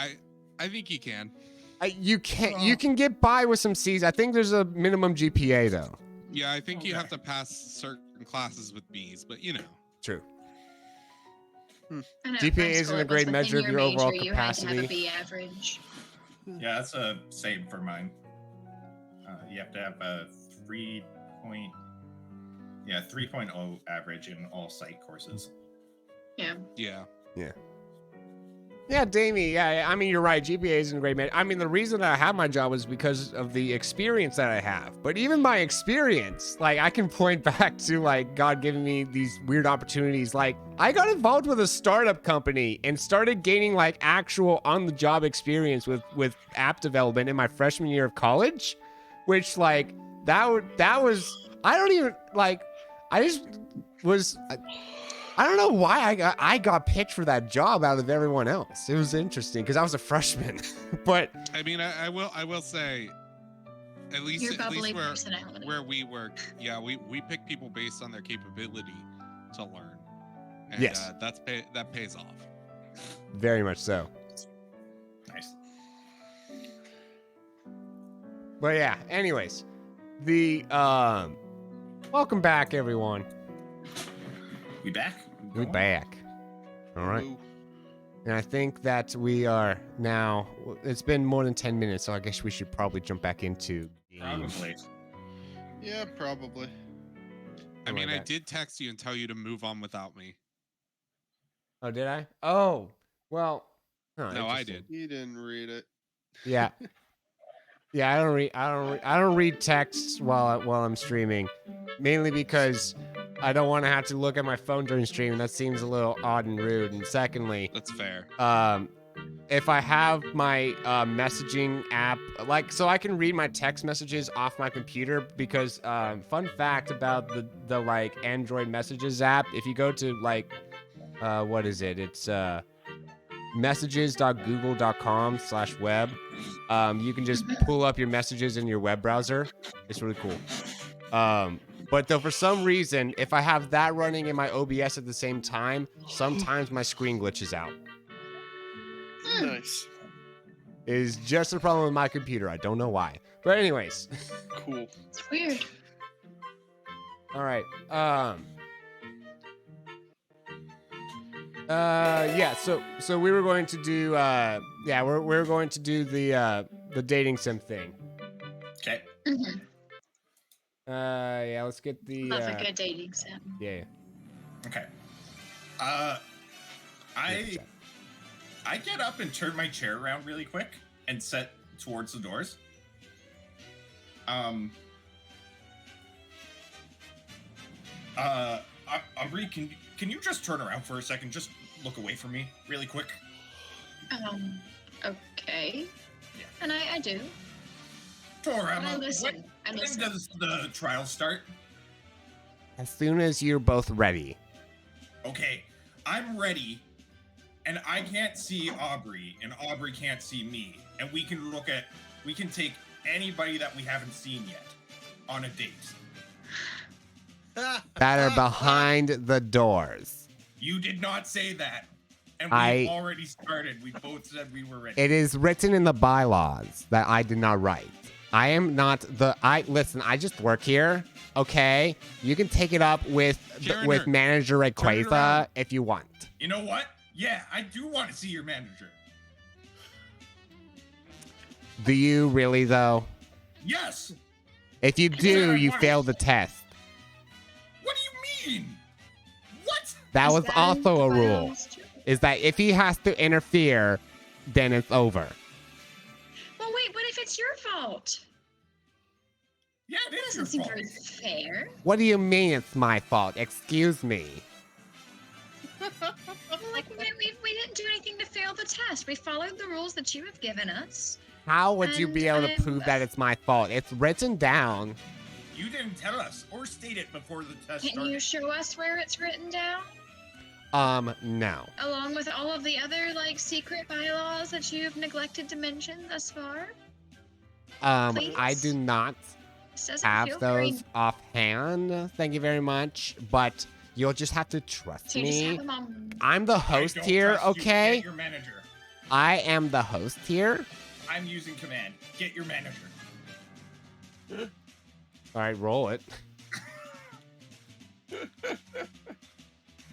I think you can. You can get by with some C's. I think there's a minimum GPA though. Yeah, I think you have to pass certain classes with B's, but True. GPA isn't a great measure of your overall capacity. You had to have a B average. Yeah, that's a same for mine. You have to have a 3.0 average in all psych courses. Yeah. Yeah, Damie, yeah, I mean, you're right. GPA isn't a great measure. I mean, the reason that I have my job is because of the experience that I have. But even my experience, I can point back to, God giving me these weird opportunities. I got involved with a startup company and started gaining, actual on-the-job experience with app development in my freshman year of college, which, that was. I don't even like. I just was. I don't know why I got picked for that job out of everyone else. It was interesting because I was a freshman, but I mean, I will say, at least Your bubbly where personality. we work, yeah, we pick people based on their capability to learn. And, Yes. That pays off. very much so. Nice. But yeah. Anyways, the welcome back, everyone. We back? We're back. All right. Ooh. And I think that we are now. It's been more than 10 minutes, so I guess we should probably jump back into. Probably. Yeah, probably. I mean, like I that. did text you and tell you to move on without me. Oh, did I? Oh, well. Huh, No, I interesting. did. You didn't read it. Yeah. Yeah, I don't read texts while I'm streaming, mainly because I don't want to have to look at my phone during streaming. That seems a little odd and rude. And secondly, That's fair. if I have my messaging app, like, so I can read my text messages off my computer because fun fact about the like Android messages app, if you go to like what is it? It's messages.google.com/web. You can just pull up your messages in your web browser. It's really cool. But though for some reason, if I have that running in my OBS at the same time, sometimes my screen glitches out. Nice. Is just a problem with my computer. I don't know why. But anyways. Cool. It's weird. All right. Yeah, so we were going to do we're going to do the dating sim thing. Okay. Mm-hmm. Yeah, let's get the Love a good dating sim. yeah. Okay. I get up and turn my chair around really quick and set towards the doors. Aubrey, can you just turn around for a second? Just look away from me really quick. Okay. Yeah. And I do. Torama, I listen. I when listen. does the trial start? As soon as you're both ready. Okay, I'm ready, and I can't see Aubrey, and Aubrey can't see me, and we can take anybody that we haven't seen yet on a date. That are behind the doors. You did not say that, and we've already started. We both said we were ready. It is written in the bylaws that I did not write. I am not listen, I just work here, okay? You can take it up with manager Rayquaza if you want. You know what? Yeah, I do want to see your manager. Do you really though? Yes. If you do, you fail the test. What do you mean? What? That was also a rule. Is that if he has to interfere, then it's over. Well, wait, what if it's your fault? Yeah, it is Doesn't your seem fault. very fair. What do you mean it's my fault? Excuse me. Like, we didn't do anything to fail the test. We followed the rules that you have given us. How would you be able to prove that it's my fault? It's written down. You didn't tell us or state it before the test Can started. you show us where it's written down? No. Along with all of the other, like, secret bylaws that you've neglected to mention thus far? Please? I do not This doesn't have feel those very... offhand. Thank you very much. But you'll just have to trust So you just me. have them on... I'm the host I don't here, trust you. okay? Get your manager. I am the host here. I'm using command. Get your manager. All right, roll it.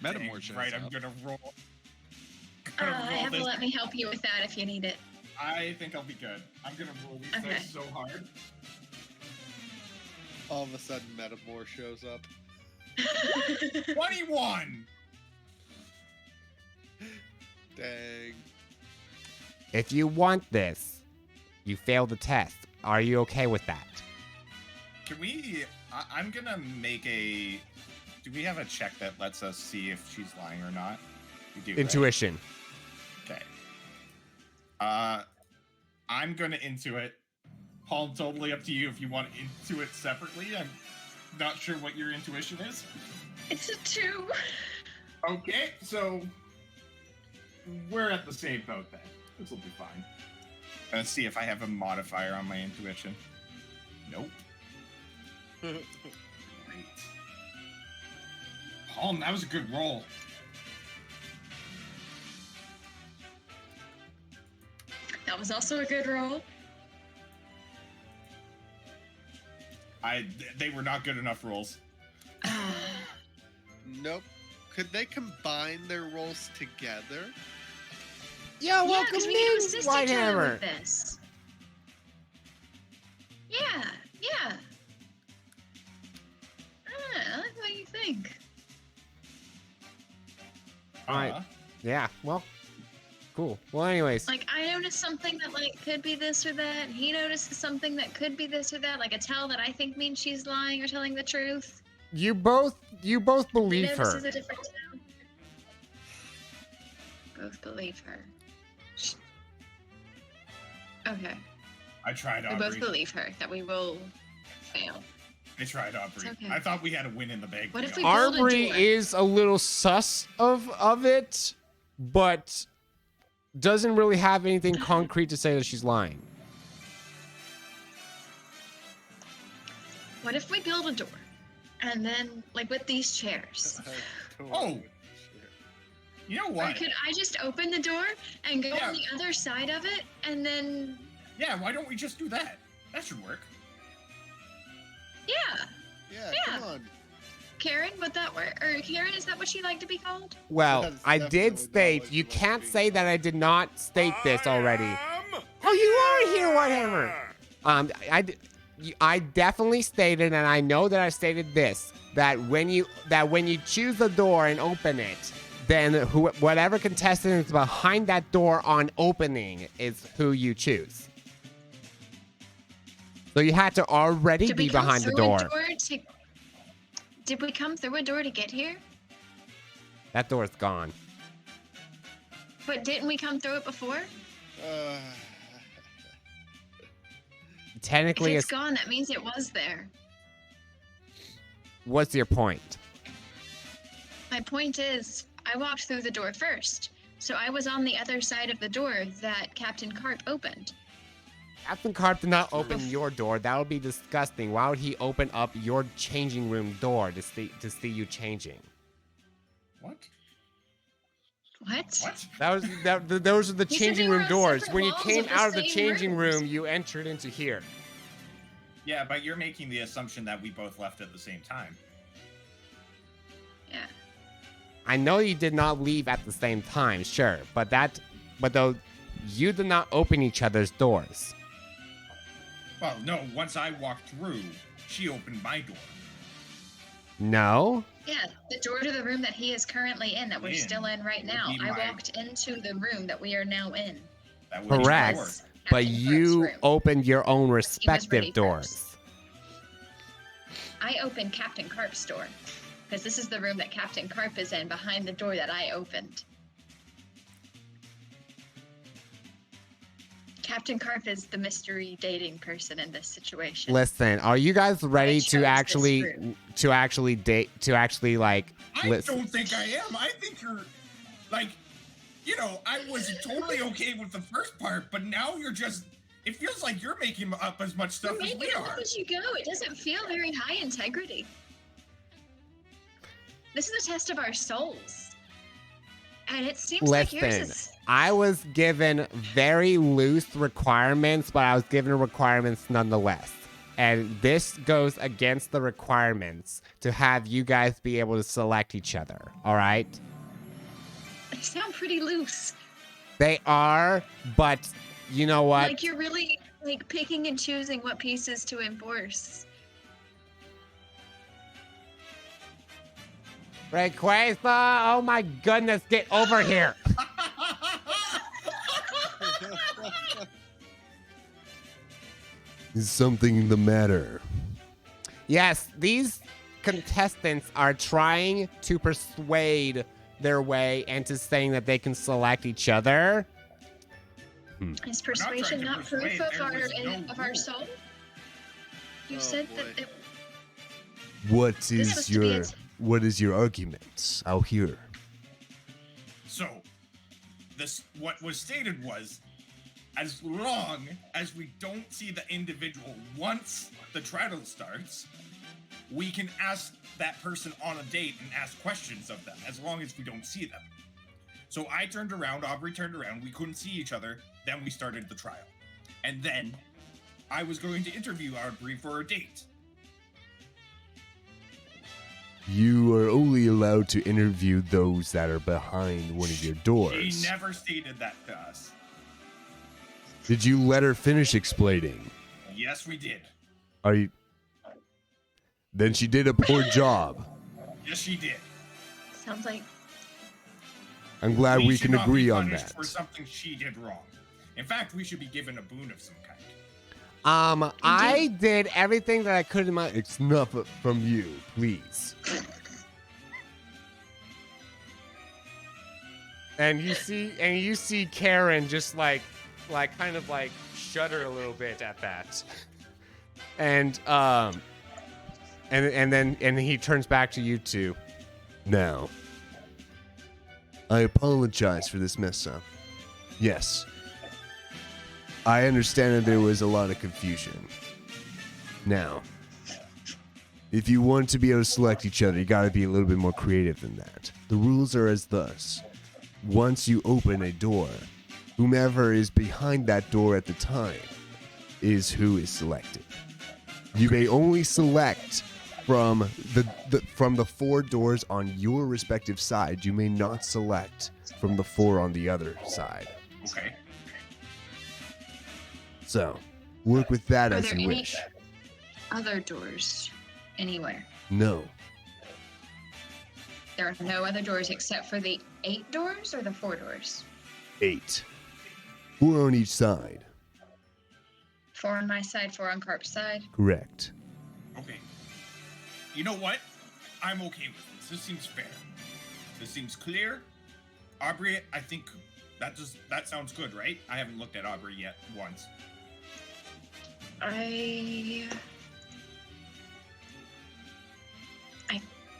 Metamorph shows Right, I'm up. gonna roll. I have to let me help you with that if you need it. I think I'll be good. I'm gonna roll these Okay. dice so hard. All of a sudden, Metamore shows up. 21! Dang. If you want this, you fail the test. Are you okay with that? Can we... I'm gonna make a... Do we have a check that lets us see if she's lying or not? We do, right? Intuition. Okay. I'm gonna intuit Paul, totally up to you if you want into it separately. I'm not sure what your intuition is. It's a 2. Okay, so we're at the same boat then. This will be fine. Let's see if I have a modifier on my intuition. Nope. Great. Paul, that was a good roll. That was also a good roll. They were not good enough rolls. Nope. Could they combine their roles together? Yo, Yeah, welcome 'cause we can in, assist each other Whitehammer. with this. Yeah. I like what you think. Alright. Yeah, well, cool. Well, anyways. Like, I noticed something that, like, could be this or that, and he notices something that could be this or that, like a tell that I think means she's lying or telling the truth. You both He believe her. notices a different tell. Both believe her. Okay. I tried, We Aubrey. both believe her that we will fail. I tried, Aubrey. It's okay. I thought we had a win in the bag. What if to be we honest. build a Arbery door? is a little sus of it, but doesn't really have anything concrete to say that she's lying. What if we build a door? And then, like, with these chairs, Oh. You know or what? could I just open the door and go Yeah. on the other side of it, and then, Yeah, why don't we just do that? That should work. yeah, Yeah, Yeah. come on. Karen, would that work? Or Karen, is that what she like to be called? Well, That's I definitely did not state, what you you can't want to say be. that I did not state this already. Oh, you are here, Whitehammer. I definitely stated, and I know that I stated this, that when you choose the door and open it, then whatever contestant is behind that door on opening is who you choose. So you had to already Did we be come behind the through a door. Did we come through a door to get here? That door's gone. But didn't we come through it before? If Technically, it's it's gone, that means it was there. what's your point? My point is, I walked through the door first, so I was on the other side of the door that Captain Karp opened. Captain Karp did not open your door. That would be disgusting. Why would he open up your changing room door to see you changing? What? What? What? Those are the He said changing we were room on doors. separate When you walls came of the out of the same changing rooms. room, you entered into here. Yeah, but you're making the assumption that we both left at the same time. Yeah. I know you did not leave at the same time, sure, but though you did not open each other's doors. Well, no, once I walked through, she opened my door. No? Yeah, the door to the room that he is currently in, that we're still in right Would now. be I my- walked into the room that we are now in. That would be my Correct. door. Was But Captain Karp's you room. opened your own ready respective doors. first. I opened Captain Karp's door. Because this is the room that Captain Karp is in, behind the door that I opened. Captain Karp is the mystery dating person in this situation. Listen, are you guys ready chose to this actually route. date like I listen? don't think I am. I think you're, like, you know, I was totally okay with the first part, but now you're just, it feels like you're making up as much stuff You're as making we it are. up as you go. It doesn't feel very high integrity. This is a test of our souls. And it seems like yours Listen, is... I was given very loose requirements, but I was given requirements nonetheless. And this goes against the requirements to have you guys be able to select each other, all right? They sound pretty loose. They are, but you know what? Like you're really like picking and choosing what pieces to enforce. Rayquaza, oh my goodness, get over here. Is something the matter? Yes, these contestants are trying to persuade their way into saying that they can select each other. Is We're not trying persuasion to not proof persuade, of there our was no of our rule. soul? You Oh, said boy. that it, What This is was to be your a- what is your argument? I'll hear. So, what was stated was, as long as we don't see the individual once the trial starts, we can ask that person on a date and ask questions of them, as long as we don't see them. So I turned around, Aubrey turned around, we couldn't see each other, then we started the trial. And then I was going to interview Aubrey for a date. You are only allowed to interview those that are behind one of your He doors. never stated that to us. Did you let her finish explaining? Yes, we did. Are you? Then she did a poor job. Yes, she did. sounds like I'm glad we should can not be agree on punished that. for something she did wrong. In fact, we should be given a boon of some kind. I did everything that I could in my. It's enough from you, please. And you see Karen just like kind of like shudder a little bit at that. And then he turns back to you two. Now, I apologize for this mess up. Yes. I understand that there was a lot of confusion. Now, if you want to be able to select each other, you gotta be a little bit more creative than that. The rules are as thus. Once you open a door, whomever is behind that door at the time is who is selected. You may only select from the 4 doors on your respective side. You may not select from the 4 on the other side. Okay. So, work with that Are as there you any- wish. other doors anywhere. No. There are no other doors except for the 8 doors or the 4 doors. 8. 4 on each side. 4 on my side, 4 on Karp's side. Correct. Okay. You know what? I'm okay with this. This seems fair. This seems clear. Aubrey, I think that sounds good, right? I haven't looked at Aubrey yet once. I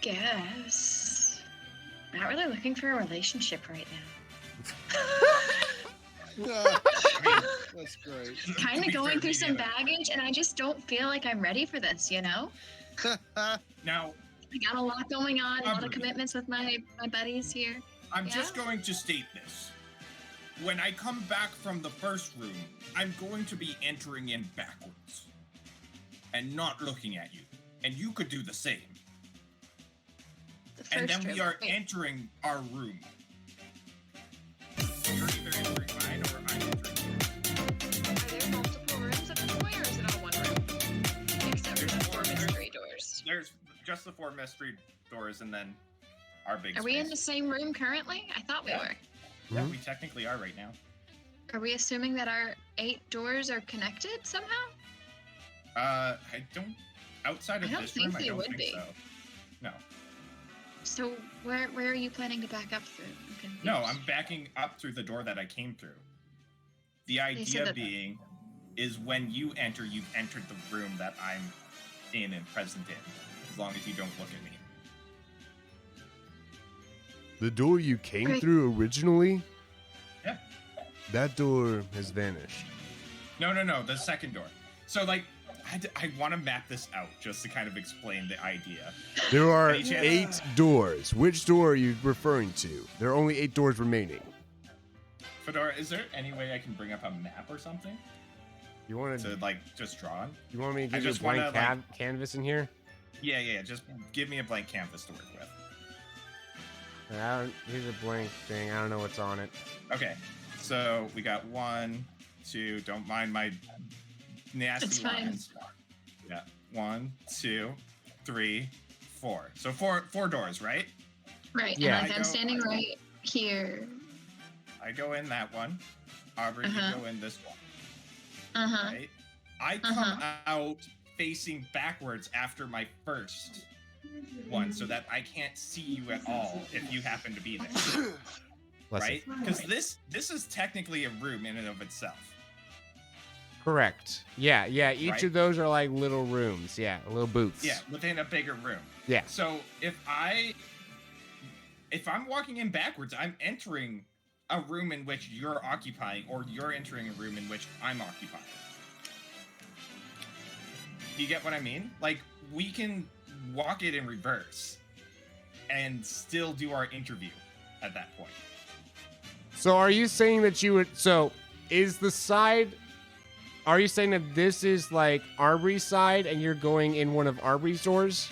guess. Not really looking for a relationship right now. That's great. Kind To of be going fair, through me some neither. baggage, and I just don't feel like I'm ready for this, you know? Now, I got a lot going on, a lot of Aubrey. commitments with my buddies here. I'm Yeah? just going to state this. When I come back from the first room, I'm going to be entering in backwards and not looking at you. And you could do the same. The And first then we room. are Wait, entering our room. You're either entering mine or I'm entering yours. are there multiple rooms at this point, or is it all one room? Except for the 4 mystery doors. There's just the 4 mystery doors and then our big Are space. we in the same room currently? I thought we Yeah. were. Yeah, we technically are right now. Are we assuming that our 8 doors are connected somehow? I don't. Outside of I don't this think room, I they don't would think be. so. No. So where are you planning to back up through? I'm confused. No, I'm backing up through the door that I came through. The idea that- being is when you enter, you've entered the room that I'm in and present in, as long as you don't look at me. The door you came Right. through originally? Yeah. That door has vanished. No, the second door. So, like, I want to map this out just to kind of explain the idea. There are Any chance? 8 doors. Which door are you referring to? There are only 8 doors remaining. Fedora, is there any way I can bring up a map or something You want to, like, just draw on? You want me to I give you a just wanna, blank canvas in here? Yeah, just give me a blank canvas to work with. Here's a blank thing. I don't know what's on it. Okay, so we got 1, 2. Don't mind my nasty It's fine. lines. Yeah, 1, 2, 3, 4. So four doors, right? Right. Yeah. And like, I I'm go- standing right here. I go in that one. Aubrey, Uh-huh. you go in this one, Uh-huh. right? I come out facing backwards after my first one, so that I can't see you at all if you happen to be there. Bless right? you. Because this is technically a room in and of itself. Correct. Yeah. Each Right? of those are like little rooms. Yeah, little booths. Yeah, within a bigger room. Yeah. So if I'm walking in backwards, I'm entering a room in which you're occupying, or you're entering a room in which I'm occupying. You get what I mean? Like, we can walk it in reverse and still do our interview at that point. So are you saying that you would? So is the side? Are you saying that this is like Arbery's side, and you're going in one of Arbery's doors?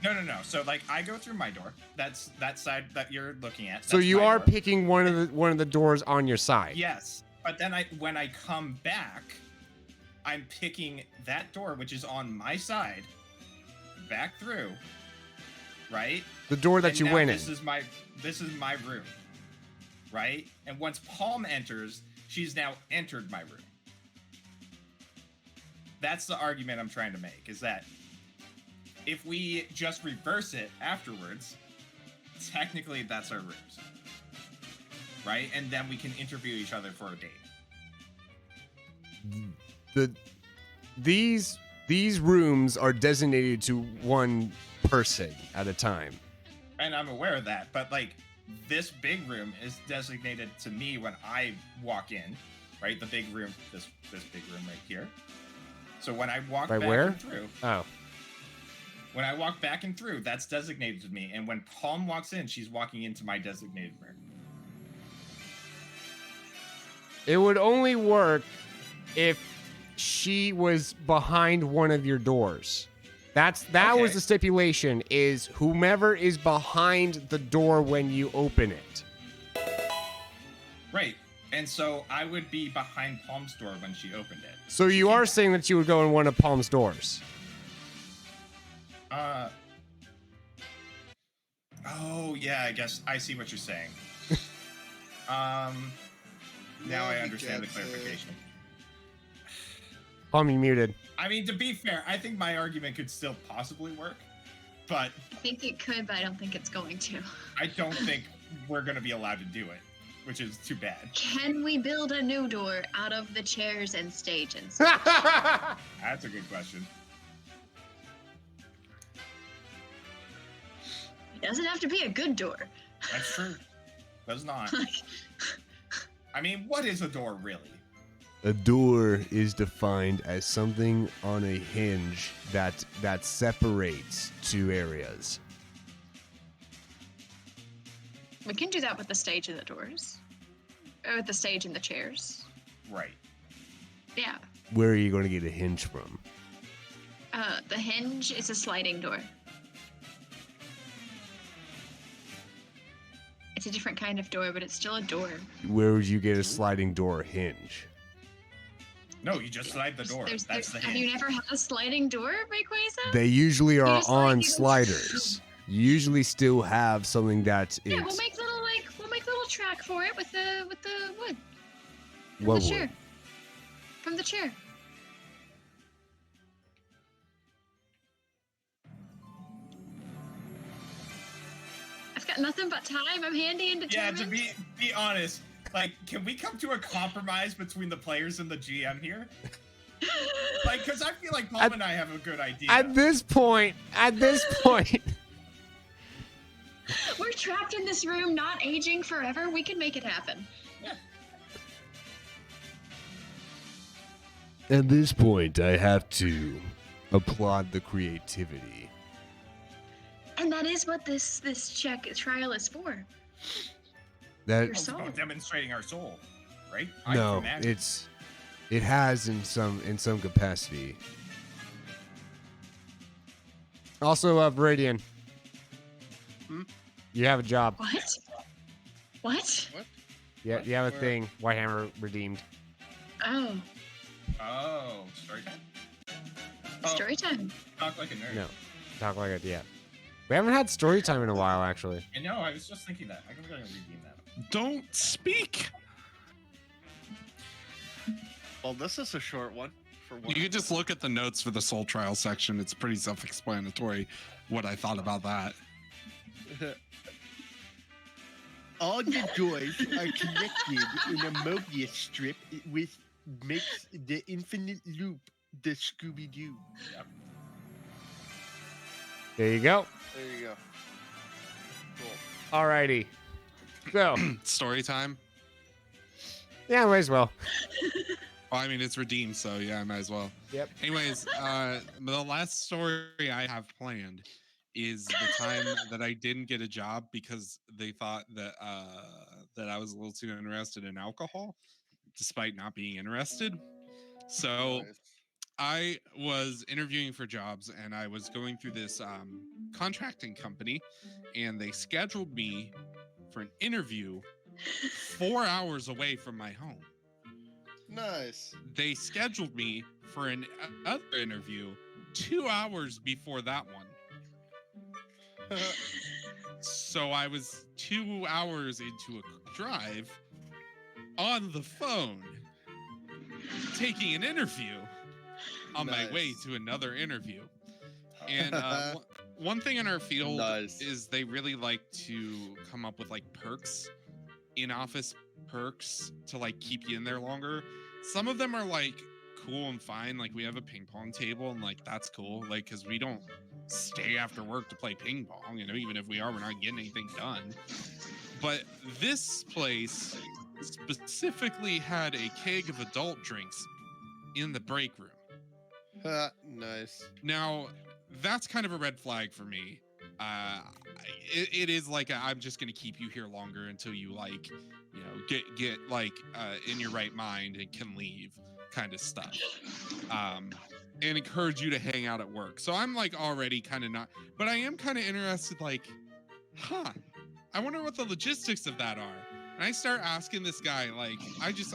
No. So like, I go through my door. That's that side that you're looking at. So That's you my are door. picking one of the doors on your side. Yes, but then when I come back, I'm picking that door, which is on my side, back through, right? The door that And you now went in. this is my room, right? And once Palm enters, she's now entered my room. That's the argument I'm trying to make, is that if we just reverse it afterwards, technically that's our rooms, right? And then we can interview each other for a date. These rooms are designated to one person at a time. And I'm aware of that, but like, this big room is designated to me when I walk in, right? The big room, this big room right here. So when I walk By back where? and through, Oh. when I walk back and through, that's designated to me. And when Palm walks in, she's walking into my designated room. It would only work if she was behind one of your doors. That was Okay. the stipulation, is whomever is behind the door when you open it. Right. And so I would be behind Palm's door when she opened it. So you are saying that you would go in one of Palm's doors. Oh yeah, I guess I see what you're saying. Now I understand the clarification. Palm, you muted. I mean, to be fair, I think my argument could still possibly work, but I think it could, but I don't think it's going to. I don't think we're going to be allowed to do it, which is too bad. Can we build a new door out of the chairs and stage and stuff? That's a good question. It doesn't have to be a good door. That's true. Does not. I mean, what is a door really? A door is defined as something on a hinge that separates two areas. We can do that with the stage and the doors. Or with the stage and the chairs. Right. Yeah. Where are you going to get a hinge from? The hinge is a sliding door. It's a different kind of door, but it's still a door. Where would you get a sliding door hinge? No, you just slide the door. That's the Have you hinge. never had a sliding door, Rayquaza? They usually are just, like, on you- sliders. You usually still have something that is. Yeah, we'll make little track for it with the wood. From What the wood? chair. From the chair. I've got nothing but time. I'm handy and Yeah, determined. to be honest, like, can we come to a compromise between the players and the GM here? Like, because I feel like Paul and I have a good idea. At this point, We're trapped in this room, not aging forever. We can make it happen. at this point, I have to applaud the creativity. And that is what this trial is for. That Your soul. Oh, demonstrating our soul, right? no, I'm from it has in some capacity. Also, Viridian. You have a job. What? What? Yeah, you have a Where? thing. Whitehammer redeemed. Oh, Oh, story time? Oh, story time. talk like a nerd. No, talk like it. Yeah, we haven't had story time in a while, actually. I know, I was just thinking that. I'm going to redeem that. Don't speak. Well, this is a short one. For one. You can just look at the notes for the soul trial section. It's pretty self-explanatory what I thought about that. All the doors are connected in a Mobius strip, which makes the infinite loop the Scooby-Doo. There you go. There you go. Alrighty. So, Story time. yeah, might as well. Well, I mean, it's redeemed, so yeah, I might as well. Yep. Anyways, the last story I have planned is the time that I didn't get a job because they thought that that I was a little too interested in alcohol, despite not being interested. So Nice. I was interviewing for jobs, and I was going through this contracting company, and they scheduled me for an interview 4 hours away from my home. Nice. They scheduled me for another interview 2 hours before that one. So I was 2 hours into a drive on the phone taking an interview on my way Nice. to another interview. And one thing in our field Nice. is they really like to come up with like perks, in-office perks to like keep you in there longer. Some of them are like cool and fine. Like we have a ping pong table and like that's cool. Like because we don't stay after work to play ping pong. You know, even if we are, we're not getting anything done. But this place specifically had a keg of adult drinks in the break room. Nice. Now, that's kind of a red flag for me. It is like I'm just gonna keep you here longer until you like, you know, get like in your right mind and can leave, kind of stuff. And encourage you to hang out at work. So I'm like already kind of not, but I am kind of interested. Like, I wonder what the logistics of that are. And I start asking this guy, like,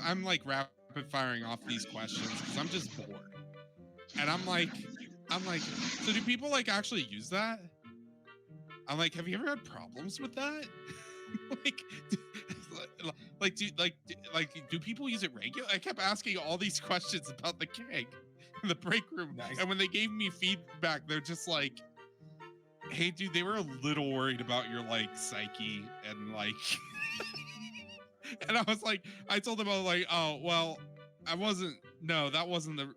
I'm like rapid firing off these questions because I'm just bored. And I'm like, so do people like actually use that? I'm like, have you ever had problems with that? do people use it regular? I kept asking all these questions about the keg in the break room. Nice. And when they gave me feedback, they're just like, hey dude, they were a little worried about your like psyche and like and I was like, I told them, I was like, oh well, that wasn't the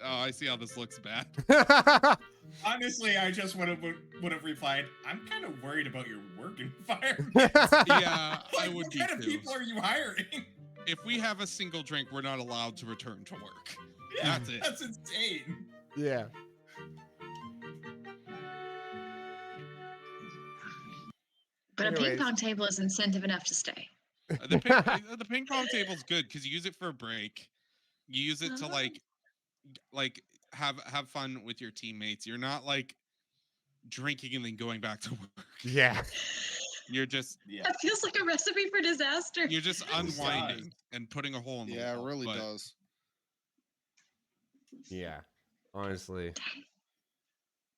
I see how this looks bad. Honestly, I just would have replied, I'm kind of worried about your work environment. Yeah, Like, I would what be kind of too. people are you hiring? If we have a single drink, we're not allowed to return to work. Yeah, That's it. That's insane. Yeah. But a Anyways. ping pong table is incentive enough to stay. The ping pong table's good because you use it for a break. You use it to like have fun with your teammates. You're not like drinking and then going back to work. Yeah. You're just That feels like a recipe for disaster. you're just unwinding and putting a hole in the Yeah, it wall. really but does. Yeah. Honestly.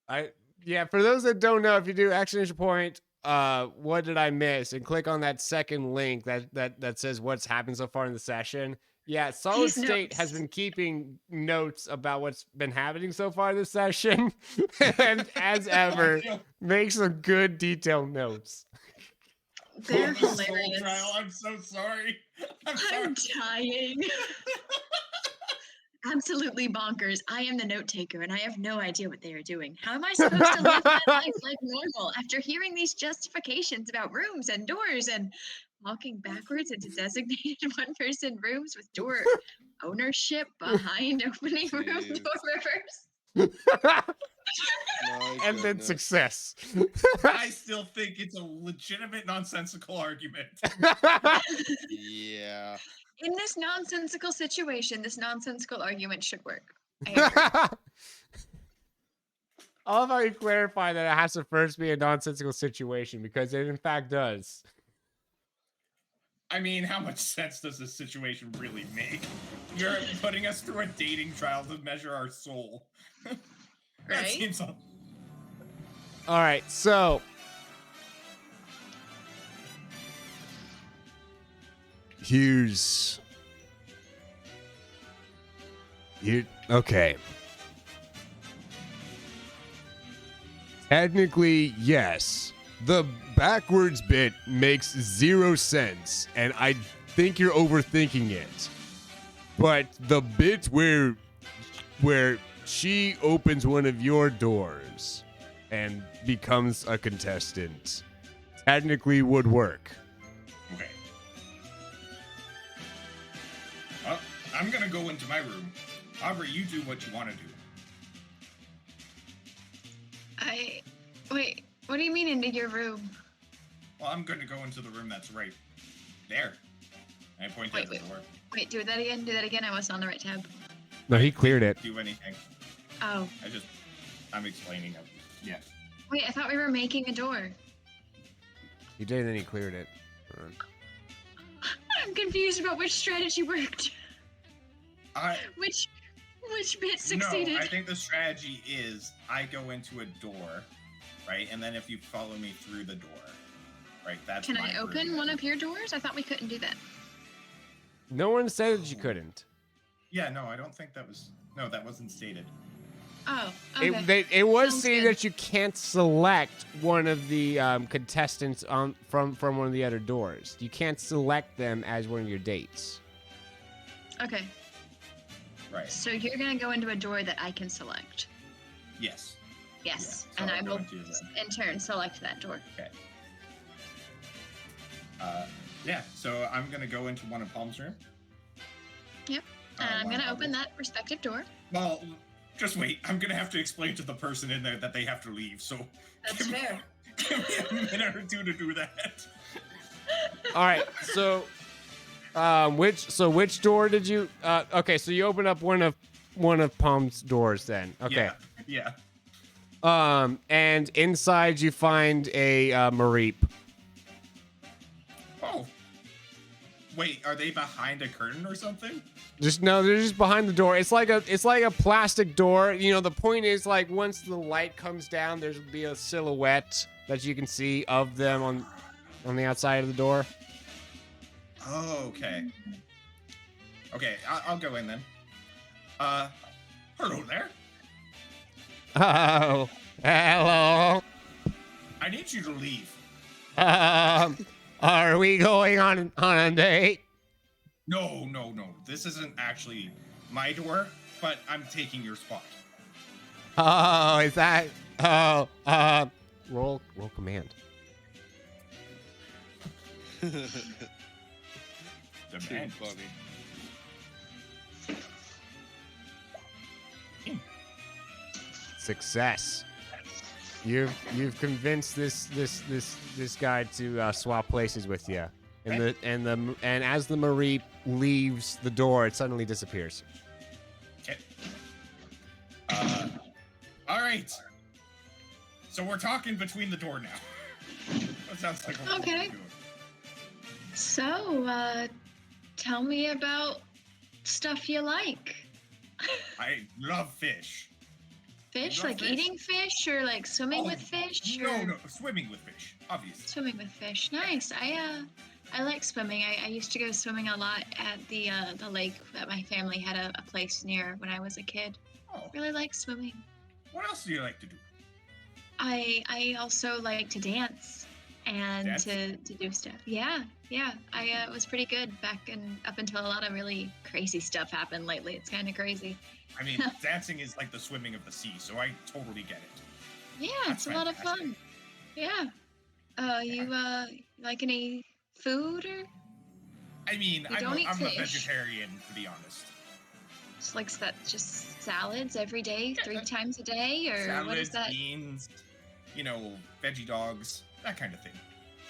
For those that don't know, if you do exclamation point, what did I miss? And click on that second link that says what's happened so far in the session. Yeah, Solid These State has notes. been keeping notes about what's been happening so far this session. And as ever, makes some good detailed notes. They're Soul hilarious. trial, I'm so sorry. I'm I'm sorry. dying. Absolutely bonkers. I am the note taker and I have no idea what they are doing. How am I supposed to live my life like normal after hearing these justifications about rooms and doors and walking backwards into designated one-person rooms with door ownership behind opening room Jeez. door reverse? My And then goodness. success. I still think it's a legitimate nonsensical argument. Yeah. In this nonsensical situation, this nonsensical argument should work. I agree. I love how you clarify that it has to first be a nonsensical situation because it in fact does. I mean, how much sense does this situation really make? You're putting us through a dating trial to measure our soul. That Right? seems All right, so okay. Technically, yes. The backwards bit makes 0 sense, and I think you're overthinking it. But the bit where she opens one of your doors and becomes a contestant technically would work. Okay. I'm gonna go into my room. Aubrey, you do what you want to do. Wait, what do you mean into your room? Well, I'm gonna go into the room that's right there. And I point at the door. Wait, do that again. I wasn't on the right tab. No, he cleared it. Do anything. Oh. I'm explaining it. Yeah. Wait, I thought we were making a door. He did, and then he cleared it. I'm confused about which strategy worked. Which bit succeeded? No, I think the strategy is I go into a door, right? And then if you follow me through the door, right? That's Can I open one of your doors? I thought we couldn't do that. No one said that you couldn't. Yeah, no, I don't think that was... No, that wasn't stated. Oh, okay. It was Sounds stated good. that you can't select one of the contestants from one of the other doors. You can't select them as one of your dates. Okay. Right. So you're gonna go into a door that I can select. Yes. Yes, Yeah, so and I'm I will, going to that. in turn, select that door. Okay. Yeah, so I'm gonna go into one of Palm's room. Yep. And I'm gonna open that respective door. Well, just wait. I'm gonna have to explain to the person in there that they have to leave. So That's fair. give me a minute or two to do that. All right. So, which door did you? Okay. So you open up one of Palm's doors then. Okay. Yeah. And inside you find a Mareep. Oh. Wait, are they behind a curtain or something? They're just behind the door. It's like a plastic door. You know, the point is like once the light comes down, there'll be a silhouette that you can see of them on the outside of the door. Oh, okay. Okay, I'll go in then. Hello there. Oh, hello. I need you to leave. Are we going on a date? No. This isn't actually my door, but I'm taking your spot. Oh, is that? Oh, roll command. Too Demand. funny. Success. You've convinced this guy to swap places with you, and as the Mareep leaves the door, it suddenly disappears. Okay. All right. So we're talking between the door now. That sounds like what Okay. we're doing. So, tell me about stuff you like. I love fish. Fish? You love Like fish? eating fish or like swimming Oh, with fish? No, or... no, swimming with fish, obviously. Swimming with fish. Nice. I like swimming. I used to go swimming a lot at the lake that my family had a place near when I was a kid. Oh, Really like swimming. what else do you like to do? I also like to dance and Dance? to do stuff. Yeah. I was pretty good up until a lot of really crazy stuff happened lately. It's kind of crazy. I mean, dancing is like the swimming of the sea, so I totally get it. Yeah, That's it's a lot of fantastic. fun. Yeah. You like any food or I mean, You don't eat I'm a fish. vegetarian, to be honest. just salads every day, 3 times a day, or what is Salads, that? beans, veggie dogs, that kind of thing.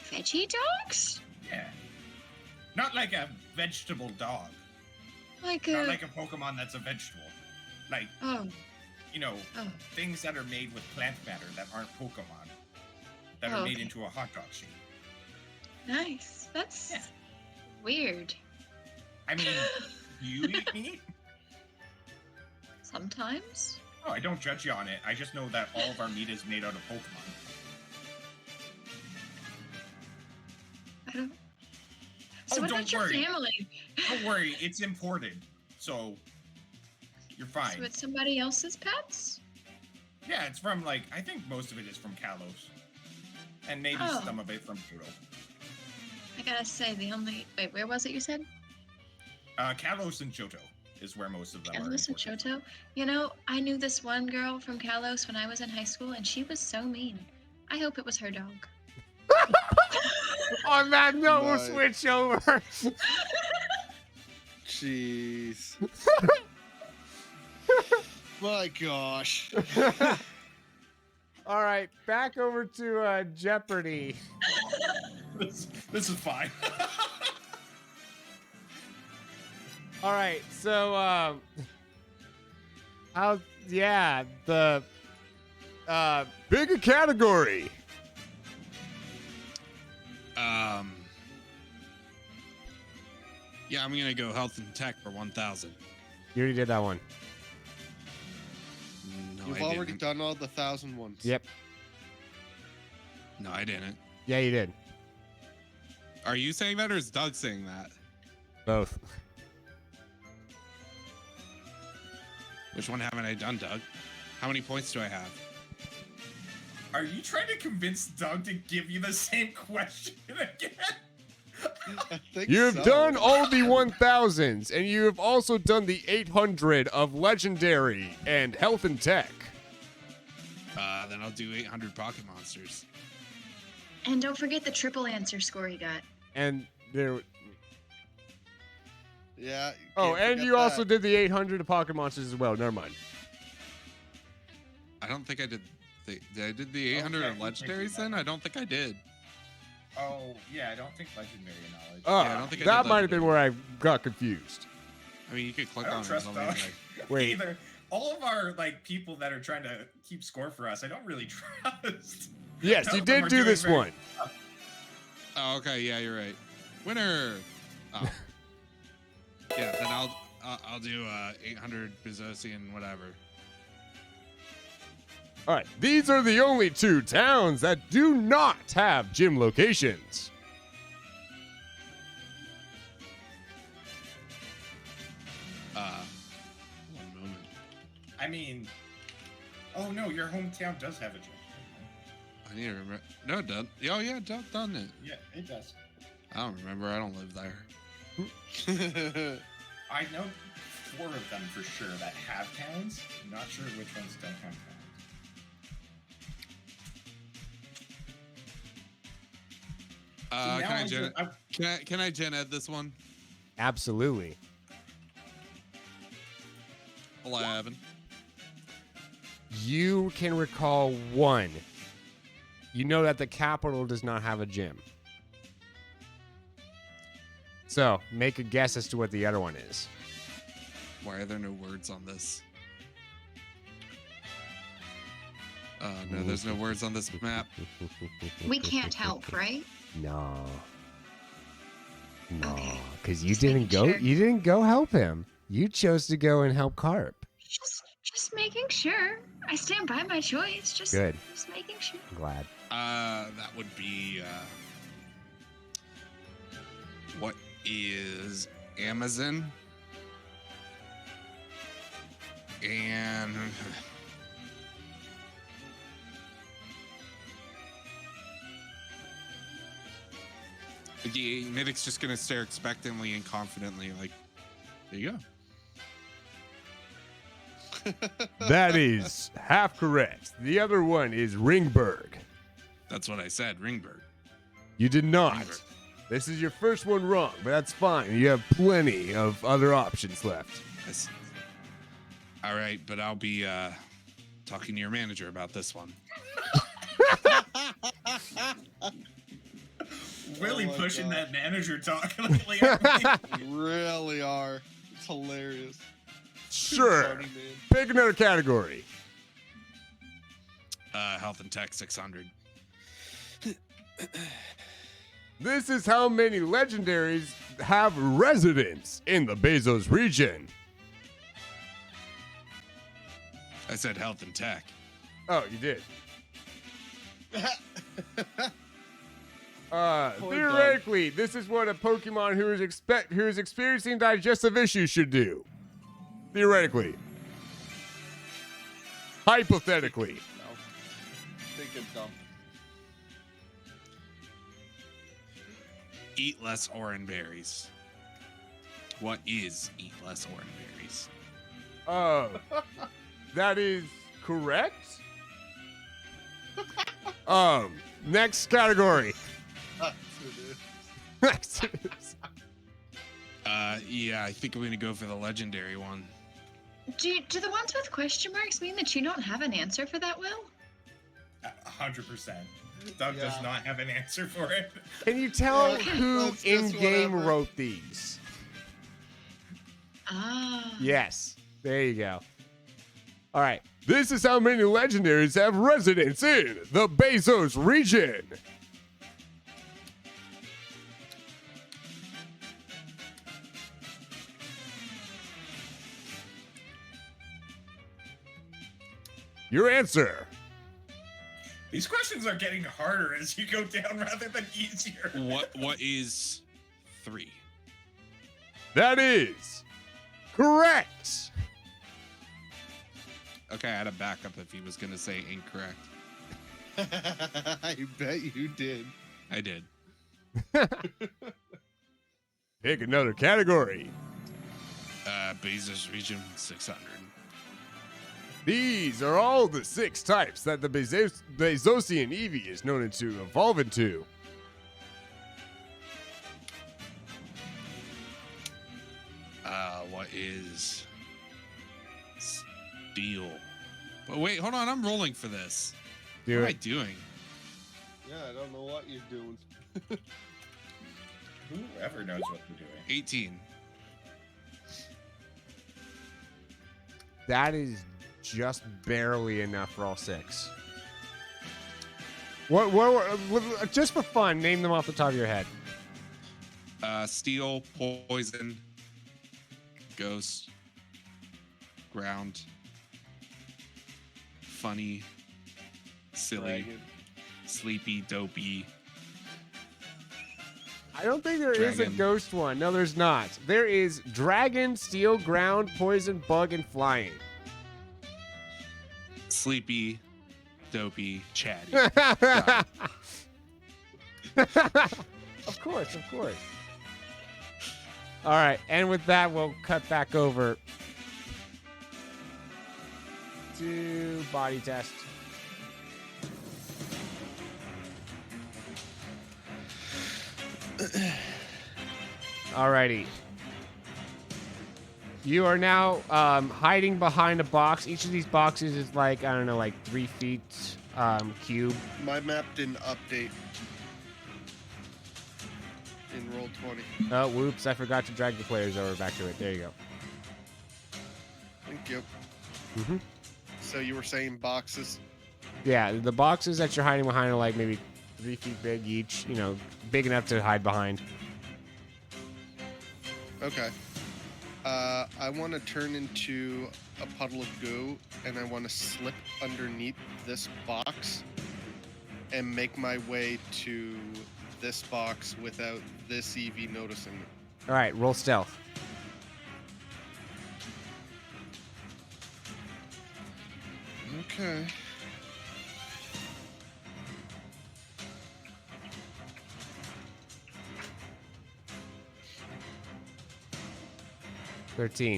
Veggie dogs? Yeah. Not like a vegetable dog. Like Not like a Pokemon that's a vegetable. Like, oh. things that are made with plant matter that aren't Pokemon. That are made Okay. into a hot dog shape. Nice. That's Yeah. weird. I mean, do you eat meat? Sometimes. Oh, I don't judge you on it. I just know that all of our meat is made out of Pokemon. I don't. So Oh, what don't about your worry. family? Don't worry, it's imported. So, you're fine. So it's somebody else's pets? Yeah, it's from, I think most of it is from Kalos. and maybe Oh. some of it from Poodle. I gotta say, wait, where was it you said? Kalos and Johto is where most of them are. Kalos and imported. Johto? You know, I knew this one girl from Kalos when I was in high school, and she was so mean. I hope it was her dog. On that note, we'll Nice. switch over. Jeez. My gosh. All right, back over to Jeopardy. This is fine. All right, so the bigger category. Yeah, I'm gonna go health and tech for 1,000. You already did that one. No, You've I already didn't. done all the 1,000 ones. Yep. No, I didn't. Yeah, you did. Are you saying that, or is Doug saying that? Both. Which one haven't I done, Doug? How many points do I have? Are you trying to convince Doug to give you the same question again? I think You've so. done all the 1,000s, and you have also done the 800 of legendary and health and tech. Then I'll do 800 Pocket Monsters. And don't forget the triple answer score he got. And there. Yeah. Oh, can't and forget you also that. did the 800 of Pocket Monsters as well. Never mind. I don't think I did. Did I did the 800 Okay, of legendaries then? I don't think I did. Oh, yeah, I don't think legendary knowledge. Oh, Yeah, I don't think I that did might have been legendary. where I got confused. I mean, you could click I on don't it. trust and tell me, Doug. like, Wait. Either. All of our people that are trying to keep score for us, I don't really trust. Yes, None you of them did are do doing this very one. well. Oh, okay, yeah, you're right. Winner. Oh. Yeah, then I'll do 800 Bezosian whatever. All right, these are the only two towns that do not have gym locations. One moment. I mean, oh no, your hometown does have a gym. I need to remember. No, it doesn't. Oh yeah, Doug done it. Yeah, it does. I don't remember. I don't live there. I know 4 of them for sure that have towns. I'm not sure which ones don't have towns. So Can now I can I gen ed this one? Absolutely. 11. You can recall one. You know that the capital does not have a gym. So, make a guess as to what the other one is. Why are there no words on this? No, there's no words on this map. We can't help, right? No. No, Okay. because you Just didn't making go. sure. You didn't go help him. You chose to go and help Karp. Just making sure. I stand by my choice. Good. Just making sure. I'm glad. That would be what is Amazon? And the Midic's just gonna stare expectantly and confidently, like, there you go. That is half correct. The other one is Ringberg. That's what I said, Ringberg. You did not. Ringberg. This is your first one wrong, but that's fine. You have plenty of other options left. All right, but I'll be talking to your manager about this one. Really Oh my pushing gosh. that manager talk lately. aren't we? Really are. It's hilarious. Sure. Funny, man. Pick another category. Health and tech 600. This is how many legendaries have residents in the Bezos region. I said health and tech. Oh, you did. Poor Theoretically, this is what a Pokemon who is experiencing digestive issues should do. Theoretically. Hypothetically. No. Think it's dumb. Eat less orange berries. What is eat less orange berries? That is correct. Next category. Next. Yeah, I think I'm gonna go for the legendary one. Do the ones with question marks mean that you don't have an answer for that, Will? 100%. Doug does not have an answer for it. Can you tell who That's just in-game whatever. wrote these? Ah. Yes. There you go. All right. This is how many legendaries have residence in the Bezos region. Your answer. These questions are getting harder as you go down rather than easier. What is 3? That is correct. Okay, I had a backup if he was gonna say incorrect. I bet you did. I did. Pick another category. Bezos region 600. These are all the 6 types that the Bezosian Eevee is known to evolve into. What is steel? But wait, hold on, I'm rolling for this. Do What am I it. doing? Yeah, I don't know what you're doing. Whoever knows what they're doing. 18. That is just barely enough for all 6. What just for fun, name them off the top of your head. Steel, poison, ghost, ground, funny, silly, Dragon. sleepy, dopey. I don't think there is a Dragon. ghost one. No, there's not. There is dragon, steel, ground, poison, bug, and flying. Sleepy, dopey, chatty. Of course, of course. All right, and with that, we'll cut back over to body test. Alrighty. You are now hiding behind a box. Each of these boxes is like, I don't know, like 3 feet cube. My map didn't update in roll 20. Oh, whoops, I forgot to drag the players over back to it. There you go. Thank you. Mm-hmm. So you were saying boxes? Yeah, the boxes that you're hiding behind are like maybe 3 feet big each, you know, big enough to hide behind. Okay. I want to turn into a puddle of goo, and I want to slip underneath this box and make my way to this box without this Eevee noticing me. All right, roll stealth. Okay.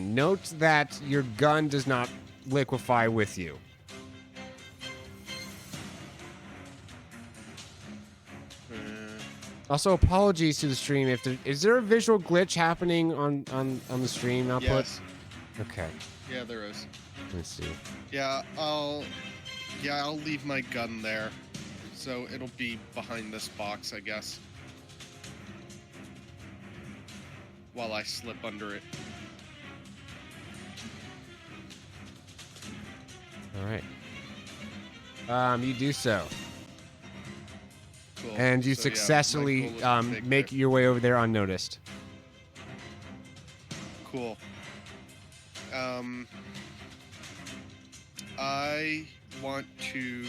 Note that your gun does not liquefy with you. Also, apologies to the stream. Is there a visual glitch happening on the stream output? Yes. Okay. Yeah, there is. Let's see. Yeah, I'll leave my gun there. So it'll be behind this box, I guess. While I slip under it. All right. You do so. Cool. And you So, yeah, my successfully goal is to make your way over there unnoticed. Cool. I want to...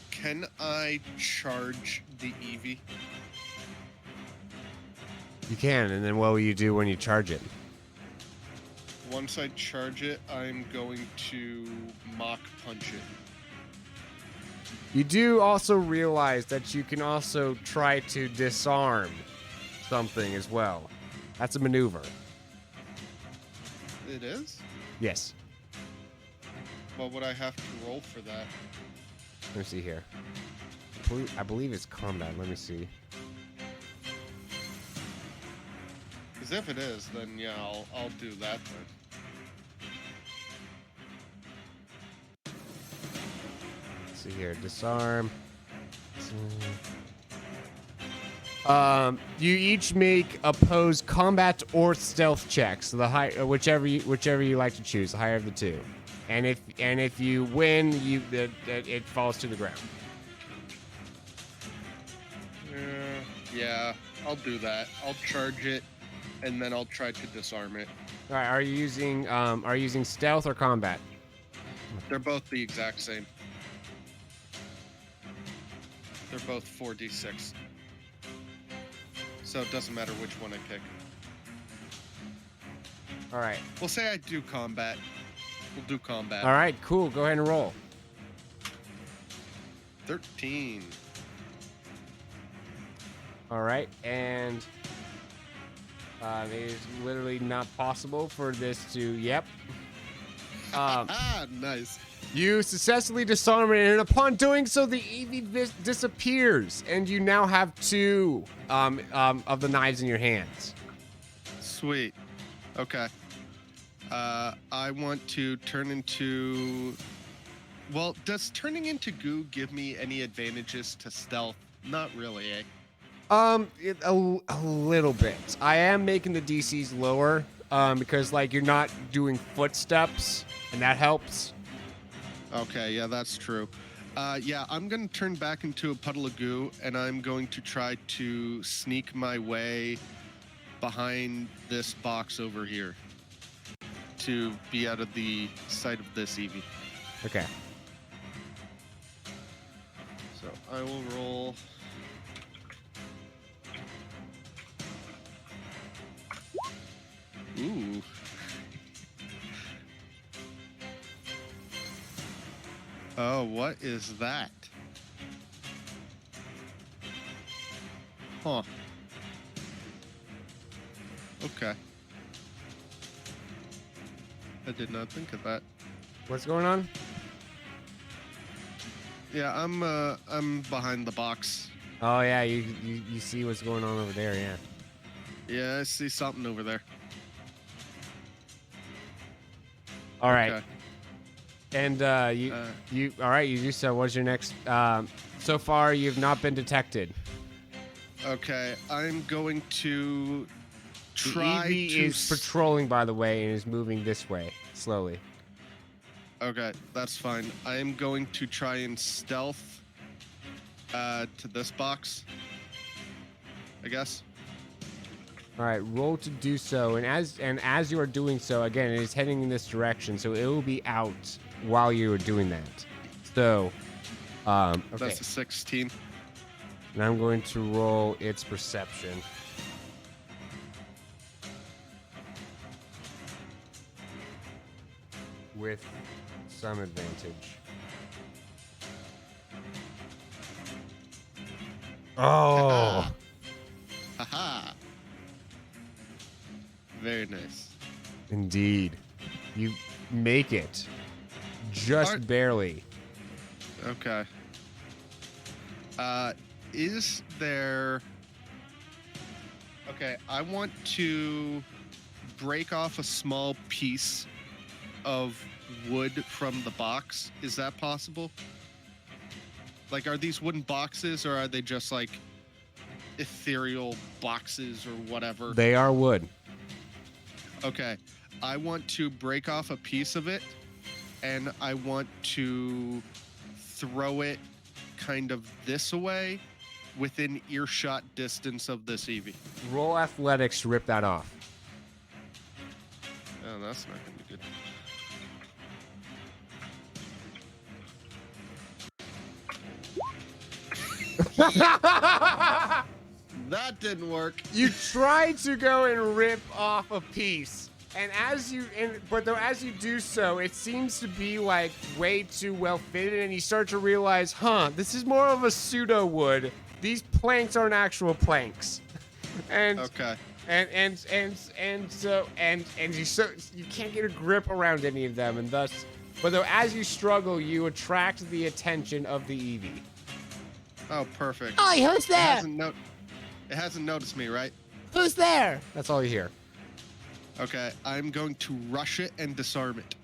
Can I charge the Eevee? You can, and then what will you do when you charge it? Once I charge it, I'm going to mock punch it. You do also realize that you can also try to disarm something as well. That's a maneuver. It is? Yes. What would I have to roll for that? Let me see here. I believe it's combat. Let me see. Because if it is, then yeah, I'll do that then. Let's see here. Disarm. You each make opposed combat or stealth checks. The high, whichever you like to choose, the higher of the two. And if you win, it falls to the ground. Yeah, I'll do that. I'll charge it, and then I'll try to disarm it. All right. Are you using stealth or combat? They're both the exact same. They're both 4d6. So it doesn't matter which one I pick. All right. We'll say I do combat. We'll do combat. All right. Cool. Go ahead and roll. 13. All right. And it is literally not possible for this to. Yep. Nice. You successfully disarm it, and upon doing so, the Eevee disappears, and you now have two of the knives in your hands. Sweet. Okay. I want to turn into... Well, does turning into goo give me any advantages to stealth? Not really, eh? A little bit. I am making the DCs lower, because, like, you're not doing footsteps, and that helps. Okay, yeah, that's true. Yeah, I'm going to turn back into a puddle of goo, and I'm going to try to sneak my way behind this box over here to be out of the sight of this Eevee. Okay. So I will roll... Ooh. Oh, what is that? Huh. Okay. I did not think of that. What's going on? Yeah, I'm behind the box. Oh yeah, you see what's going on over there, yeah. Yeah, I see something over there. All right. Okay. And you all right? You do so. What's your next? So far, you've not been detected. Okay, I'm going to The try Eevee to. is patrolling, by the way, and is moving this way slowly. Okay, that's fine. I am going to try and stealth to this box, I guess. All right, roll to do so, and as you are doing so, again, it is heading in this direction, so it will be out while you are doing that. So, okay, That's a 16. and I'm going to roll its perception. With some advantage. Oh. Haha. Very nice. Indeed. You make it. Just Alright. barely. Okay. Is there... Okay, I want to break off a small piece of wood from the box. Is that possible? Like, are these wooden boxes, or are they just, like, ethereal boxes or whatever? They are wood. Okay, I want to break off a piece of it, and I want to throw it kind of this way within earshot distance of this Eevee. Roll athletics to rip that off. Oh, that's not going to be good. That didn't work. You try to go and rip off a piece, as you as you do so, it seems to be like way too well fitted, and you start to realize, this is more of a pseudo wood. These planks aren't actual planks, and Okay. and you can't get a grip around any of them, and thus, but though as you struggle, you attract the attention of the Eevee. Oh, perfect. Oh, who's there? It hasn't noticed me, right? Who's there? That's all you hear. Okay, I'm going to rush it and disarm it.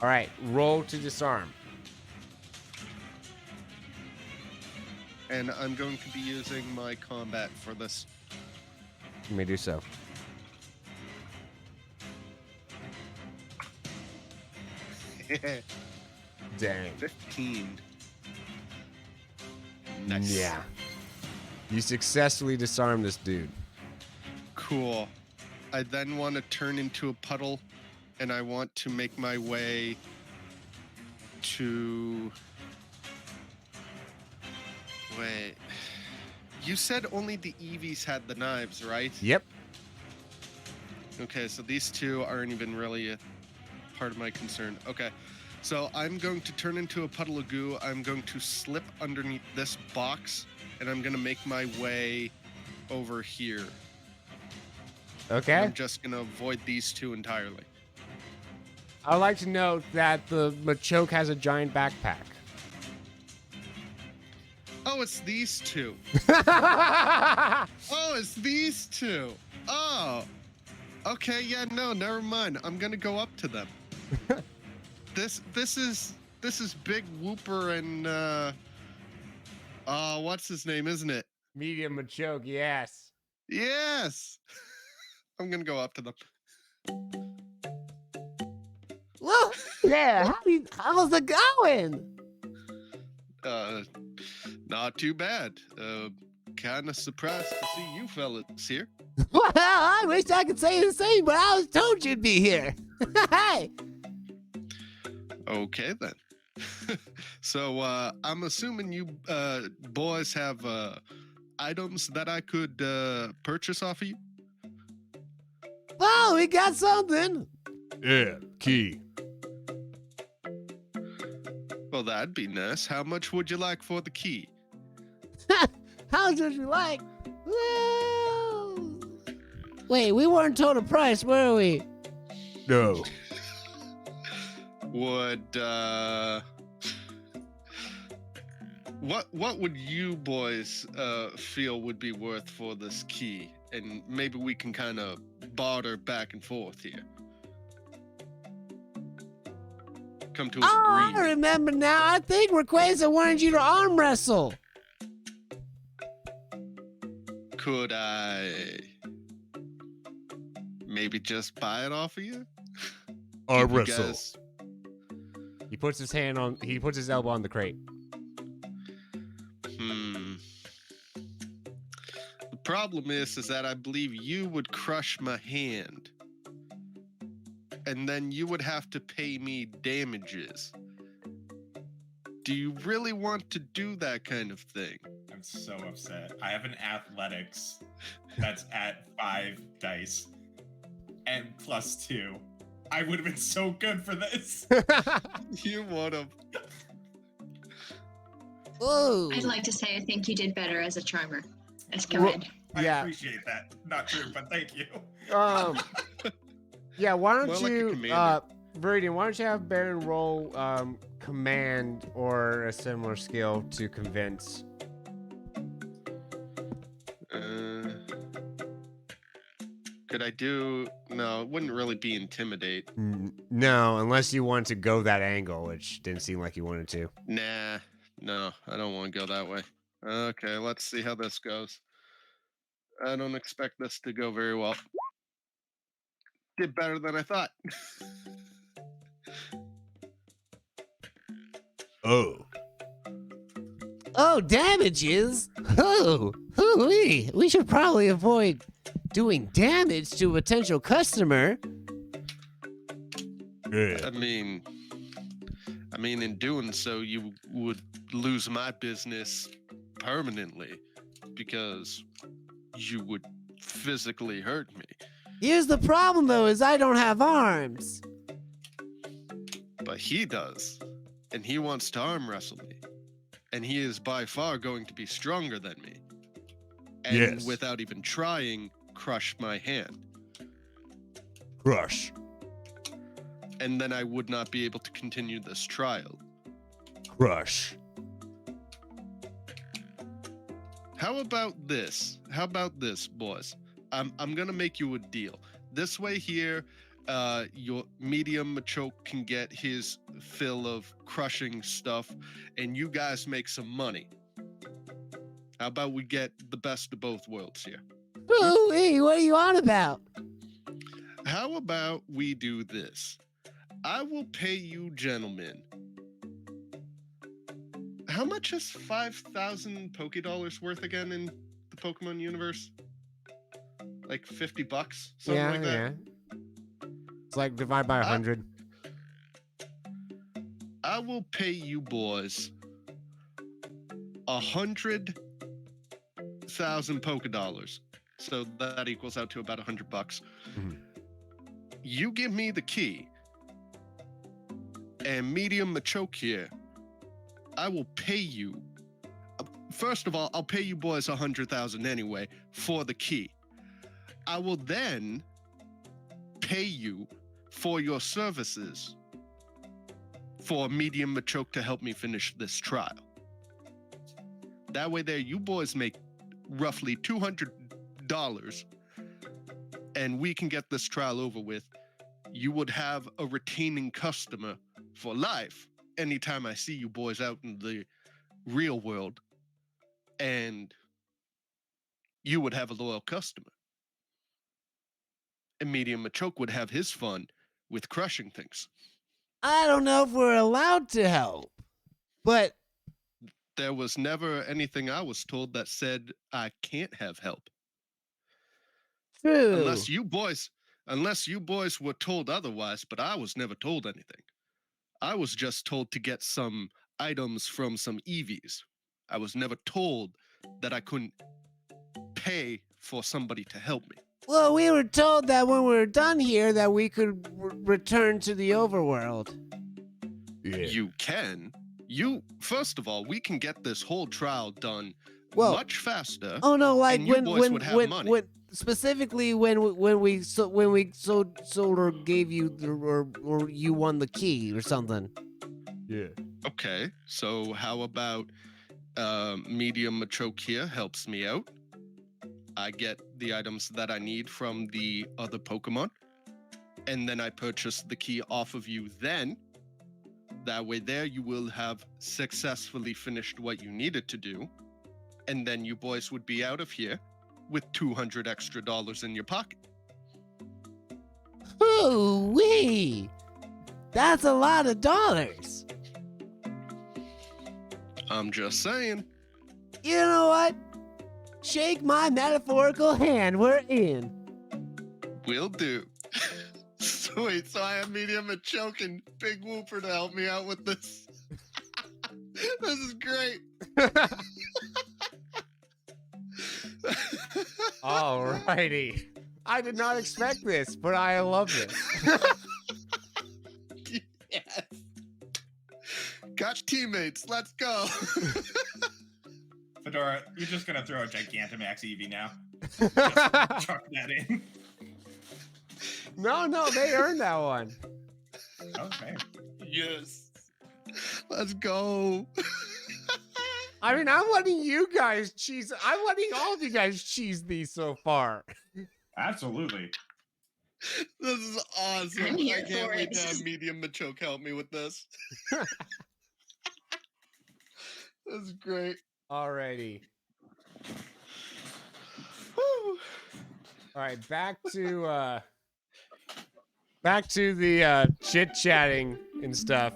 All right, roll to disarm. And I'm going to be using my combat for this. You may do so. Dang. 15. Nice. Yeah. You successfully disarm this dude. Cool. I then want to turn into a puddle, and I want to make my way to... Wait. You said only the Eevees had the knives, right? Yep. Okay, so these two aren't even really a part of my concern. Okay, so I'm going to turn into a puddle of goo. I'm going to slip underneath this box, and I'm going to make my way over here. Okay. And I'm just going to avoid these two entirely. I'd like to note that the Machoke has a giant backpack. Oh, it's these two. Oh, it's these two. Oh. Okay, yeah, no, never mind. I'm gonna go up to them. This is Big Whooper and what's his name, isn't it? Medium Machoke, yes. Yes. I'm gonna go up to them. Well, yeah, how's it going? Not too bad. Kind of surprised to see you fellas here. Well, I wish I could say the same, but I was told you'd be here. Hey. Okay then. So I'm assuming you boys have items that I could purchase off of you. Oh, we got something. Yeah, key. Well, that'd be nice. How much would you like for the key? How much would you like? Well, wait, we weren't told a price, were we? No. Would what would you boys feel would be worth for this key? And maybe we can kind of barter back and forth here. Come to an I agreement. remember now. I think Rayquaza wanted you to arm wrestle. Could I maybe just buy it off of you? Arm Give you wrestle. guys- He puts his elbow on the crate. The problem is that I believe you would crush my hand. And then you would have to pay me damages. Do you really want to do that kind of thing? I'm so upset. I have an athletics that's at 5 dice and +2. I would have been so good for this. You would have. Oh. I'd like to say I think you did better as a charmer. As command. I Yeah. appreciate that. Not true, but thank you. Yeah, why More don't like a you, commander. Viridian, why don't you have Baron roll command or a similar skill to convince? Could I do? No, it wouldn't really be intimidate. No, unless you want to go that angle, which didn't seem like you wanted to. Nah, no, I don't want to go that way. Okay, let's see how this goes. I don't expect this to go very well. Did better than I thought. Oh. Oh, damages? Oh, we should probably avoid doing damage to a potential customer. Yeah. I mean, in doing so, you would lose my business permanently because you would physically hurt me. Here's the problem, though, is I don't have arms. But he does. And he wants to arm wrestle me. And he is by far going to be stronger than me. And Yes. without even trying, crush my hand. Crush. And then I would not be able to continue this trial. Crush. How about this? How about this, boys? I'm gonna make you a deal. This way here, your medium Machoke can get his fill of crushing stuff, and you guys make some money. How about we get the best of both worlds here? Ooh-wee, what are you on about? How about we do this? I will pay you gentlemen. How much is 5,000 Poké-Dollars worth again in the Pokemon universe? Like $50? Something like that? It's like divide by 100. I will pay you boys 100,000 Poké-Dollars. So that equals out to about $100. Mhm. You give me the key, and medium Machoke here, I will pay you. First of all, I'll pay you boys 100,000 anyway for the key. I will then pay you for your services for medium Machoke to help me finish this trial. That way there, you boys make roughly $200, and we can get this trial over with. You would have a retaining customer for life anytime I see you boys out in the real world, and you would have a loyal customer. And medium Machoke would have his fun with crushing things. I don't know if we're allowed to help, but There was never anything I was told that said I can't have help. true. Unless you boys were told otherwise, but I was never told anything. I was just told to get some items from some EVs. I was never told that I couldn't pay for somebody to help me. Well, we were told that when we were done here that we could return to the overworld. Yeah. You can. First of all, we can get this whole trial done Well, much faster. Oh no, like and you when boys would have money. when specifically when we sold or gave you or you won the key or something. Yeah. Okay, so how about medium Machoke here helps me out? I get the items that I need from the other Pokemon, and then I purchase the key off of you then. That way there you will have successfully finished what you needed to do, and then you boys would be out of here with $200 extra in your pocket. Ooh-wee! That's a lot of dollars. I'm just saying. You know what? Shake my metaphorical hand. We're in. Will do. Sweet, so I have medium Machoke and Big Whooper to help me out with this. This is great. Alrighty. I did not expect this, but I love this. Yes. Got teammates. Let's go. Fedora, you're just gonna throw a Gigantamax Eevee now. Just chuck that in. No, they earned that one. Okay. Yes. Let's go. I mean, I'm letting you guys cheese. I'm letting all of you guys cheese these so far. Absolutely. This is awesome. I'm here I can't for wait it. to have medium Machoke help me with this. This is great. Alrighty. Woo. All right, back to the chit-chatting and stuff.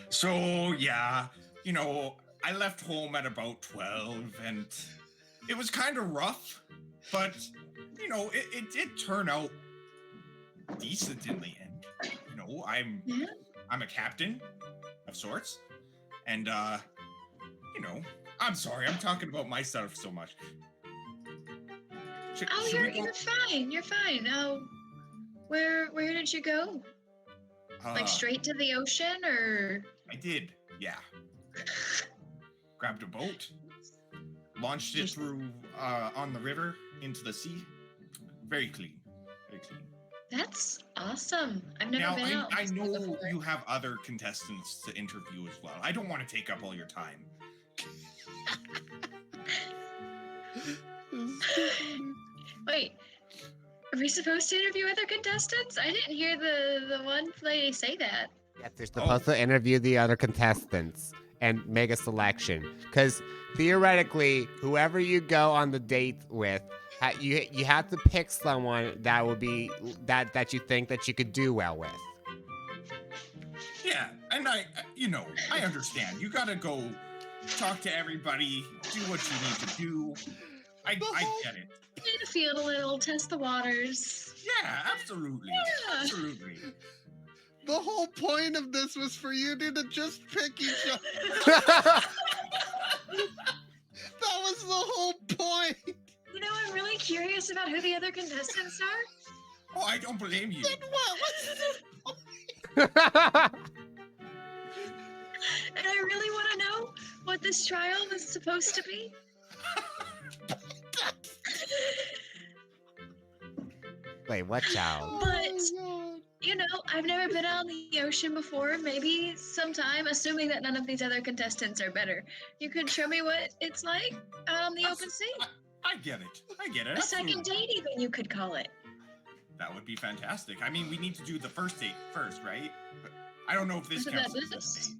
So, yeah, I left home at about 12, and it was kind of rough, but, it did turn out decent in the end. I'm a captain of sorts, and, I'm sorry, I'm talking about myself so much. Oh, should we go? you're fine. You're fine. Where did you go? Like straight to the ocean, or? I did. Yeah. Grabbed a boat, launched it through on the river into the sea. Very clean. Very clean. That's awesome. I've never Now, been out. I this way know before. you have other contestants to interview as well. I don't want to take up all your time. Wait, are we supposed to interview other contestants? I didn't hear the one lady say that. Yes, you're supposed to interview the other contestants and make a selection. Because theoretically, whoever you go on the date with, you have to pick someone that would be that you think that you could do well with. Yeah, and I understand. You gotta go talk to everybody, do what you need to do. I get it. Play the field a little, test the waters. Yeah, absolutely. Yeah. Absolutely. The whole point of this was for you two to just pick each other. That was the whole point. You know, I'm really curious about who the other contestants are. Oh, I don't blame you. Then what? What's the And I really want to know what this trial was supposed to be. Wait, what child? But, you know, I've never been out on the ocean before. Maybe sometime, assuming that none of these other contestants are better, you could show me what it's like out on the open sea. I get it. I get it. A second absolutely. date, even, you could call it. That would be fantastic. I mean, we need to do the first date first, right? I don't know if this Isn't counts that as a this? date.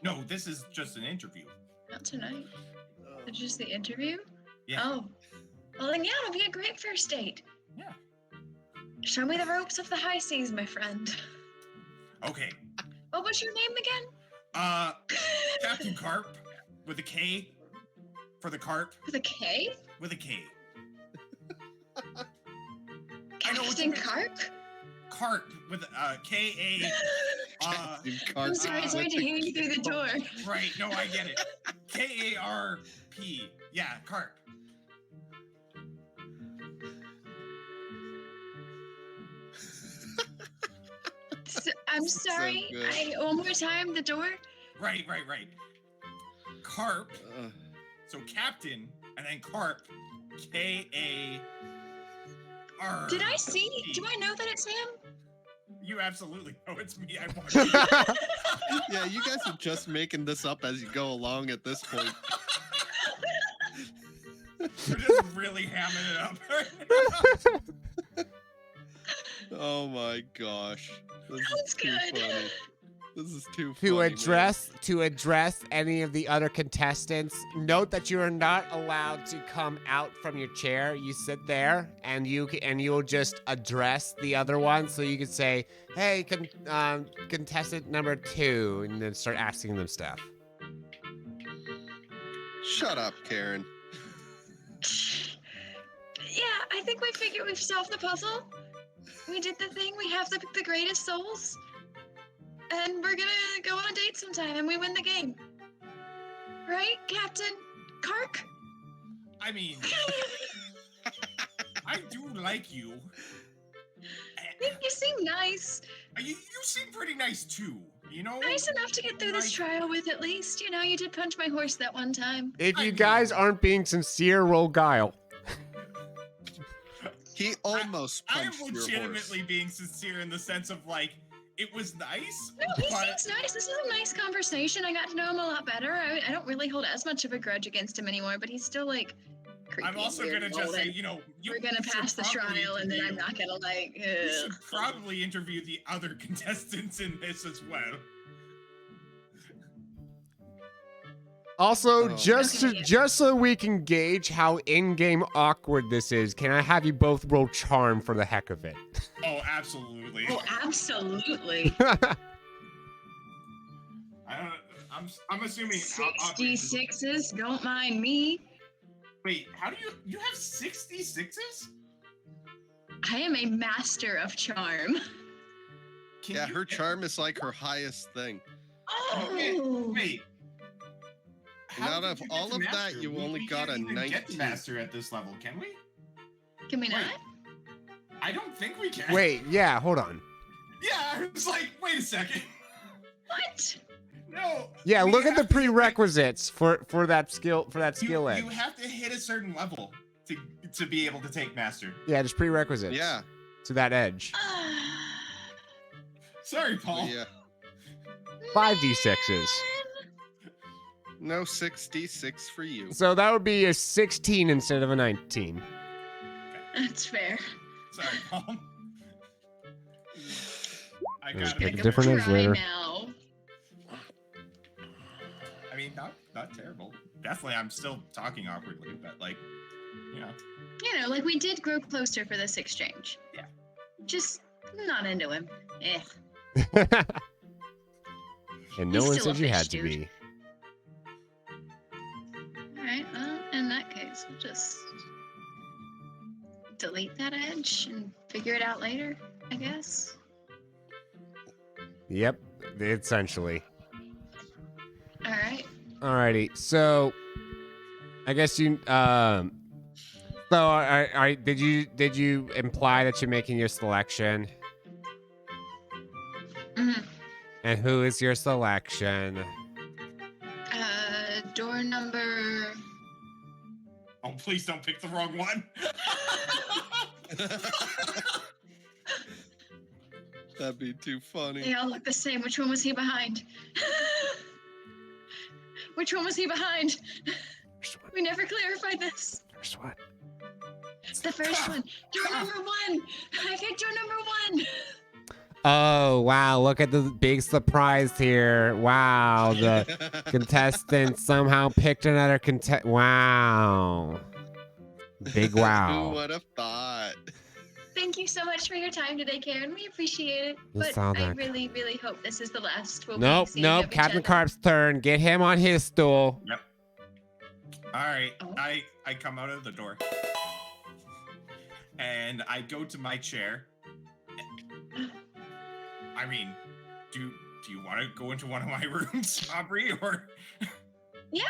No, this is just an interview. Not tonight. It's just the interview? Yeah. Oh. Well, then, yeah, it'll be a great first date. Yeah. Show me the ropes of the high seas, my friend. Okay. What was your name again? Captain Karp with a K for the carp With a K? with a K. Captain Karp? Carp with K-A. I'm sorry, it's hard to hear you through the door. Right, no, I get it. K-A-R-P. Yeah, Karp. I'm sorry. good. One more time, the door. Right. Karp. So Captain, and then Karp. K-A-R. Did I see? Do I know that it's him? You absolutely know it's me. I want Yeah, you guys are just making this up as you go along at this point. We're just really hamming it up right now. Oh my gosh. This is too good. funny. This is too funny. To address any of the other contestants, note that you are not allowed to come out from your chair. You sit there and you'll just address the other one. So you could say, "Hey, contestant number 2," and then start asking them stuff. Shut up, Karen. Yeah, I think we've solved the puzzle. We did the thing. We have the greatest souls. And we're gonna go on a date sometime and we win the game. Right, Captain Karp? I mean, I do like you. You seem nice. You seem pretty nice too, you know? Nice enough to get through this trial with at least. You know, you did punch my horse that one time. If you guys aren't being sincere, roll guile. He almost I'm punched your horse. legitimately being sincere in the sense of like, it was nice. No, he but seems nice. This is a nice conversation. I got to know him a lot better. I don't really hold as much of a grudge against him anymore, but he's still like creepy. I'm also weird, gonna and just old, say, and you know, we're gonna pass the trial, and then I'm not gonna like. You should probably interview the other contestants in this as well. Also, Oh. just so we can gauge how in-game awkward this is, can I have you both roll charm for the heck of it? Oh, absolutely. Oh, absolutely. I'm assuming 66s. Don't mind me. Wait, how do you have 66s? I am a master of charm. Yeah, her charm is like her highest thing. Oh. Wait. And out of all of that, you only got a We can't even get 19. master at this level, can we? Can we not? I don't think we can. Wait, yeah, hold on. Yeah, I was like, wait a second. What? No. Yeah, we look at the have to hit, like, prerequisites for that skill you edge. have to hit a certain level to be able to take master. Yeah, just prerequisites. Yeah. To that edge. Sorry, Paul. Yeah. 5d6s. No 6d6 for you. So that would be a 16 instead of a 19. That's fair. Sorry, Paul. I Just gotta pick make a different edge Try later. now. I mean, not terrible. Definitely, I'm still talking awkwardly, but like, you know. You know, like we did grow closer for this exchange. Yeah. Just not into him. Eh. And no He's one still a said you had fish, to dude. be. Alright, well, in that case, we'll just delete that edge and figure it out later, I guess. Yep, essentially. Alright. Alrighty, so I guess you so did you imply that you're making your selection? Mhm. And who is your selection? Door number. Oh, please don't pick the wrong one. That'd be too funny. They all look the same. Which one was he behind? Which one was he behind? We never clarified this. First one. It's the first one. Door number 1. I picked door number 1. Oh wow, look at the big surprise here. Wow, the contestant somehow picked another wow. Big Who wow. would have thought? Thank you so much for your time today, Karen. We appreciate it. You But saw I that. really, really hope this is the last. We'll Nope, be seeing nope, of each Captain other. Karp's turn. Get him on his stool. Yep. All right, Oh. I come out of the door, and I go to my chair. I mean, do you want to go into one of my rooms, Aubrey, or? Yeah,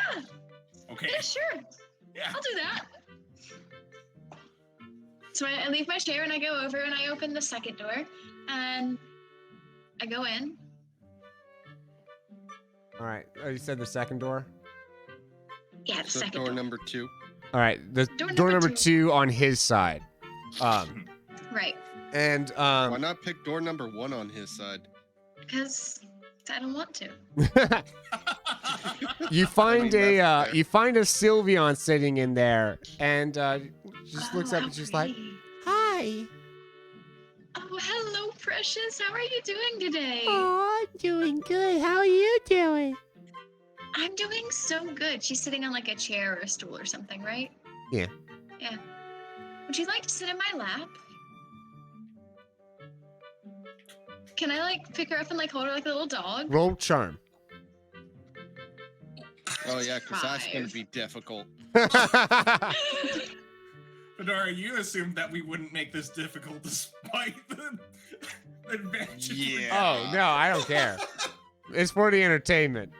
Okay. yeah, sure. Yeah. I'll do that. So I leave my chair and I go over and I open the second door and I go in. All right. Oh, you said the second door? Yeah, the So second door door. number 2. All right. The Door door number number 2 on his side. Right. And Why not pick door number 1 on his side? Because I don't want to. you find that's a fair. you find a Sylveon sitting in there, and just looks Oh, up how and she's like, pretty. "Hi." Oh, hello, precious. How are you doing today? Oh, I'm doing good. How are you doing? I'm doing so good. She's sitting on like a chair or a stool or something, right? Yeah. Yeah. Would you like to sit in my lap? Can I like pick her up and like hold her like a little dog? Roll charm. Oh yeah, because that's going to 5. be difficult. Fedora, you assumed that we wouldn't make this difficult despite the advantage. Yeah. Oh no, I don't care. It's for the entertainment.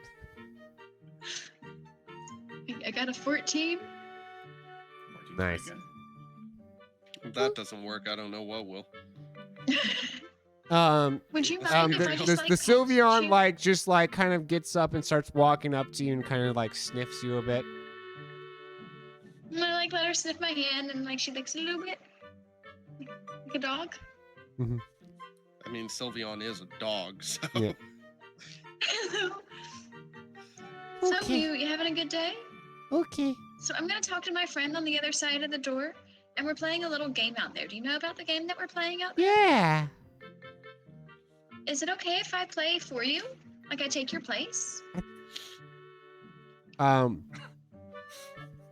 I got a 14. Nice. If that doesn't work, I don't know what will. Would you mind if I just like the Sylveon you? like just like kind of gets up and starts walking up to you and kind of like sniffs you a bit. I'm gonna like let her sniff my hand and like she licks a little bit. Like a dog. I mean, Sylveon is a dog, so. Yeah. Hello. So Okay. you having a good day? Okay. So I'm gonna talk to my friend on the other side of the door, and we're playing a little game out there. Do you know about the game that we're playing out there? Yeah. Is it okay if I play for you? Like I take your place?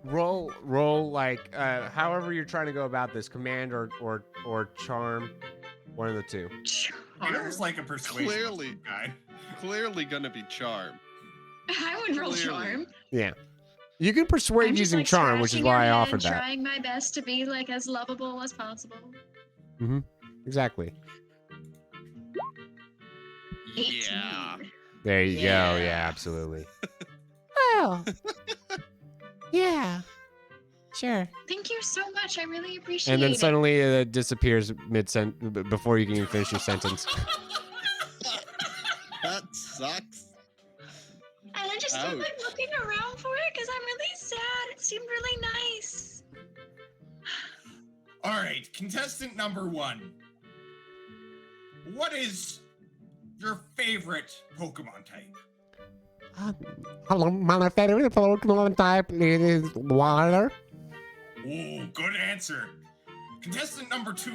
Roll like however you're trying to go about this, command or charm, one of the two. Feels like a persuasion Clearly. guy. Clearly gonna be charm. I would roll Clearly. charm. Yeah. You can persuade I'm just, using like, charm, which is scratching why your I head, offered that. Trying my best to be like as lovable as possible. Exactly. 18. Yeah. There you Yeah. go. Yeah, absolutely. Oh. Yeah. Sure. Thank you so much. I really appreciate And then it. suddenly it disappears before you can even finish your sentence. That sucks. And I just kept like Ouch. looking around for it because I'm really sad. It seemed really nice. All right, contestant number 1. What is your favorite Pokemon type? Hello, my favorite Pokemon type is water. Ooh, good answer. Contestant number 2.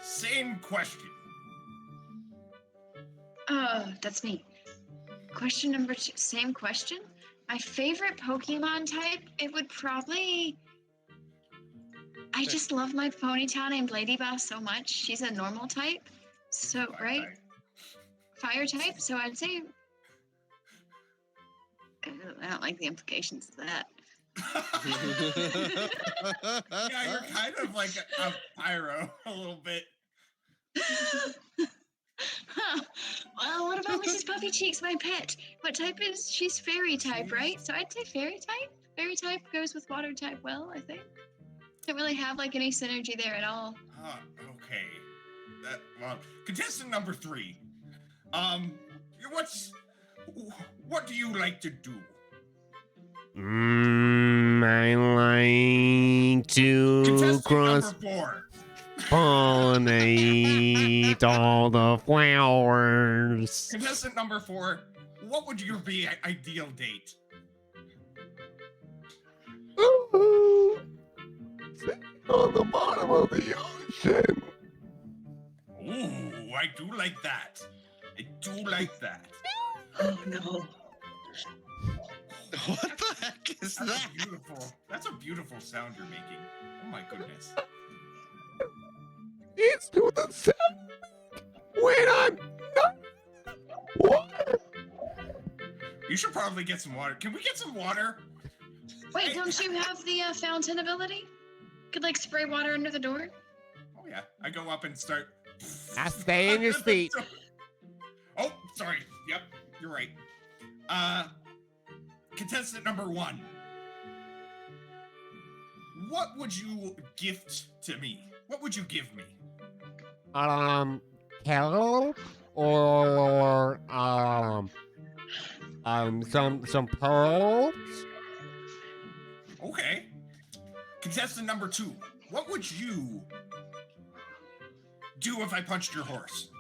Same question. That's me. Question number 2. Same question. My favorite Pokemon type, it would probably... I just love my Ponyta named Ladybug so much. She's a normal type. So, right? Type. Fire type. So I'd say... I don't like the implications of that. Yeah, you're kind of like a pyro a little bit. Huh. Well, what about Mrs. Puffy Cheeks, my pet? What type is she's fairy type, right? So I'd say fairy type. Fairy type goes with water type well, I think. Don't really have like any synergy there at all. Okay. Well, contestant number 3. What do you like to do? I like to Contestant cross number 4. pollinate all the flowers. Contestant number 4. What would your be ideal date? Ooh, on the bottom of the ocean. Ooh, I do like that. I do like that. Oh no. What the heck is That's that? beautiful. That's a beautiful sound you're making. Oh my goodness. It's to the sound when I'm not water. You should probably get some water. Can we get some water? Wait, don't you have the fountain ability? Could like spray water under the door? Oh yeah. I go up and start. I stay in your seat. Oh, sorry. Yep, you're right. Contestant number 1. What would you gift to me? What would you give me? Hello? Or, some pearls? Okay. Contestant number 2. What would you do if I punched your horse?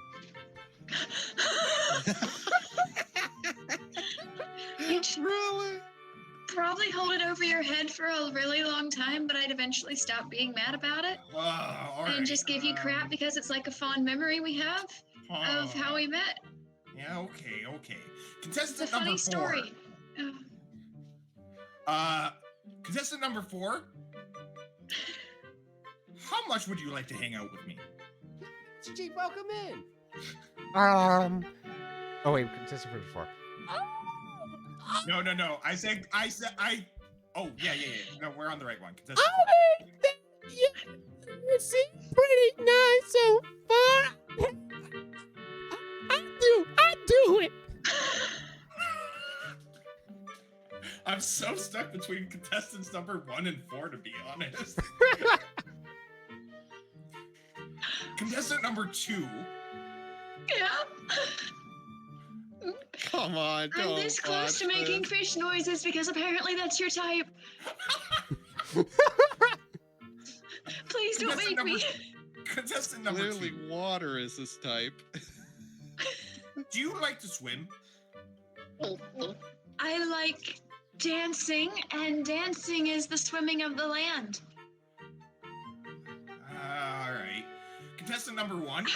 Really? Probably hold it over your head for a really long time, but I'd eventually stop being mad about it All and right. just give you crap because it's like a fond memory we have of how we met. Yeah, okay. It's a Contestant number 4. funny story. Contestant number 4. How much would you like to hang out with me? Chief, welcome in. Oh wait, contestant for before. No. Oh, yeah. No, we're on the right one. Contestant You seem pretty nice so far. I do it. I'm so stuck between contestants number 1 and 4, to be honest. Contestant number 2. Yeah. Come on, I'm don't this close to watch making this. fish noises because apparently that's your type. Please don't make me. Contestant number Clearly, 2. water is this type. Do you like to swim? I like dancing, and dancing is the swimming of the land. All right. Contestant number 1.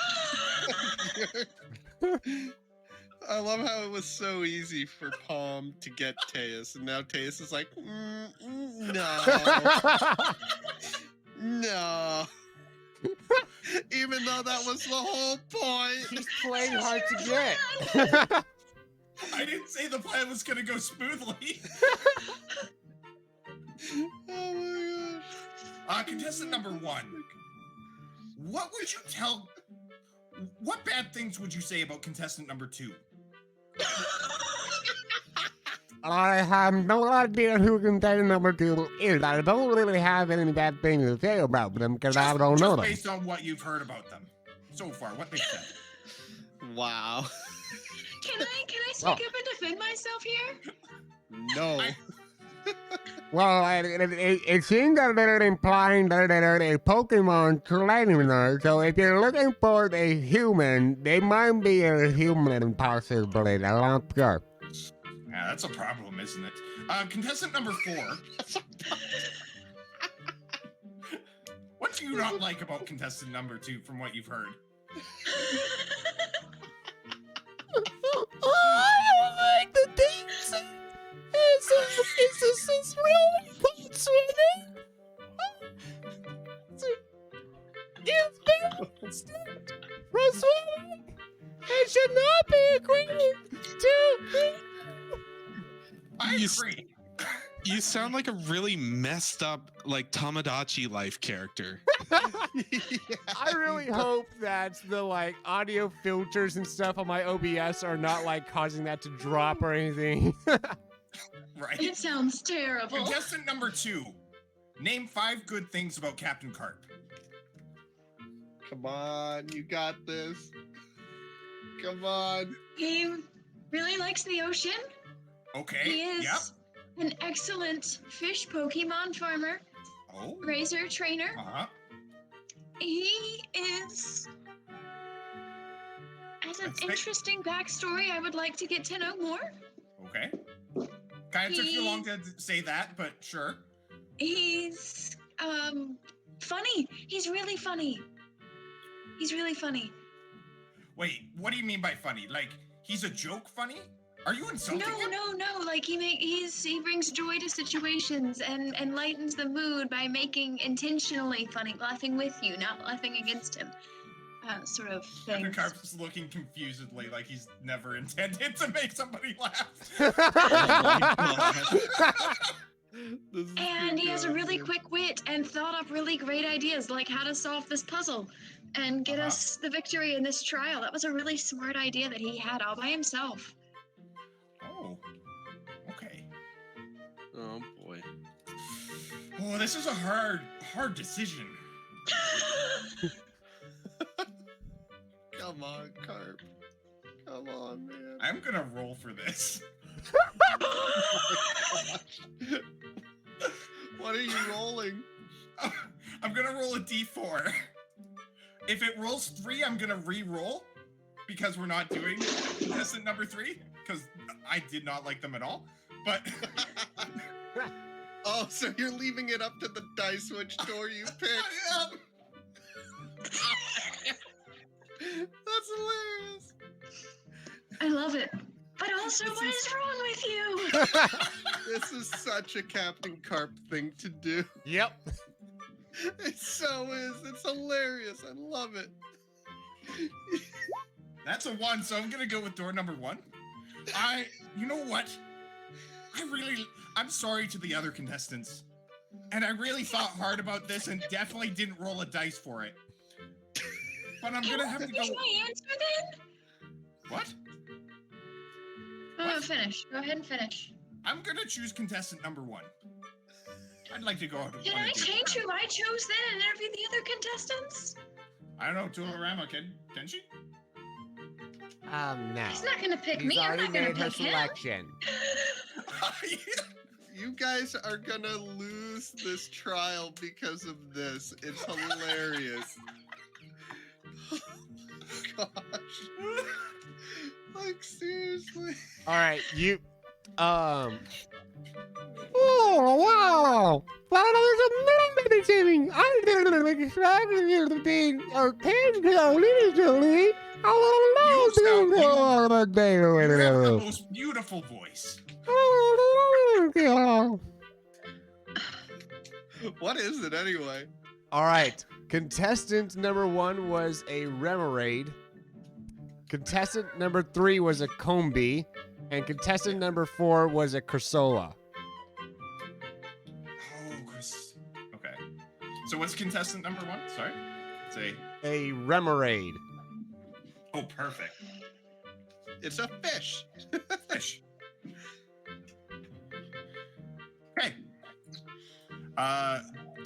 I love how it was so easy for Palm to get Teus, and now Teus is like, no. No. Even though that was the whole point. He's playing hard to get. I didn't say the plan was going to go smoothly. Oh my gosh. Contestant number 1. What would you tell... What bad things would you say about contestant number 2? I have no idea who contestant number 2 is. I don't really have any bad things to say about them because I don't know them. Based on what you've heard about them so far, what they said. Wow. Can I speak up and defend myself here? No. Well, it seems that they're implying that they're a Pokemon trainer, so if you're looking for a human, they might be a human possibly. I'm not sure. Yeah, that's a problem, isn't it? Contestant number 4. What do you not like about contestant number 2 from what you've heard? I don't like the things. It's really cold swimming. It's been for swimming. It should not be agreed to. I You agree. You sound like a really messed up, like Tamagotchi life character. I really hope that the like audio filters and stuff on my OBS are not like causing that to drop or anything. Right. It sounds terrible. Contestant number 2. Name 5 good things about Captain Karp. Come on, you got this. Come on. He really likes the ocean. Okay. He is Yep. an excellent fish Pokemon farmer, Oh. razor trainer. Uh-huh. He is has an That's it. interesting backstory I would like to get to know more. Okay. Kind of took you long to say that, but sure. He's funny. He's really funny. He's really funny. Wait, what do you mean by funny? Like, he's a joke funny? Are you insulting him? No. Like he brings joy to situations and lightens the mood by making intentionally funny, laughing with you, not laughing against him. Sort of Captain things. Karp's looking confusedly, like he's never intended to make somebody laugh. And he has a really quick wit and thought up really great ideas, like how to solve this puzzle and get us the victory in this trial. That was a really smart idea that he had all by himself. Oh. Okay. Oh boy. Oh, this is a hard decision. Come on, Karp. Come on, man. I'm gonna roll for this. What are you rolling? I'm gonna roll a d4. If it rolls 3, I'm gonna re-roll because we're not doing contestant number 3 because I did not like them at all. But Oh, so you're leaving it up to the dice which door you pick? That's hilarious. I love it. But also, what is wrong with you? This is such a Captain Karp thing to do. Yep. It so is. It's hilarious. I love it. that's a 1, so I'm gonna go with door number 1. You know what? I'm sorry to the other contestants. And I really thought hard about this and definitely didn't roll a dice for it. But I'm gonna have to go. Finish my answer then? What? Oh, finish. Go ahead and finish. I'm gonna choose contestant number 1. I'd like to go out. Did I change who I chose then and interview the other contestants? I don't know, Tularama can she? No. He's not gonna pick He's me. I'm already not gonna made her pick him. selection. You guys are gonna lose this trial because of this. It's hilarious. Gosh. Like, seriously. All right, you. Oh wow! Well, there's a meditating. I didn't expect you to be occasionally. You have the Oh, most beautiful voice. What is it anyway? All right. Contestant number 1 was a Remoraid. Contestant number 3 was a Combi. And contestant number 4 was a Cursola. Oh, Chris. Okay. So what's contestant number 1? Sorry. It's A Remoraid. Oh, perfect. It's a fish. Fish. Okay.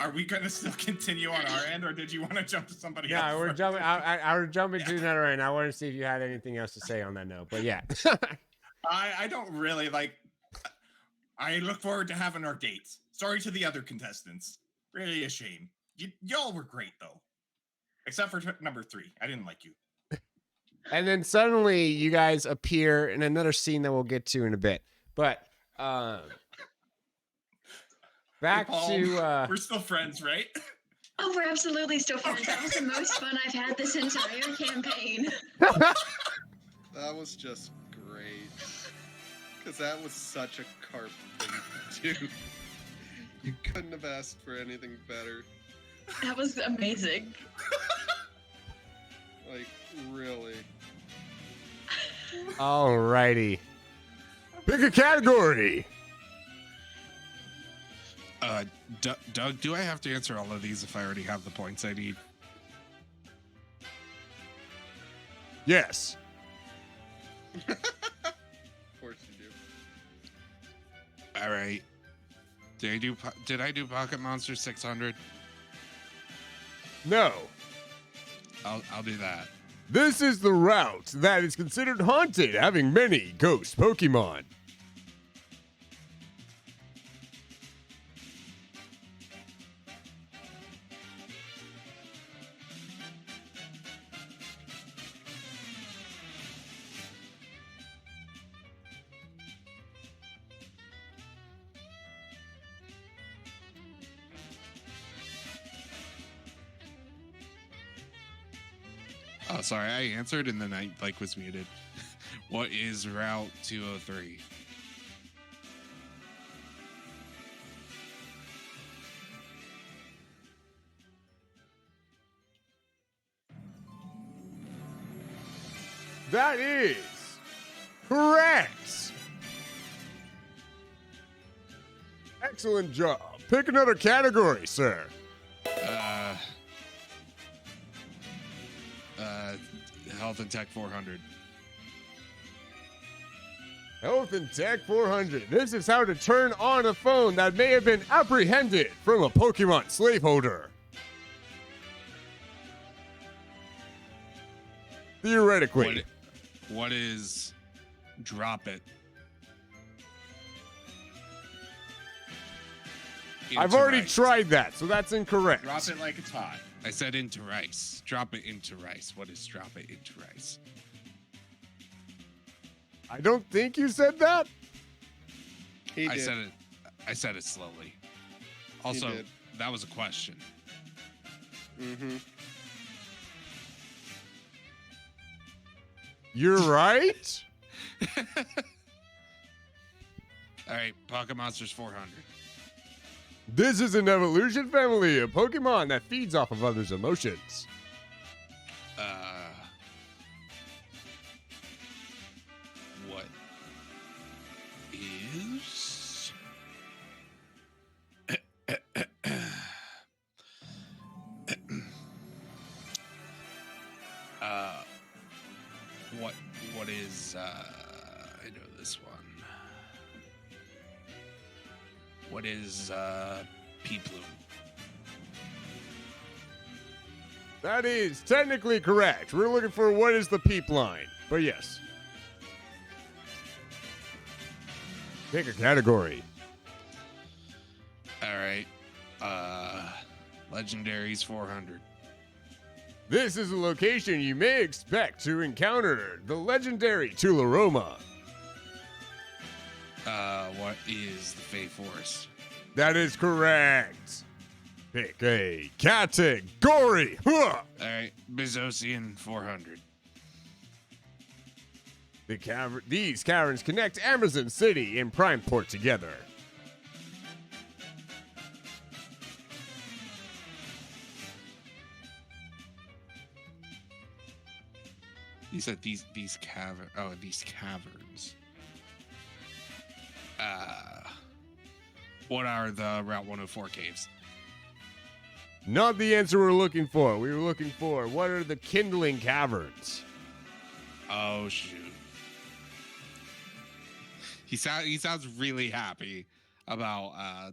Are we gonna still continue on our end, or did you want to jump to somebody else? Yeah, we're first? jumping. We're jumping to another end. I want to see if you had anything else to say on that note. But yeah. I don't really like. I look forward to having our dates. Sorry to the other contestants. Really a shame. Y'all were great though, except for number 3. I didn't like you. And then suddenly you guys appear in another scene that we'll get to in a bit. But back Hey, Paul, to we're still friends, right? Oh, we're absolutely still friends. That was the most fun I've had this entire campaign. That was just great. Because that was such a Karp thing to do. You couldn't have asked for anything better. That was amazing. Like, really. Alrighty. Pick a category. Doug, do I have to answer all of these if I already have the points I need? Yes. Of course you do. All right. Did I do Pocket Monster 600? No. I'll do that. This is the route that is considered haunted, having many ghost Pokemon. Oh, sorry, I answered and then I was muted. What is Route 203? That is correct. Excellent job. Pick another category, sir. Health and Tech 400. Health and Tech 400. This is how to turn on a phone that may have been apprehended from a Pokemon slaveholder. Theoretically. What is Drop It? I've already tried that, so that's incorrect. Drop it like it's hot. I said into rice. Drop it into rice. What is drop it into rice? I don't think you said that. He I did. said it. I said it slowly. Also, did. that was a question. Mm-hmm. You're right. All right, Pocket Monsters 400. This is an evolution family of Pokemon that feeds off of others' emotions. What is what is I know this one. What is P-Plume? That is technically correct. We're looking for what is the peep line. But yes. Pick a category. All right. Legendaries 400. This is a location you may expect to encounter the legendary Tularoma. What is the Fey Forest? That is correct. Pick a category. Huh. All right, Bizosian 400. These caverns connect Amazon City and Primeport together. You said these caverns. Oh, these caverns. What are the Route 104 caves? Not the answer we're looking for. We were looking for what are the kindling caverns? Oh shoot. He sounds really happy about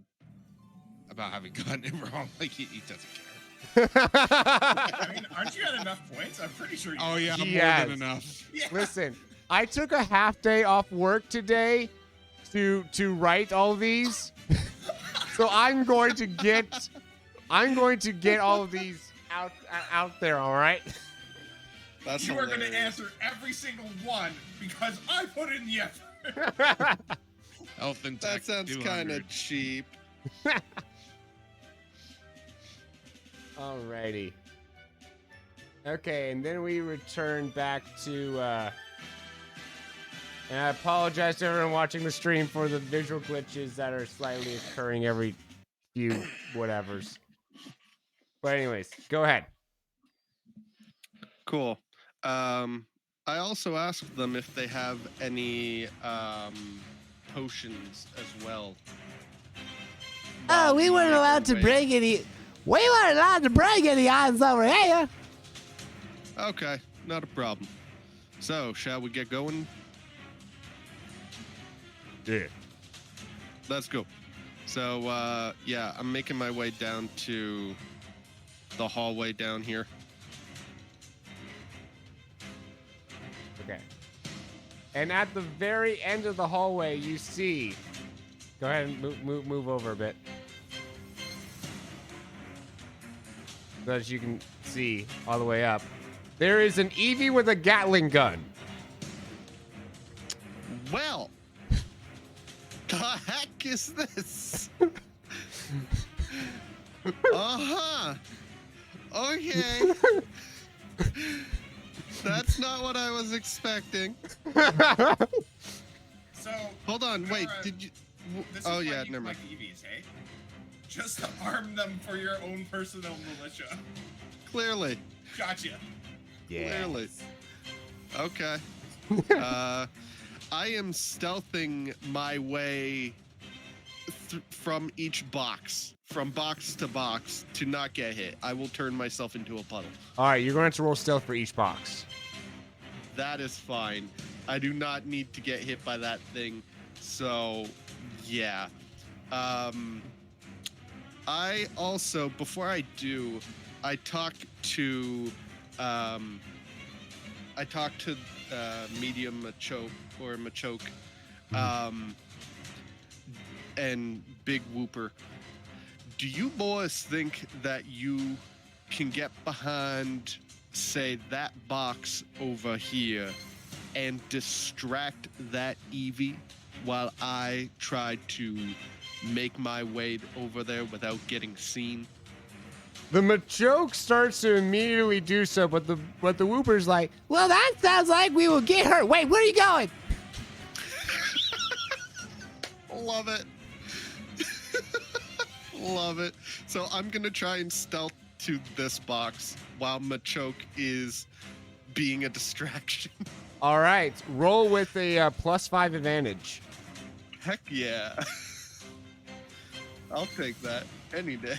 having gotten it wrong. Like he doesn't care. I mean, aren't you at enough points? I'm pretty sure you Oh yeah, He more has. than enough. Yeah. Listen, I took a half day off work today to write all these. So I'm going to get all of these out there, all right? That's You are going to hilarious. answer every single one because I put in the effort. Health and tech. That sounds 200. kind of cheap. Alrighty. Okay, and then we return back to and I apologize to everyone watching the stream for the visual glitches that are slightly occurring every few whatevers. But anyways, go ahead. Cool. I also asked them if they have any potions as well. Oh, we weren't allowed to bring any. We weren't allowed to bring any items over here. Okay, not a problem. So, shall we get going? Yeah. Let's go. So, yeah, I'm making my way down to the hallway down here. Okay. And at the very end of the hallway, you see. Go ahead and move over a bit. So that you can see all the way up. There is an Eevee with a Gatling gun. Well, the heck is this? Uh-huh. Okay. That's not what I was expecting. So Hold on, wait, did you... this Oh, is why yeah, you never mind. collect EVs, hey? Just to arm them for your own personal militia. Clearly. Gotcha. Clearly. Okay. I am stealthing my way from each box, from box to not get hit. I will turn myself into a puddle. All right, you're going to have to roll stealth for each box. That is fine. I do not need to get hit by that thing. So, yeah. I also, before I do, I talk to Medium Machoke, and Big Whooper. Do you boys think that you can get behind, say, that box over here and distract that Eevee while I try to make my way over there without getting seen? The Machoke starts to immediately do so, but the Whooper's like, Well, that sounds like we will get hurt. Wait, where are you going? Love it. Love it. So I'm going to try and stealth to this box while Machoke is being a distraction. all right, roll with a +5 advantage. Heck yeah. I'll take that any day.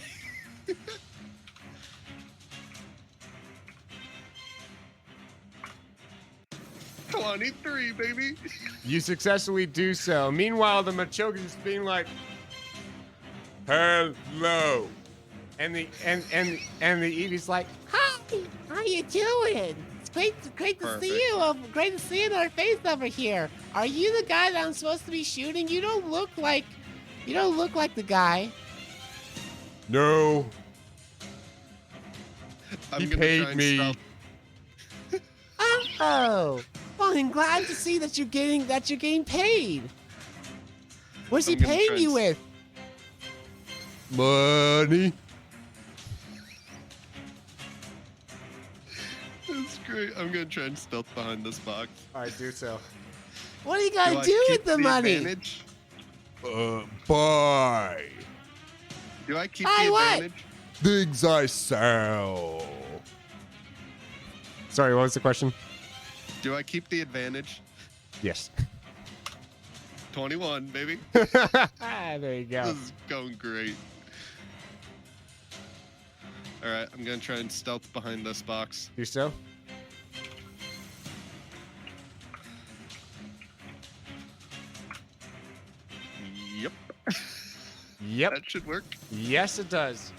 23, baby. You successfully do so. Meanwhile, the Machoke is being like, hello. And the Eevee's like, Hi, how you doing? It's great to see you. Great to see you in our face over here. Are you the guy that I'm supposed to be shooting? You don't look like the guy. no, I'm he gonna paid try and me. stealth. Oh, well, I'm glad to see that you're getting paid. What's he I'm gonna paying try you and with? Money. That's great. I'm gonna try and stealth behind this box. All right, do so. What are you Do gonna I do keep with the money? advantage? Buy Do I keep Buy the what? advantage? things I sell. Sorry, what was the question? Do I keep the advantage? Yes. 21, baby. There you go. This is going great. All right, I'm gonna try and stealth behind this box. Do so. Yep. Yep. That should work. Yes, it does.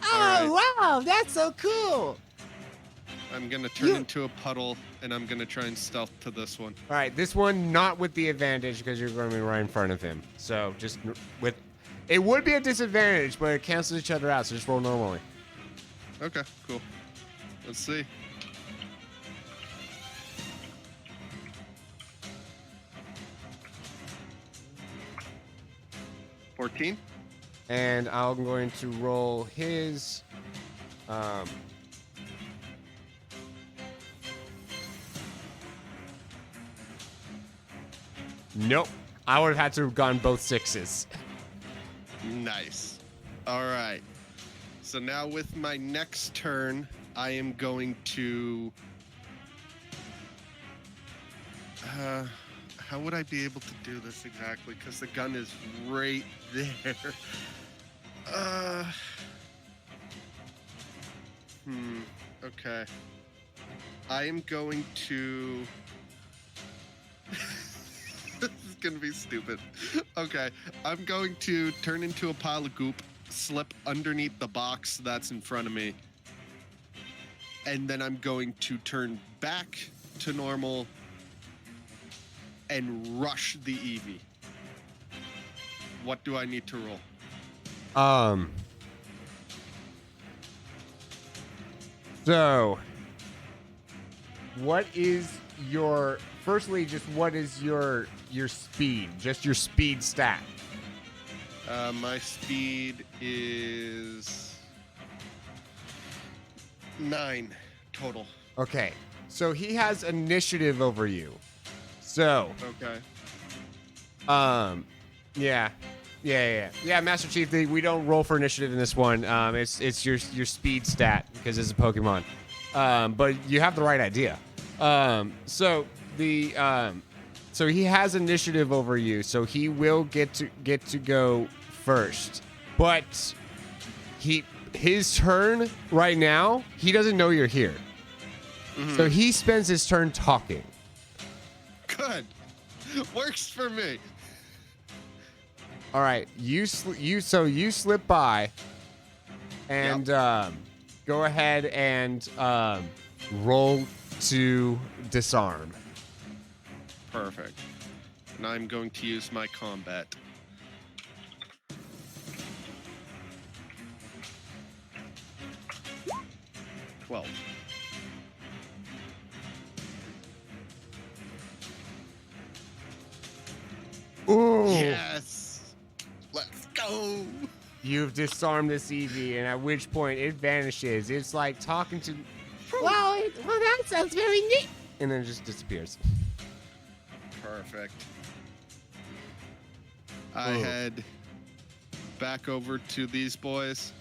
Oh, wow, that's so cool. I'm gonna turn into a puddle, and I'm gonna try and stealth to this one. All right, this one not with the advantage because you're going to be right in front of him. So just with, it would be a disadvantage, but it cancels each other out. So just roll normally. Okay, cool. Let's see. $14. And I'm going to roll his. Nope. I would have had to have gone both 6s. Nice. All right. So now with my next turn, I am going to. How would I be able to do this exactly? Because the gun is right there. Okay. I am going to. This is gonna be stupid. Okay, I'm going to turn into a pile of goop, slip underneath the box that's in front of me, and then I'm going to turn back to normal and rush the Eevee. What do I need to roll? So, what is your? Firstly, just what is your speed? Just your speed stat. My speed is 9 total. Okay, so he has initiative over you. So, Okay. yeah, Master Chief. We don't roll for initiative in this one. It's your speed stat because it's a Pokemon. But you have the right idea. So he has initiative over you, so he will get to go first. But his turn right now, he doesn't know you're here. Mm-hmm. So he spends his turn talking. Good. Works for me. All right, you slip by, and go ahead and roll to disarm. Perfect. And I'm going to use my combat. $12. Ooh. Yes. Let's go. You've disarmed this Eevee, and at which point it vanishes. It's like talking to, Well, that sounds very neat. and then it just disappears. Perfect. I Ooh. head back over to these boys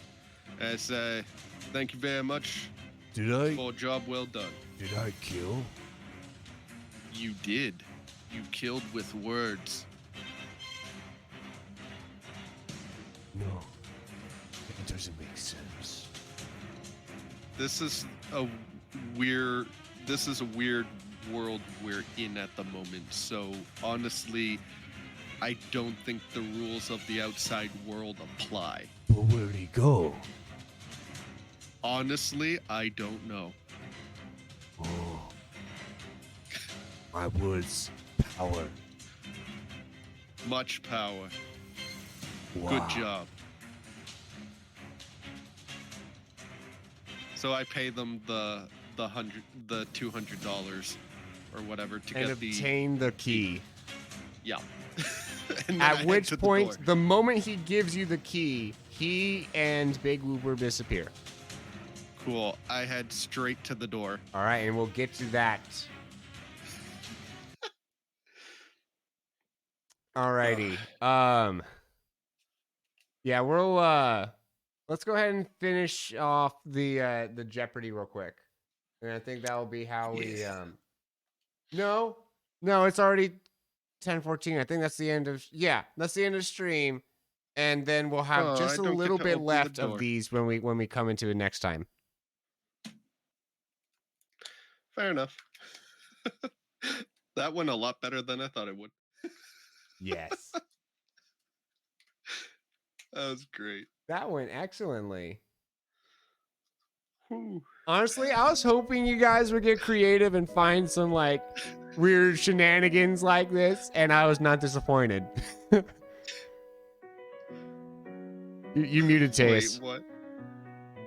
and say, thank you very much for a job well done. Did I kill? You did. You killed with words. No, it doesn't make sense. This is a weird world we're in at the moment. So honestly, I don't think the rules of the outside world apply. But where'd he go? Honestly, I don't know. Oh, my words, power. Much power. Wow. Good job. So I pay them the $200 or whatever to And get the obtain the key. yeah. And then I At head which to the point, door. the moment he gives you the key, he and Big Whooper disappear. Cool. I head straight to the door. All right, and we'll get to that. Alrighty. Yeah, we'll let's go ahead and finish off the Jeopardy real quick. And I think that will be how we No, it's already 10:14. I think that's the end of that's the end of stream. And then we'll have Oh, just I a don't get little to bit open the left of door. these when we come into it next time. Fair enough. That went a lot better than I thought it would. Yes. That was great. That went excellently. Whew. Honestly, I was hoping you guys would get creative and find some like weird shenanigans like this, and I was not disappointed. you muted Tace. Wait, what?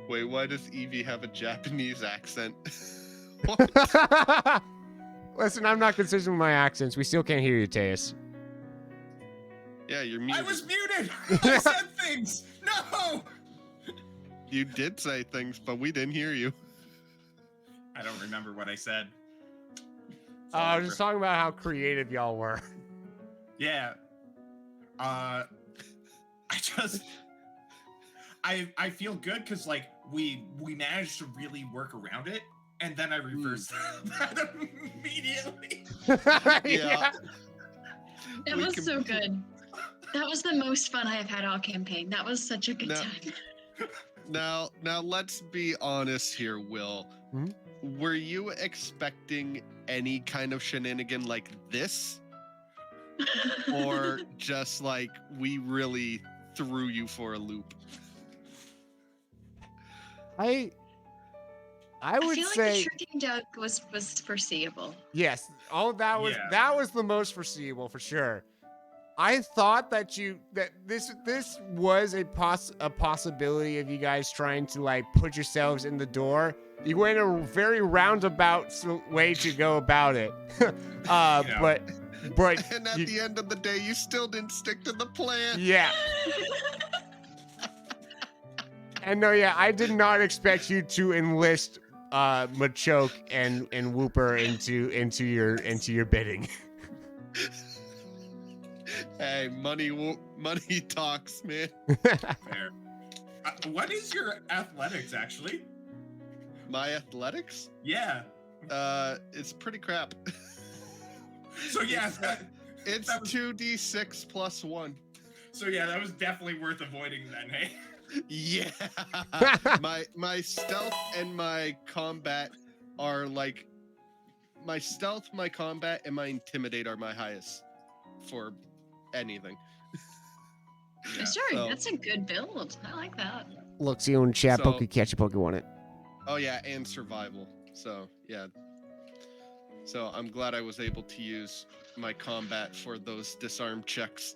Wait, why does Eevee have a Japanese accent? What? Listen, I'm not consistent with my accents. We still can't hear you, Tace. Yeah, you're I muted. was muted. I said things. No. You did say things, but we didn't hear you. I don't remember what I said. I was just talking about how creative y'all were. Yeah. I feel good because like we managed to really work around it, and then I reversed that immediately. Yeah. That We was can- so good. That was the most fun I have had all campaign. That was such a good No. time. Now let's be honest here, Will. Hmm? Were you expecting any kind of shenanigan like this? Or just like we really threw you for a loop? I would feel like say the tricking Doug was foreseeable. yes. All that was Yeah. that was the most foreseeable for sure. I thought that this was a possibility of you guys trying to like put yourselves in the door. You went a very roundabout way to go about it. But And at the end of the day, you still didn't stick to the plan. yeah. And no, yeah, I did not expect you to enlist Machoke and Whooper into your bidding. Hey, money talks, man. Fair. What is your athletics actually? My athletics? Yeah. It's pretty crap. So yeah, It's that was- 2d6 plus 1. so yeah, that was definitely worth avoiding then, hey? Yeah. my stealth and my combat are like my stealth, my combat, and my intimidate are my highest for anything. Yeah. Sure, So- that's a good build. I like that. Look, see you in chat, So- Poke catch a Poke on it. Oh yeah, and survival. So yeah. So I'm glad I was able to use my combat for those disarm checks.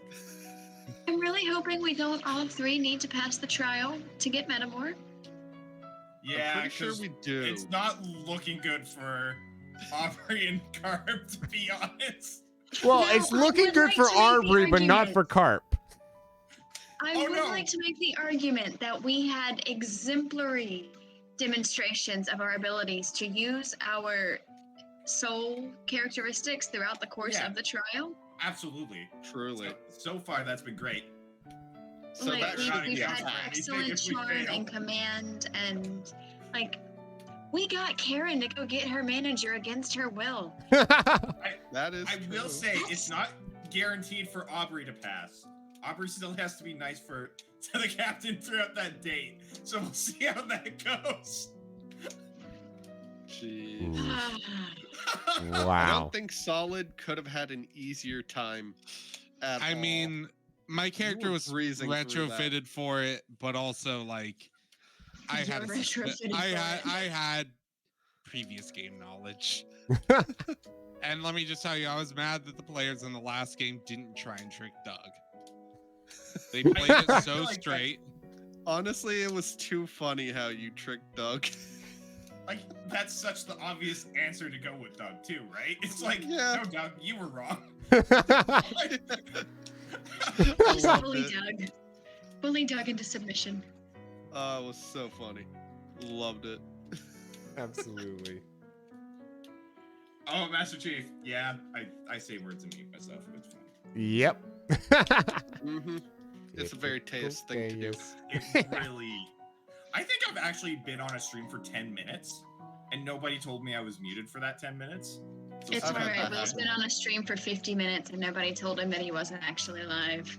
I'm really hoping we don't all three need to pass the trial to get Metamore. Yeah, I'm pretty sure 'cause we do. it's not looking good for Aubrey and Karp, to be honest. Well, No, it's I looking would good like for to make the Arbery, but not argument. for Karp. I Oh, would no. like to make the argument that we had exemplary demonstrations of our abilities to use our soul characteristics throughout the course Yeah. of the trial. Absolutely. Truly. So far, that's been great. So like that we've, should we've be had a tie. excellent If we charm fail. and command, and like we got Karen to go get her manager against her will. That is I will true. say it's not guaranteed for Aubrey to pass. Aubrey still has to be nice to the captain throughout that date. So we'll see how that goes. Jeez. I Wow. don't think Solid could have had an easier time at I all. mean, my character were was breezing through that. retrofitted for it, but also like I You had were a suspe- retrofitted I for had it. I had previous game knowledge. And let me just tell you, I was mad that the players in the last game didn't try and trick Doug. They played it I so feel like straight. Honestly, it was too funny how you tricked Doug. Like, that's such the obvious answer to go with Doug, too, right? It's like, Yeah. no, Doug, you were wrong. I Just loved bully it. Doug. Bully Doug into submission. Oh, it was so funny. Loved it. Absolutely. Oh, Master Chief. Yeah, I say words and mute myself. It's fun. Yep. Mm-hmm. It's a very Teus thing to do. It really... I think I've actually been on a stream for 10 minutes, and nobody told me I was muted for that 10 minutes. So It's I've had alright. that Will's happen. been on a stream for 50 minutes and nobody told him that he wasn't actually live.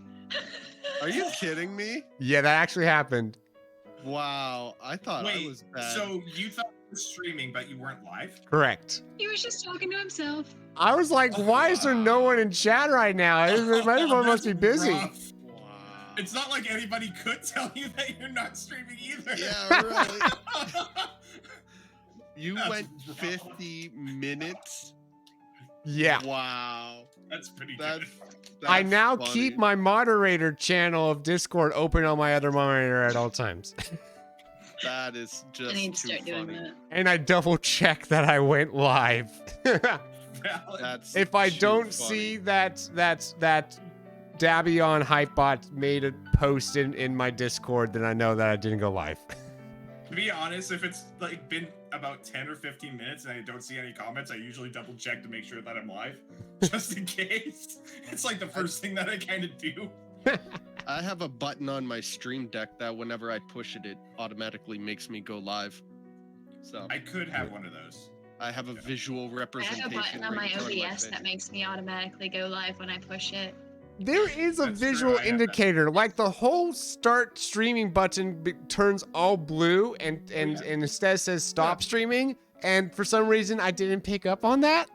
Are you kidding me? Yeah, that actually happened. Wow, I thought I Wait, was bad. so you thought you were streaming, but you weren't live? Correct. He was just talking to himself. I was like, why is there no one in chat right now? Everyone must be busy. Rough. Wow. It's not like anybody could tell you that you're not streaming either. Yeah, really. You That's went rough. 50 minutes. Yeah. Wow. That's pretty That's, good. I that's now funny. keep my moderator channel of Discord open on my other monitor at all times. That is just I need to too start doing funny. that. And I double check that I went live. Valid. That's If I too don't funny. see that Dabby on Hypebot made a post in my Discord, then I know that I didn't go live. To be honest, if it's like been about 10 or 15 minutes and I don't see any comments, I usually double check to make sure that I'm live, just in case. It's like the first thing that I kind of do. I have a button on my stream deck that whenever I push it, it automatically makes me go live. So I could have one of those. I have a visual I representation. have a button on my right in front of OBS face. that makes me automatically go live when I push it. There is a That's true, visual I have that. indicator, like the whole start streaming button turns all blue and instead says stop streaming. And for some reason, I didn't pick up on that.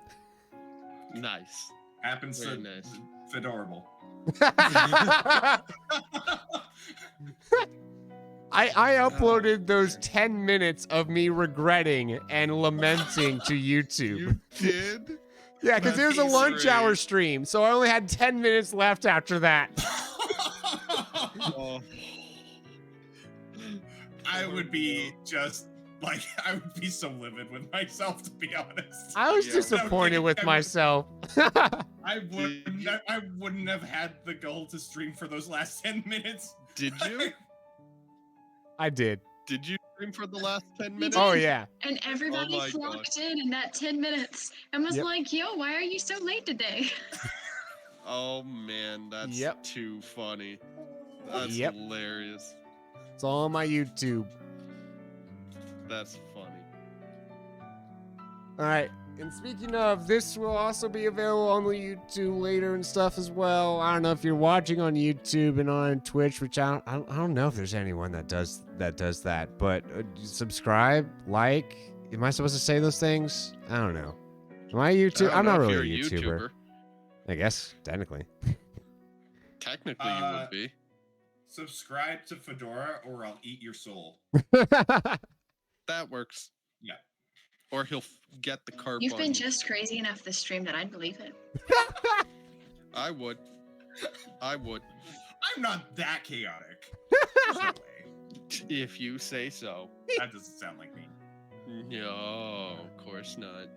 Nice. Happens Very to nice. Fedorable. I uploaded those 10 minutes of me regretting and lamenting to YouTube. You did? Yeah, because it was a That's lunch hour great. stream, so I only had 10 minutes left after that. Oh. I would be just like, I would be so livid with myself, to be honest. I was Yeah. disappointed with myself. I wouldn't have had the goal to stream for those last 10 minutes. Did you? I did. Did you stream for the last 10 You minutes? Oh, did. yeah. And everybody my flocked in that 10 minutes and was Yep. like, yo, why are you so late today? Oh man, that's Yep. too funny. That's Yep. hilarious. It's all on my YouTube. That's funny. All right. And speaking of, this will also be available on the YouTube later and stuff as well. I don't know if you're watching on YouTube and on Twitch, which I don't know if there's anyone that does that. But subscribe, like. Am I supposed to say those things? I don't know. Am I YouTube? I don't I'm not know if really a you're YouTuber. I guess technically. Technically, you would be. Subscribe to Fedora or I'll eat your soul. That works. Yeah. Or he'll get the Karp You've on been you. just crazy enough this stream that I'd believe it. I would. I would. I'm not that chaotic. There's no way. If you say so. That doesn't sound like me. No, of course not.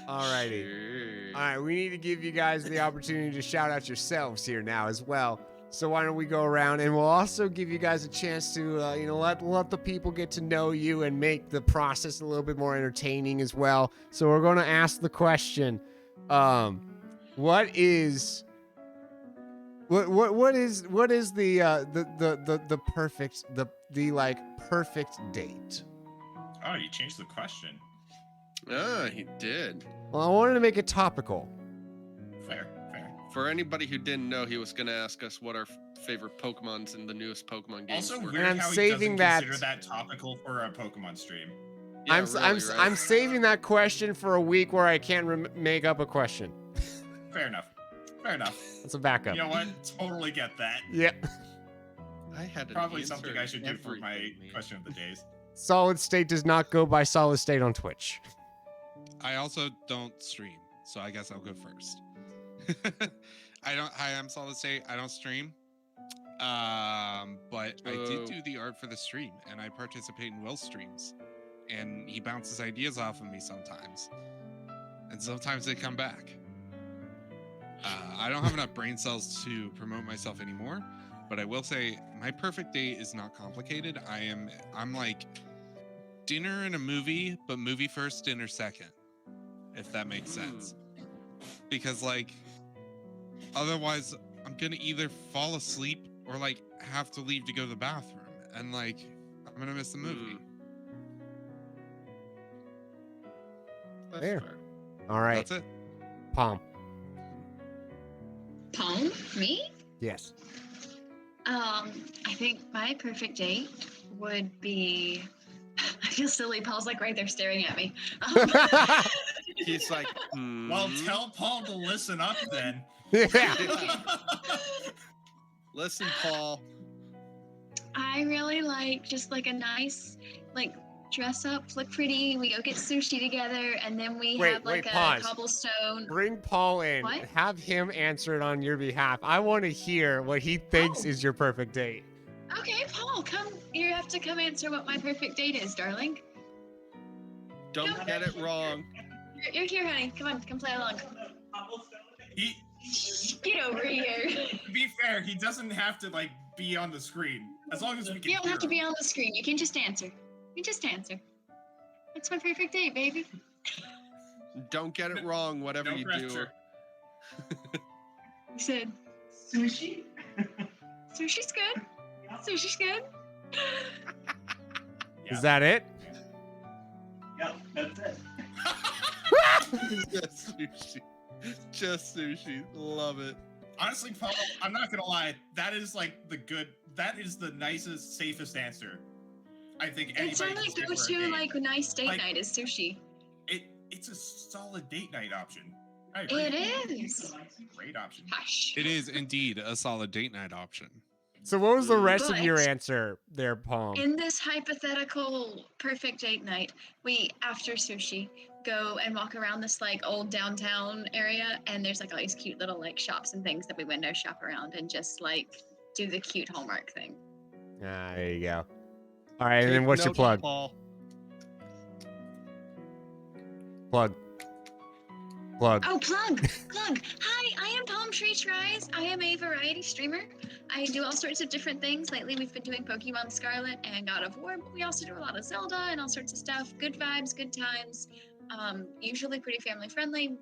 Alrighty. Sure. All right, we need to give you guys the opportunity to shout out yourselves here now as well. So why don't we go around, and we'll also give you guys a chance to, let the people get to know you and make the process a little bit more entertaining as well. So we're going to ask the question, what is the perfect date? Oh, you changed the question. Ah, he did. Well, I wanted to make it topical. Fair. For anybody who didn't know, he was going to ask us what our favorite Pokemon's in the newest Pokemon games Also were. weird And I'm how saving he that- doesn't consider that topical for a Pokemon stream. Yeah, I'm really, right? I'm saving that question for a week where I can't make up a question. Fair enough. That's a backup. You know what? Totally get that. Yep. I had an Probably answer something I should do for my everything, man. question of the days. Solid State does not go by Solid State on Twitch. I also don't stream, so I guess I'll go first. Hi, I'm Solid State. I don't stream. But I did do the art for the stream, and I participate in Will's streams. And he bounces ideas off of me sometimes. And sometimes they come back. I don't have enough brain cells to promote myself anymore, but I will say my perfect date is not complicated. I'm like dinner and a movie, but movie first, dinner second. If that makes sense. Because like otherwise I'm gonna either fall asleep or like have to leave to go to the bathroom, and like I'm gonna miss the movie. That's Fair. fair. All right, That's it. Palm. Palm? Me? Yes. I think my perfect date would be. I feel silly. Paul's like right there staring at me. He's like, Well, tell Paul to listen up then. Yeah. Listen, Paul. I really like just like a nice, like dress up, look pretty. We go get sushi together, and then we have like a pause. cobblestone. Bring Paul in. What? Have him answer it on your behalf. I want to hear what he thinks is your perfect date. Okay, Paul, come. You have to come answer what my perfect date is, darling. Don't get it wrong. You're here, honey. Come on, come play along. He, Get over here. to be fair, he doesn't have to like be on the screen as long as we can. You don't hear have to him. be on the screen. You can just answer. You just answer. It's my perfect date, baby. Don't get it wrong, whatever No you pressure. You said sushi. Sushi's good. Sushi's good. Is that it? Yep, that's it. Just sushi. Just sushi. Love it. Honestly, Paul, I'm not gonna lie. That is like that is the nicest, safest answer. I think It's anybody our like can say for a go-to date. like nice date Like- night is sushi. It's a solid date night option. I agree. It is. Great option. Hush. It is indeed a solid date night option. So what was the rest of your But- answer there, Palm? In this hypothetical perfect date night, we after sushi go and walk around this like old downtown area, and there's like all these cute little like shops and things that we window shop around and just like do the cute Hallmark thing. Ah, there you go. All right, and then Take what's your note, plug? Paul. Plug. Plug. Oh, plug! Plug! Hi, I am Palm Tree Tries. I am a variety streamer. I do all sorts of different things. Lately, we've been doing Pokemon Scarlet and God of War, but we also do a lot of Zelda and all sorts of stuff. Good vibes, good times. Usually pretty family friendly.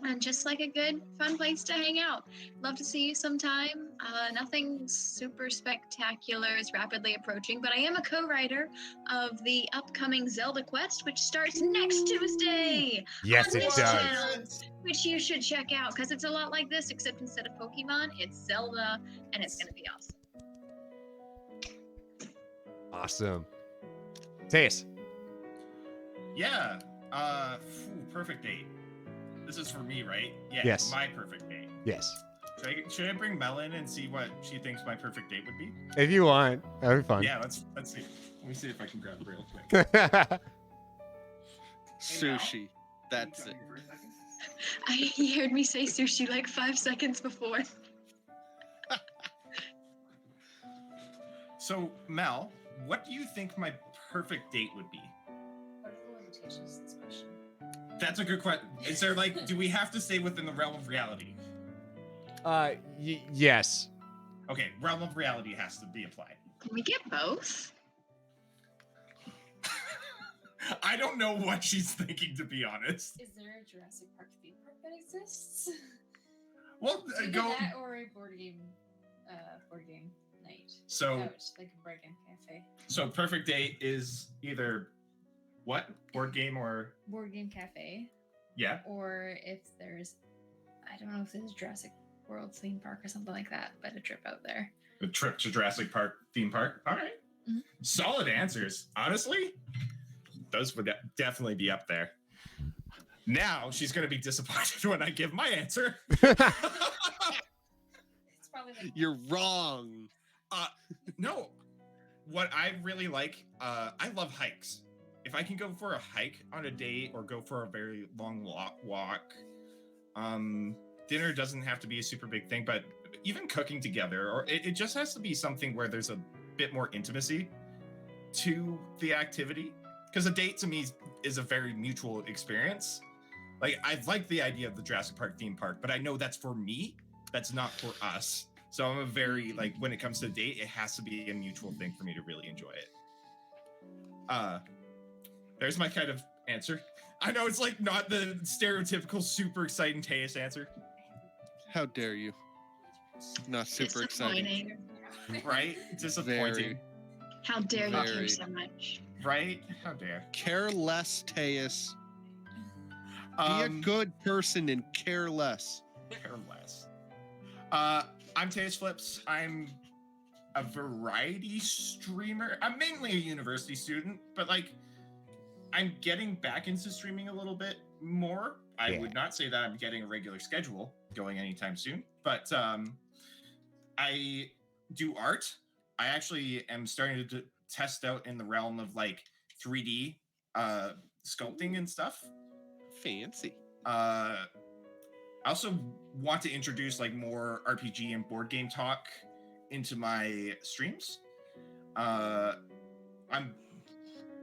And just like a good, fun place to hang out. Love to see you sometime. Nothing super spectacular is rapidly approaching, but I am a co-writer of the upcoming Zelda Quest, which starts next Tuesday. Yes, on it this does. channel, which you should check out because it's a lot like this, except instead of Pokemon, it's Zelda, and it's gonna be awesome. Awesome. Taste. Yeah. Perfect date. This is for me, right? Yeah. Yes. My perfect date. Yes. Should I bring Mel in and see what she thinks my perfect date would be? If you want, that'd be fun. Yeah. Let's see. Let me see if I can grab it real quick. Sushi. That's it. He heard me say sushi like 5 seconds before. So, Mel, what do you think my perfect date would be? What are the limitations to this question? That's a good question. Is there like, do we have to stay within the realm of reality? Yes. Okay, realm of reality has to be applied. Can we get both? I don't know what she's thinking, to be honest. Is there a Jurassic Park theme park that exists? Well, Either go. that or a board game night. So- Out, like a board game cafe. So, perfect date is either what board game or Board game cafe, yeah. or if there's, I don't know if there's Jurassic World theme park or something like that, but a trip out there. A trip to Jurassic Park theme park. All right. Mhm. Solid answers. Honestly, those would definitely be up there. Now she's going to be disappointed when I give my answer. It's probably like You're wrong. No. What I really like, I love hikes. If I can go for a hike on a date or go for a very long walk, dinner doesn't have to be a super big thing, but even cooking together, or it just has to be something where there's a bit more intimacy to the activity. Because a date to me is a very mutual experience. Like, I like the idea of the Jurassic Park theme park, but I know that's for me. That's not for us. So I'm a very, like, when it comes to a date, it has to be a mutual thing for me to really enjoy it. There's my kind of answer. I know it's like not the stereotypical super exciting Teus answer, How dare you? Not super exciting. Disappointing. right? Disappointing, Very. How dare you care Very. so much? right? How dare. Care less, Teus. Be a good person and care less. Care less. I'm Teus Flips. I'm a variety streamer. I'm mainly a university student, but like I'm getting back into streaming a little bit more. I would not say that I'm getting a regular schedule going anytime soon, but I do art. I actually am starting to test out in the realm of like 3D sculpting and stuff. Fancy. I also want to introduce like more RPG and board game talk into my streams. I'm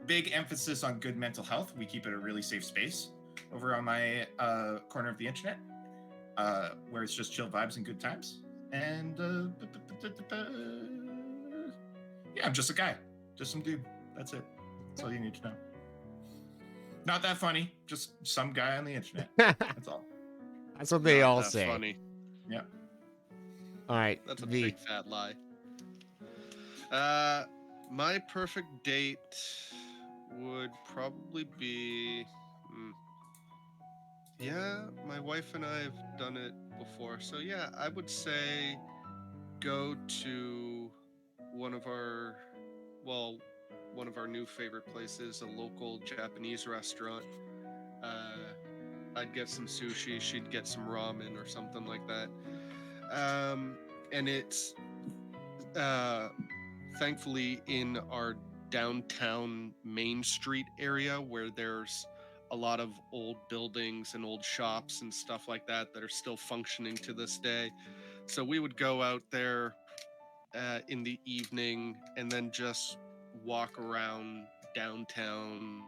big emphasis on good mental health. We keep it a really safe space over on my corner of the internet, where it's just chill vibes and good times. And yeah, I'm just a guy, just some dude. That's it. That's all you need to know. Not that funny, just some guy on the internet. That's all. That's what they Not all that say. Funny. Yeah. All right. That's a big fat lie. My perfect date would probably be. Yeah, my wife and I have done it before. So yeah, I would say go to one of our new favorite places, a local Japanese restaurant. I'd get some sushi, she'd get some ramen or something like that. And it's thankfully in our downtown Main Street area where there's a lot of old buildings and old shops and stuff like that that are still functioning to this day. So we would go out there in the evening and then just walk around downtown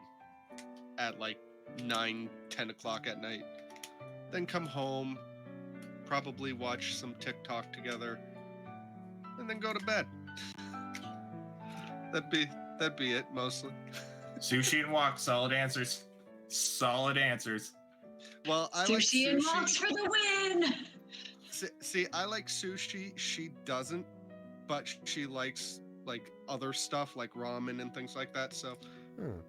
at like 9-10 o'clock at night, then come home, probably watch some TikTok together, and then go to bed. That'd be it mostly. Sushi and walk, solid answers. Solid answers. Well, I Sushi like sushi and walks for the win. See, I like sushi. She doesn't, but she likes like other stuff like ramen and things like that. So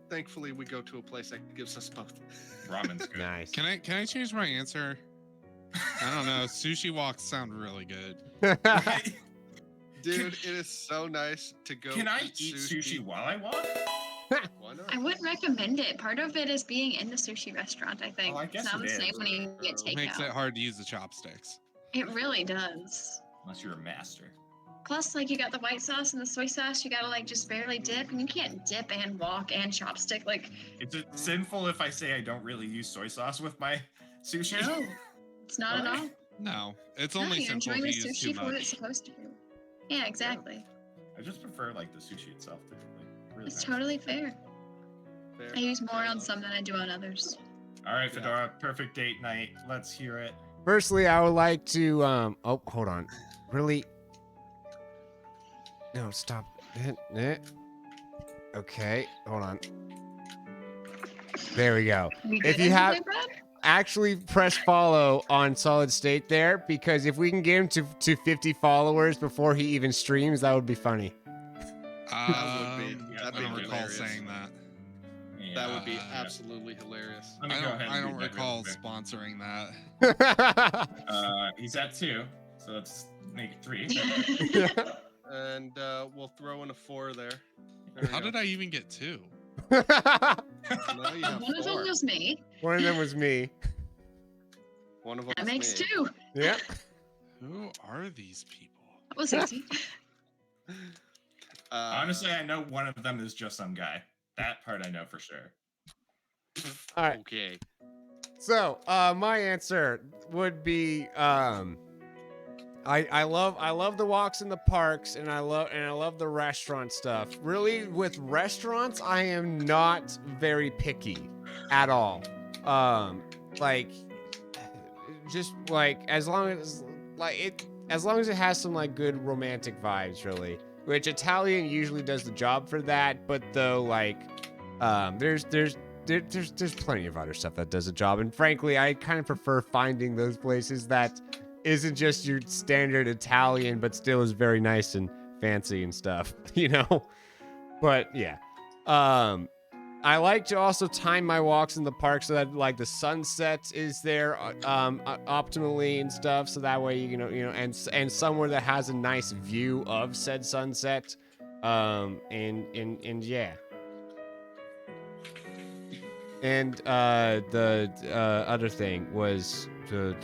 thankfully we go to a place that gives us both. Ramen's good. Nice. Can I change my answer? I don't know. Sushi walks sound really good. Dude, it is so nice to go. Can I eat sushi while I walk? Why not? I wouldn't recommend it. Part of it is being in the sushi restaurant, I think. Oh, I guess it's not it the same is. when you get It makes it takeout. hard to use the chopsticks. It really does. Unless you're a master. Plus, like, you got the white sauce and the soy sauce, you gotta, like, just barely dip, and you can't dip and walk and chopstick. Like, Is it sinful if I say I don't really use soy sauce with my sushi? no, it's not at all. No, it's No, only you're simple enjoying to the use too sushi for what it's much. supposed to be. Yeah, exactly. I just prefer like the sushi itself. To, like, really It's nice. totally fair. Fair. I use more Fair on enough. some than I do on others. All right, Fedora, perfect date night. Let's hear it. Firstly, I would like to oh, hold on. Really? No, stop. Okay, hold on. There we go. If you have actually press follow on Solid State there, because if we can get him to 50 followers before he even streams, that would be funny. That would be. I That'd be don't recall hilarious. saying that. That would be Yeah. absolutely hilarious. Let me go ahead and I do don't that real recall quick. sponsoring that. He's at 2, so let's make it 3. And we'll throw in a 4 there. There we How go. did I even get 2? Now you have One of 4. them was me. One of them was me. One of them That was makes me. 2. Yep. Who are these people? That was easy. Honestly, I know one of them is just some guy. That part I know for sure. All right. Okay. So, my answer would be I love the walks in the parks and I love the restaurant stuff. Really, with restaurants, I am not very picky at all. Like just like as long as it has some like good romantic vibes, really. Which Italian usually does the job for that, but though like there's plenty of other stuff that does the job, and frankly, I kind of prefer finding those places that isn't just your standard Italian, but still is very nice and fancy and stuff, you know. But yeah, I like to also time my walks in the park so that like the sunset is there optimally and stuff, so that way you know, and somewhere that has a nice view of said sunset, and yeah. And the other thing was the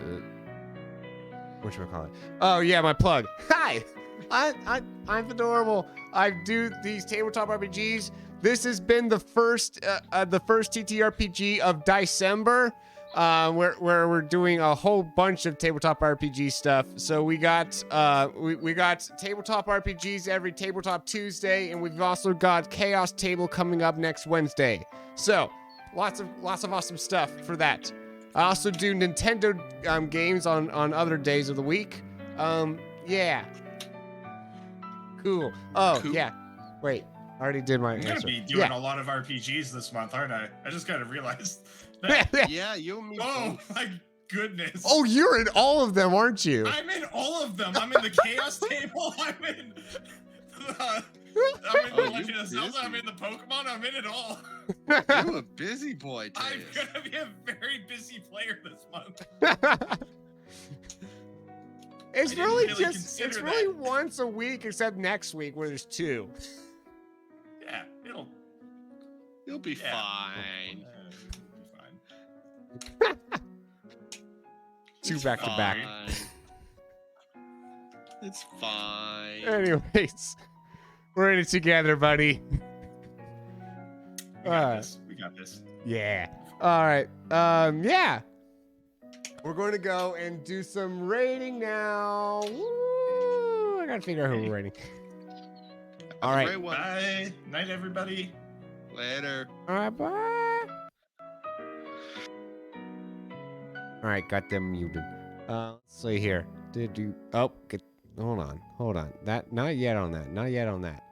whatchamacallit? Oh yeah, my plug. Hi, I'm adorable. I do these tabletop RPGs. This has been the first TTRPG of December, where we're doing a whole bunch of tabletop RPG stuff. So we got we got tabletop RPGs every Tabletop Tuesday, and we've also got Chaos Table coming up next Wednesday. So lots of awesome stuff for that. I also do Nintendo games on other days of the week. Yeah. Cool. Oh, Cool. yeah. Wait, I already did my I'm gonna answer. be doing a lot of RPGs this month, aren't I? I just kind of realized. Yeah, you and me Oh both. my goodness. Oh, you're in all of them, aren't you? I'm in all of them. I'm in the Chaos Table. I'm in the Legend of Zelda. I'm in the Pokemon. I'm in it all. You're a busy boy, I'm Tejas. gonna be a very busy player this month. It's I didn't really really just, consider it's really that. once a week, except next week where there's 2. Yeah, it'll You'll be Yeah. fine. it'll be fine. 2 back to back. Fine. It's fine. Anyways, we're in it together, buddy. We got this. We got this. Yeah. All right. Yeah. We're going to go and do some rating now. Woo! I gotta figure out who we're rating. All right. Great one. Bye. Night, everybody. Later. All right. Bye. All right. Got them muted. Let's see here. Did you? Oh, hold on. That not yet on that. Not yet on that.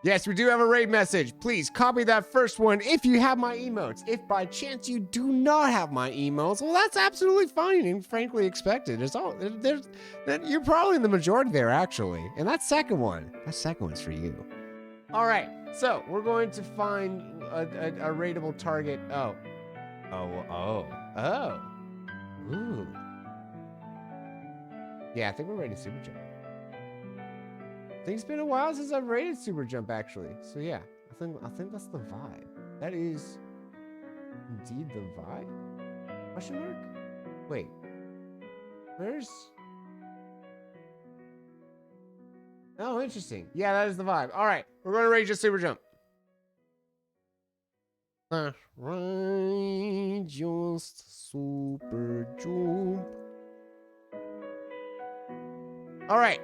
Yes, we do have a raid message. Please copy that first one if you have my emotes. If by chance you do not have my emotes, well, that's absolutely fine and frankly expected. You're probably in the majority there, actually. And that second one's for you. All right, so we're going to find a rateable target. Oh. Ooh. Yeah, I think we're rating Super Jump. I think it's been a while since I've rated Super Jump, actually. So yeah, I think that's the vibe. That is indeed the vibe. Question mark? Wait. Where's? Oh, interesting. Yeah, that is the vibe. All right, we're going to rate just Super Jump. Right, just Super Jump. All right.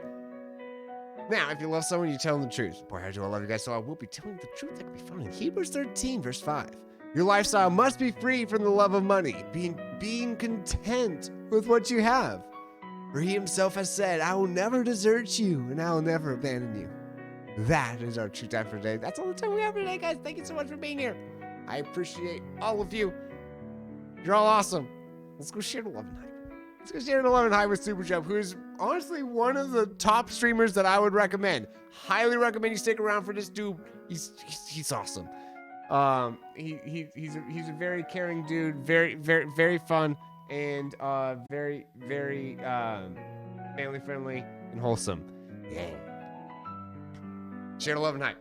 Now, if you love someone, you tell them the truth. Boy, how do I love you guys? So I will be telling the truth. That can be found in Hebrews 13, verse 5. Your lifestyle must be free from the love of money, being content with what you have. For he himself has said, I will never desert you, and I will never abandon you. That is our true time for today. That's all the time we have for today, guys. Thank you so much for being here. I appreciate all of you. You're all awesome. Let's go share the love and hype. Let's go share the love and hype with Super Jump, who is honestly one of the top streamers that I would recommend. Highly recommend you stick around for this dude. He's awesome. He's a very caring dude, very fun, and very family friendly and wholesome. Yeah. Share the love and hype.